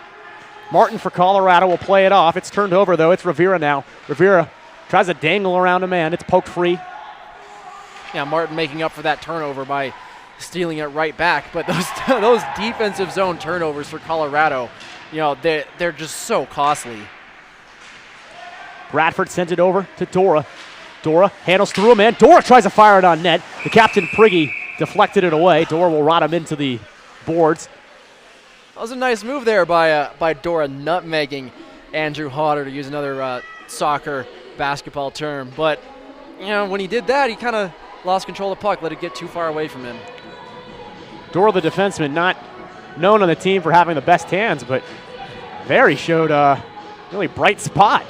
Martin for Colorado will play it off. It's turned over, though. It's Rivera now. Rivera tries to dangle around a man. It's poked free. Yeah, Martin making up for that turnover by stealing it right back. But those defensive zone turnovers for Colorado, they're just so costly. Bradford sends it over to Dora. Dora handles through a man. Dora tries to fire it on net. The captain, Prigge, deflected it away. Dora will rot him into the boards. That was a nice move there by Dora, nutmegging Andrew Hodder, to use another soccer basketball term. But, when he did that, he kind of lost control of the puck, let it get too far away from him. Dora, the defenseman, not known on the team for having the best hands, but there he showed a really bright spot.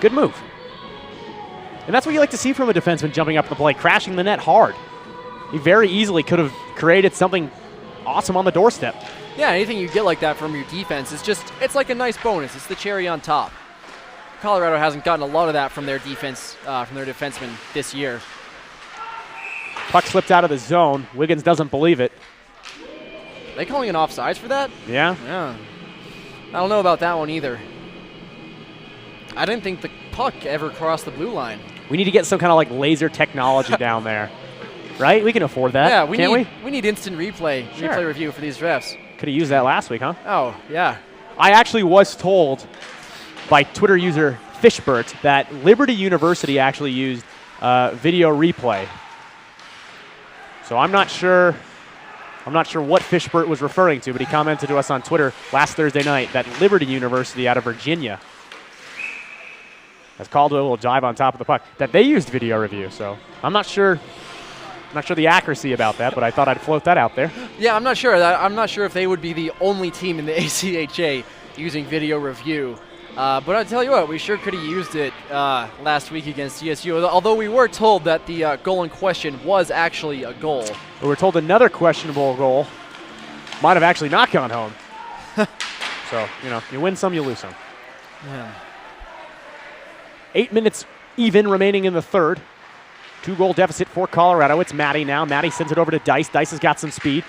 Good move. And that's what you like to see from a defenseman jumping up the play, crashing the net hard. He very easily could have created something awesome on the doorstep. Yeah, anything you get like that from your defense is it's like a nice bonus. It's the cherry on top. Colorado hasn't gotten a lot of that from their defense, from their defensemen this year. Puck slipped out of the zone. Wiggins doesn't believe it. Are they calling an offsides for that? Yeah? Yeah. I don't know about that one either. I didn't think the puck ever crossed the blue line. We need to get some kind of like laser technology down there. Right? We can afford that. Yeah, Can't we need instant replay review for these refs. Could have used that last week, huh? Oh, yeah. I actually was told by Twitter user Fishbert that Liberty University actually used video replay. So I'm not sure what Fishbert was referring to, but he commented to us on Twitter last Thursday night that Liberty University out of Virginia has called a little jive on top of the puck, that they used video review. So I'm not sure the accuracy about that, but I thought I'd float that out there. Yeah, I'm not sure. I'm not sure if they would be the only team in the ACHA using video review. But I'll tell you what, we sure could have used it last week against CSU, although we were told that the goal in question was actually a goal. We were told another questionable goal might have actually not gone home. So, you win some, you lose some. Yeah. 8 minutes even remaining in the third. 2-goal deficit for Colorado. It's Matty now. Matty sends it over to Dice. Dice has got some speed.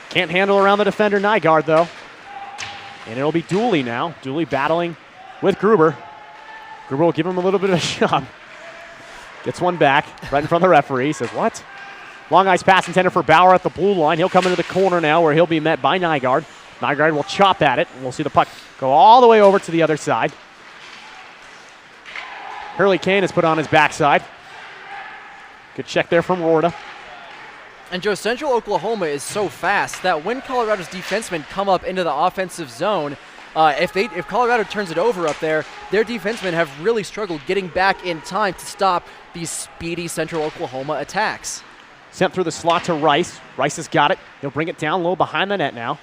Can't handle around the defender Nygaard, though. And it'll be Dooley now. Dooley battling with Gruber. Gruber will give him a little bit of a shove. Gets one back right in front of the referee. Says, what? Long ice pass intended for Bauer at the blue line. He'll come into the corner now where he'll be met by Nygaard. Nygaard will chop at it. We'll see the puck go all the way over to the other side. Hurley Kane is put on his backside. Good check there from Rorda. And Joe, Central Oklahoma is so fast that when Colorado's defensemen come up into the offensive zone, if Colorado turns it over up there, their defensemen have really struggled getting back in time to stop these speedy Central Oklahoma attacks. Sent through the slot to Rice. Rice has got it. He'll bring it down low behind the net now.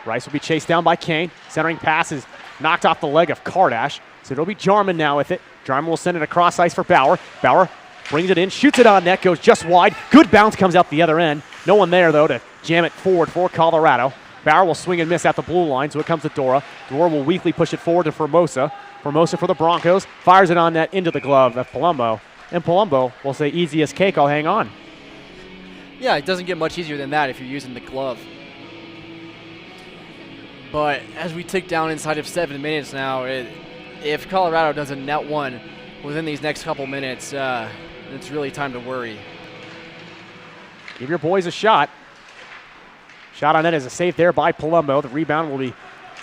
Rice will be chased down by Kane. Centering pass is knocked off the leg of Kardash. So it'll be Jarman now with it. Jarman will send it across ice for Bauer. Bauer brings it in, shoots it on net, goes just wide. Good bounce comes out the other end. No one there, though, to jam it forward for Colorado. Bauer will swing and miss at the blue line, so it comes to Dora. Dora will weakly push it forward to Formosa. Formosa for the Broncos. Fires it on net into the glove of Palumbo. And Palumbo will say, easy as cake, I'll hang on. Yeah, it doesn't get much easier than that if you're using the glove. But as we tick down inside of 7 minutes now, if Colorado doesn't net one within these next couple minutes, it's really time to worry. Give your boys a shot. Shot on net is a save there by Palumbo. The rebound will be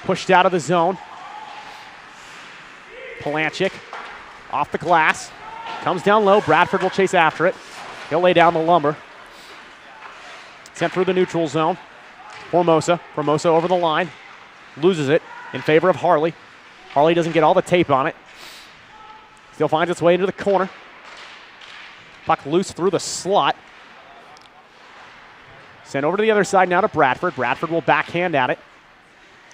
pushed out of the zone. Palanchik off the glass. Comes down low. Bradford will chase after it. He'll lay down the lumber. Sent through the neutral zone. Formosa. Formosa over the line. Loses it in favor of Harley. Harley doesn't get all the tape on it. Still finds its way into the corner. Puck loose through the slot. Sent over to the other side now to Bradford. Bradford will backhand at it.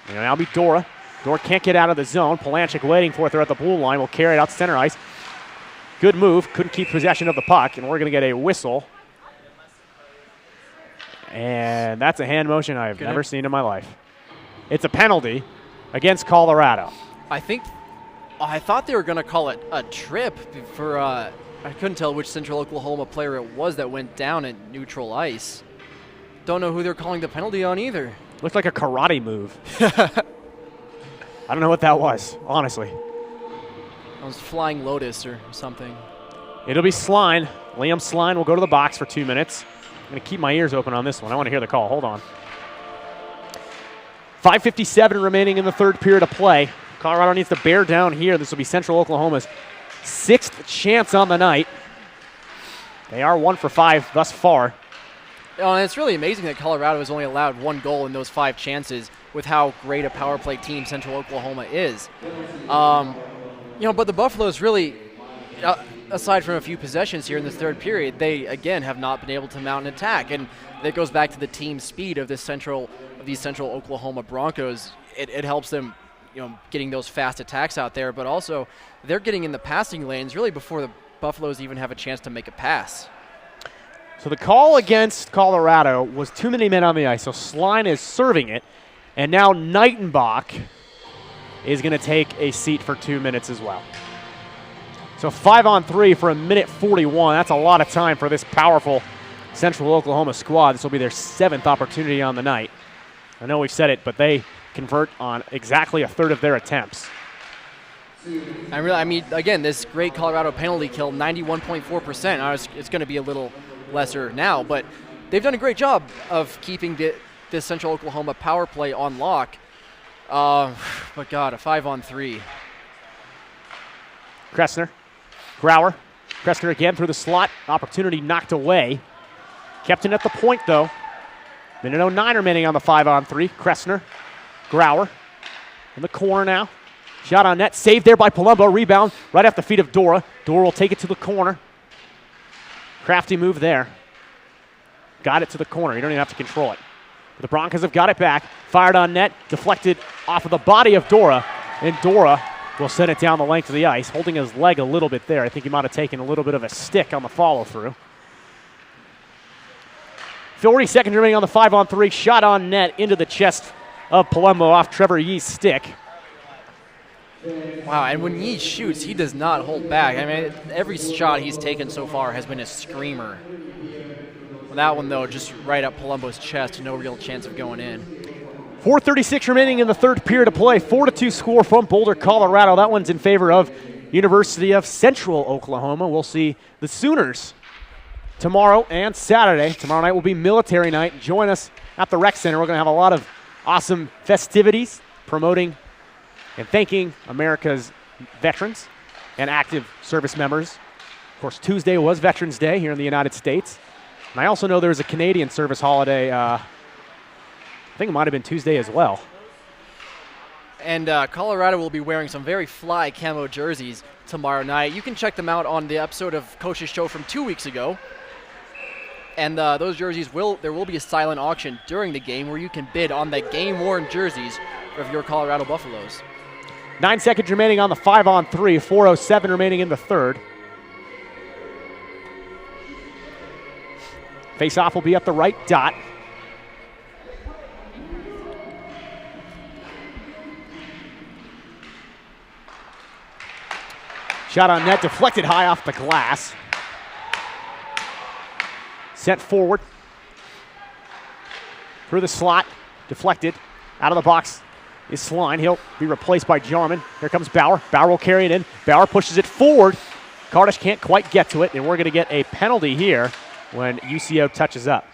And it'll now be Dora. Dora can't get out of the zone. Palanchik waiting for it there at the blue line. Will carry it out to center ice. Good move. Couldn't keep possession of the puck. And we're going to get a whistle. And that's a hand motion I have never seen in my life. It's a penalty against Colorado. I thought they were going to call it a trip for, I couldn't tell which Central Oklahoma player it was that went down at neutral ice. Don't know who they're calling the penalty on either. Looked like a karate move. I don't know what that was, honestly. It was Flying Lotus or something. It'll be Sline. Liam Sline will go to the box for 2 minutes. I'm going to keep my ears open on this one. I want to hear the call. Hold on. 5:57 remaining in the third period of play. Colorado needs to bear down here. This will be Central Oklahoma's 6th chance on the night. They are 1 for 5 thus far. And it's really amazing that Colorado has only allowed 1 goal in those 5 chances with how great a power play team Central Oklahoma is. But the Buffaloes really, aside from a few possessions here in this third period, they, again, have not been able to mount an attack. And that goes back to the team speed of these Central Oklahoma Broncos. It helps them, getting those fast attacks out there, but also they're getting in the passing lanes really before the Buffaloes even have a chance to make a pass. So the call against Colorado was too many men on the ice. So Sline is serving it. And now Knightenbach is going to take a seat for 2 minutes as well. So 5-on-3 for 1:41. That's a lot of time for this powerful Central Oklahoma squad. This will be their 7th opportunity on the night. I know we've said it, but they convert on exactly a third of their attempts. I mean, again, this great Colorado penalty kill, 91.4%. It's going to be a little lesser now, but they've done a great job of keeping this Central Oklahoma power play on lock. But God, a 5-on-3. Kressner, Grauer. Kressner again through the slot. Opportunity knocked away. Kept it at the point, though. Minute 09 remaining on the 5-on-3. Kressner, Grauer in the corner now. Shot on net. Saved there by Palumbo. Rebound right off the feet of Dora. Dora will take it to the corner. Crafty move there. Got it to the corner. You don't even have to control it. But the Broncos have got it back. Fired on net. Deflected off of the body of Dora. And Dora will send it down the length of the ice, holding his leg a little bit there. I think he might have taken a little bit of a stick on the follow-through. 40 seconds remaining on the 5-on-3. Shot on net into the chest of Palumbo off Trevor Yee's stick. Wow, and when Yee shoots, he does not hold back. I mean, every shot he's taken so far has been a screamer. That one, though, just right up Palumbo's chest, no real chance of going in. 4:36 remaining in the third period of play. 4-2 score from Boulder, Colorado. That one's in favor of University of Central Oklahoma. We'll see the Sooners tomorrow and Saturday. Tomorrow night will be military night. Join us at the Rec Center. We're going to have a lot of awesome festivities promoting and thanking America's veterans and active service members. Of course, Tuesday was Veterans Day here in the United States. And I also know there's a Canadian service holiday. I think it might have been Tuesday as well. And Colorado will be wearing some very fly camo jerseys tomorrow night. You can check them out on the episode of Coach's Show from 2 weeks ago. And those jerseys, there will be a silent auction during the game where you can bid on the game-worn jerseys of your Colorado Buffaloes. 9 seconds remaining on the 5-on-3. 4:07 remaining in the third. Face-off will be at the right dot. Shot on net, deflected high off the glass. Sent forward. Through the slot, deflected. Out of the box is Sline. He'll be replaced by Jarman. Here comes Bauer. Bauer will carry it in. Bauer pushes it forward. Kardish can't quite get to it, and we're going to get a penalty here when UCO touches up.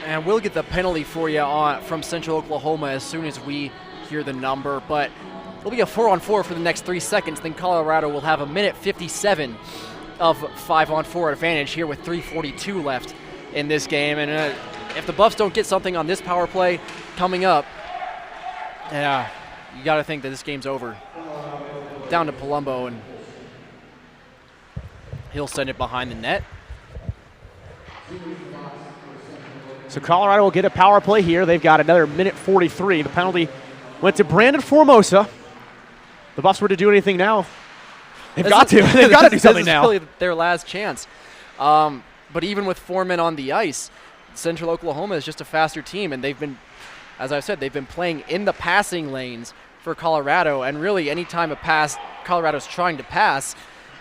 And we'll get the penalty for you from Central Oklahoma as soon as we hear the number. But it'll be a 4-on-4 for the next 3 seconds. Then Colorado will have 1:57 of 5-on-4 advantage here with 3:42 left in this game. And if the Buffs don't get something on this power play coming up, yeah, you got to think that this game's over. Down to Palumbo, and he'll send it behind the net. So Colorado will get a power play here. They've got another 1:43. The penalty went to Brandon Formosa. The Buffs were to do anything now. They've got to. They've got to do something now. This is really their last chance. But even with 4 men on the ice, Central Oklahoma is just a faster team, and they've been, as I've said, they've been playing in the passing lanes for Colorado. And really, any time Colorado's trying to pass,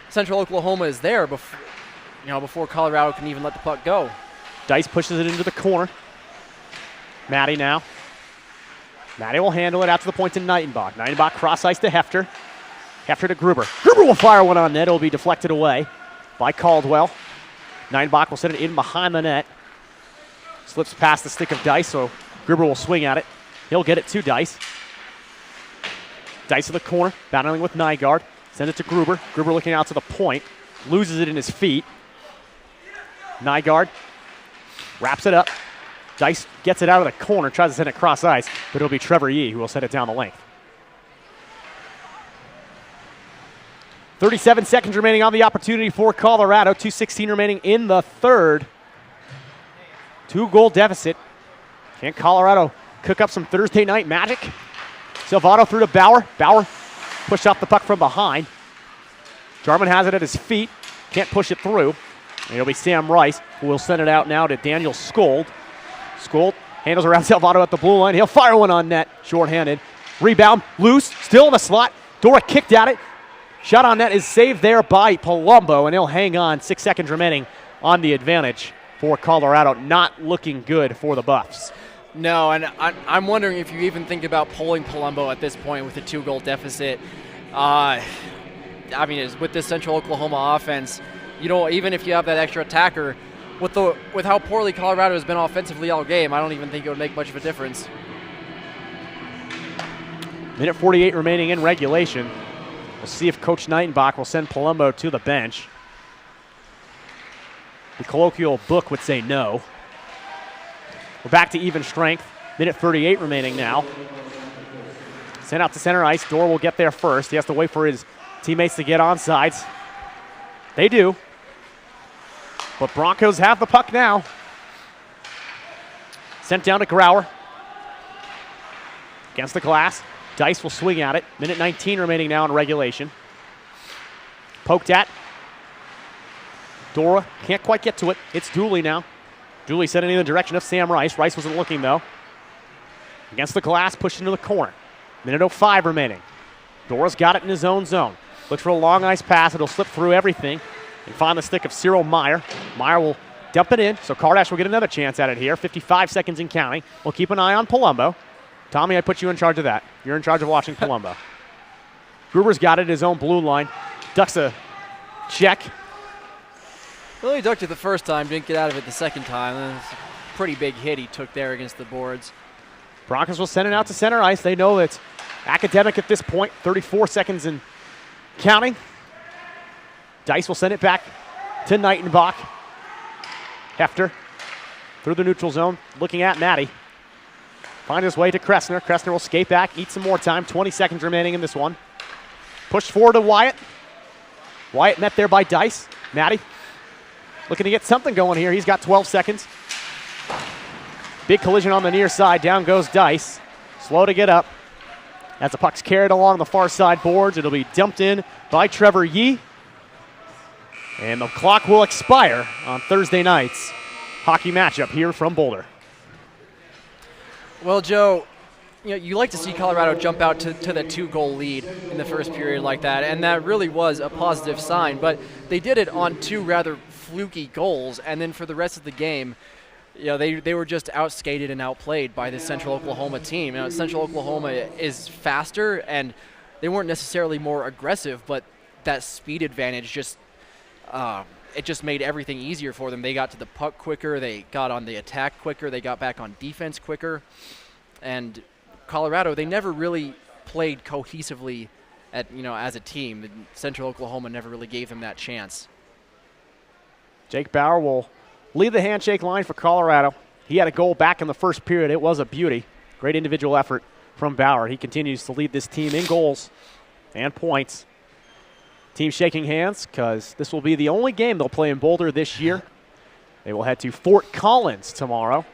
Central Oklahoma is there before Colorado can even let the puck go. Dice pushes it into the corner. Matty now. Matty will handle it out to the point to Knightenbach. Knightenbach cross ice to Hefter. Hefter to Gruber. Gruber will fire one on net. It will be deflected away by Caldwell. Knightenbach will send it in behind the net. Slips past the stick of Dice, so Gruber will swing at it. He'll get it to Dice. Dice in the corner, battling with Nygaard. Send it to Gruber. Gruber looking out to the point. Loses it in his feet. Nygaard wraps it up. Dice gets it out of the corner, tries to send it cross ice, but it'll be Trevor Yee who will send it down the length. 37 seconds remaining on the opportunity for Colorado. 2:16 remaining in the third. 2-goal deficit. Can Colorado cook up some Thursday night magic? Silvato through to Bauer. Bauer pushed off the puck from behind. Jarman has it at his feet. Can't push it through. And it'll be Sam Rice who will send it out now to Daniel Skold. Skold handles around Silvato at the blue line. He'll fire one on net, shorthanded. Rebound, loose, still in the slot. Dora kicked at it. Shot on net is saved there by Palumbo, and he'll hang on. 6 seconds remaining on the advantage for Colorado. Not looking good for the Buffs. No, and I'm wondering if you even think about pulling Palumbo at this point with a 2-goal deficit. I mean, with this Central Oklahoma offense, even if you have that extra attacker, with how poorly Colorado has been offensively all game, I don't even think it would make much of a difference. Minute 48 remaining in regulation. We'll see if Coach Nightenbach will send Palumbo to the bench. The colloquial book would say no. We're back to even strength. Minute 38 remaining now. Sent out to center ice. Dorr will get there first. He has to wait for his teammates to get on sides. They do. But Broncos have the puck now. Sent down to Grauer. Against the glass. Dice will swing at it. Minute 19 remaining now in regulation. Poked at. Dora can't quite get to it. It's Dooley now. Dooley sent it in the direction of Sam Rice. Rice wasn't looking, though. Against the glass, pushed into the corner. Minute 05 remaining. Dora's got it in his own zone. Looks for a long ice pass. It'll slip through everything and find the stick of Cyril Meyer. Meyer will dump it in, so Kardash will get another chance at it here. 55 seconds and counting. We'll keep an eye on Palumbo. Tommy, I put you in charge of that. You're in charge of watching Palumbo. Gruber's got it at his own blue line. Ducks a check. Well, he ducked it the first time, didn't get out of it the second time. That's a pretty big hit he took there against the boards. Broncos will send it out to center ice. They know it's academic at this point. 34 seconds and counting. Dice will send it back to Nightenbach. Hefter through the neutral zone, looking at Maddie. Find his way to Kressner. Kressner will skate back, eat some more time. 20 seconds remaining in this one. Pushed forward to Wyatt. Wyatt met there by Dice. Maddie looking to get something going here. He's got 12 seconds. Big collision on the near side. Down goes Dice. Slow to get up. As the puck's carried along the far side boards, it'll be dumped in by Trevor Yee. And the clock will expire on Thursday night's hockey matchup here from Boulder. Well, Joe, you like to see Colorado jump out to the 2-goal lead in the first period like that, and that really was a positive sign. But they did it on 2 rather fluky goals, and then for the rest of the game, they were just outskated and outplayed by this Central Oklahoma team. Central Oklahoma is faster, and they weren't necessarily more aggressive, but that speed advantage just made everything easier for them. They got to the puck quicker, they got on the attack quicker, they got back on defense quicker. And Colorado, they never really played cohesively as a team. Central Oklahoma never really gave them that chance. Jake Bauer will lead the handshake line for Colorado. He had a goal back in the first period. It was a beauty. Great individual effort from Bauer. He continues to lead this team in goals and points. Team shaking hands because this will be the only game they'll play in Boulder this year. They will head to Fort Collins tomorrow.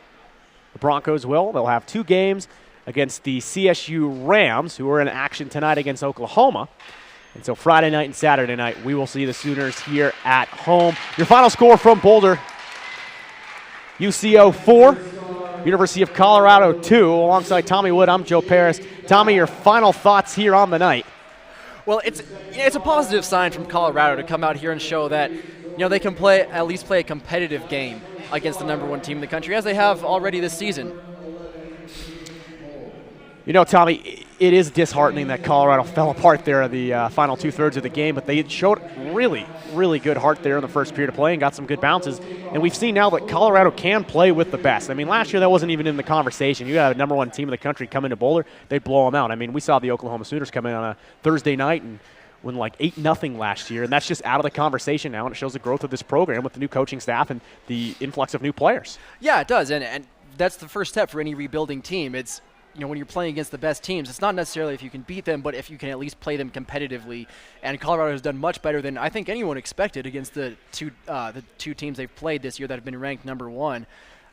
The Broncos will. They'll have 2 games against the CSU Rams, who are in action tonight against Oklahoma. And so Friday night and Saturday night, we will see the Sooners here at home. Your final score from Boulder, UCO 4, University of Colorado 2. Alongside Tommy Wood, I'm Joe Paris. Tommy, your final thoughts here on the night. Well, it's a positive sign from Colorado to come out here and show that they can at least play a competitive game against the #1 team in the country, as they have already this season. Tommy, it is disheartening that Colorado fell apart there in the final 2/3 of the game, but they showed really, really good heart there in the first period of play and got some good bounces. And we've seen now that Colorado can play with the best. I mean, last year that wasn't even in the conversation. You had a #1 team in the country come into Boulder, they'd blow them out. I mean, we saw the Oklahoma Sooners come in on a Thursday night and win like 8-0 last year, and that's just out of the conversation now, and it shows the growth of this program with the new coaching staff and the influx of new players. Yeah, it does, and that's the first step for any rebuilding team. It's when you're playing against the best teams, it's not necessarily if you can beat them, but if you can at least play them competitively. And Colorado has done much better than I think anyone expected against the two teams they've played this year that have been ranked number one.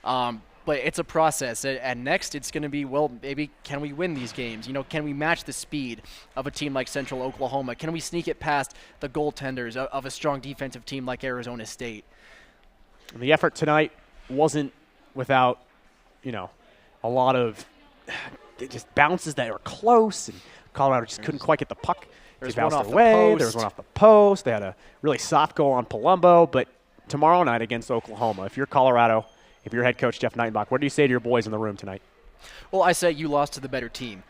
But it's a process, and next it's going to be, well, maybe can we win these games? Can we match the speed of a team like Central Oklahoma? Can we sneak it past the goaltenders of a strong defensive team like Arizona State? And the effort tonight wasn't without, a lot of just bounces that were close, and Colorado just couldn't quite get the puck. There's They one bounced off it the away. post. There was one off the post. They had a really soft goal on Palumbo. But tomorrow night against Oklahoma, if you're Colorado, if you're head coach Jeff Nightenbach, what do you say to your boys in the room tonight? Well, I say you lost to the better team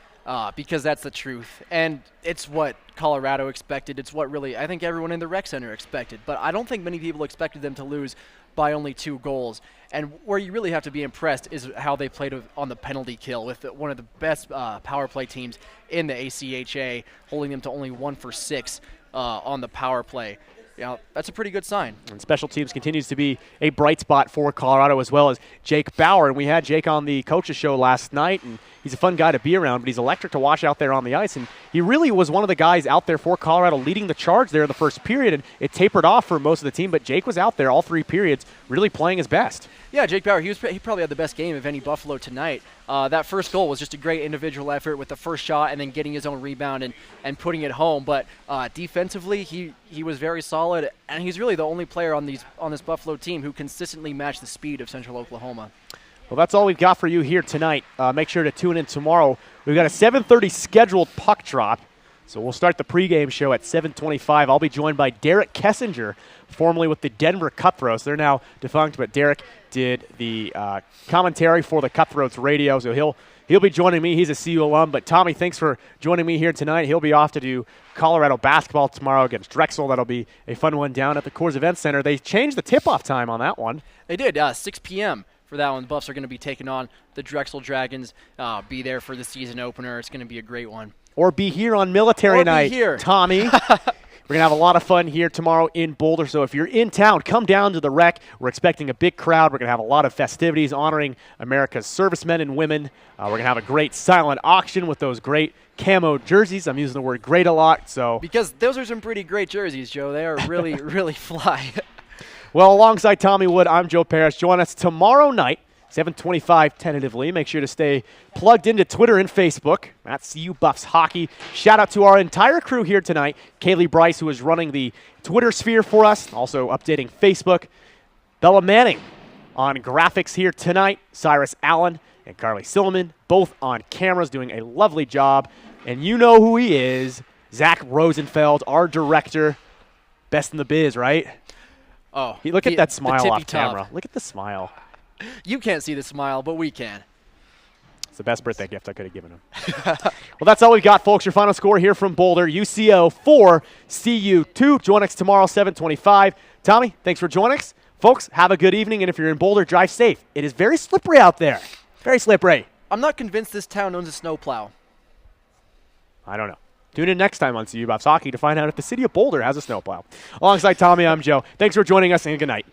because that's the truth. And it's what Colorado expected. It's what really I think everyone in the rec center expected. But I don't think many people expected them to lose by only 2 goals. And where you really have to be impressed is how they played on the penalty kill with one of the best power play teams in the ACHA, holding them to only 1 for 6 on the power play. That's a pretty good sign. And special teams continues to be a bright spot for Colorado, as well as Jake Bauer. And we had Jake on the coaches show last night, and he's a fun guy to be around, but he's electric to watch out there on the ice. And he really was one of the guys out there for Colorado leading the charge there in the first period, and it tapered off for most of the team, but Jake was out there all 3 periods really playing his best. Yeah, Jake Bauer, he probably had the best game of any Buffalo tonight. That first goal was just a great individual effort with the first shot and then getting his own rebound and putting it home. But defensively, he was very solid, and he's really the only player on this Buffalo team who consistently matched the speed of Central Oklahoma. Well, that's all we've got for you here tonight. Make sure to tune in tomorrow. We've got a 7:30 scheduled puck drop, so we'll start the pregame show at 7:25. I'll be joined by Derek Kessinger, formerly with the Denver Cutthroats. They're now defunct, but Derek did the commentary for the Cutthroats radio, so he'll be joining me. He's a CU alum. But Tommy, thanks for joining me here tonight. He'll be off to do Colorado basketball tomorrow against Drexel. That'll be a fun one down at the Coors Event Center. They changed the tip-off time on that one. They did, 6 p.m. for that one. The Buffs are going to be taking on the Drexel Dragons. Be there for the season opener. It's going to be a great one. Or be here on military night, here. Tommy. We're going to have a lot of fun here tomorrow in Boulder, so if you're in town, come down to the rec. We're expecting a big crowd. We're going to have a lot of festivities honoring America's servicemen and women. We're going to have a great silent auction with those great camo jerseys. I'm using the word great a lot. Because those are some pretty great jerseys, Joe. They are really, really fly. Well, alongside Tommy Wood, I'm Joe Parrish. Join us tomorrow night, 7:25 tentatively. Make sure to stay plugged into Twitter and Facebook at CU Buffs Hockey. Shout out to our entire crew here tonight. Kaylee Bryce, who is running the Twitter sphere for us, also updating Facebook. Bella Manning on graphics here tonight. Cyrus Allen and Carly Silliman, both on cameras, doing a lovely job. And you know who he is, Zach Rosenfeld, our director. Best in the biz, right? Oh, Look at that smile the off tippy top. camera. Look at the smile. You can't see the smile, but we can. It's the best birthday gift I could have given him. Well, that's all we've got, folks. Your final score here from Boulder, UCO 4, CU 2. Join us tomorrow, 7:25. Tommy, thanks for joining us. Folks, have a good evening, and if you're in Boulder, drive safe. It is very slippery out there. Very slippery. I'm not convinced this town owns a snowplow. I don't know. Tune in next time on CU Buffs Hockey to find out if the city of Boulder has a snowplow. Alongside Tommy, I'm Joe. Thanks for joining us, and good night.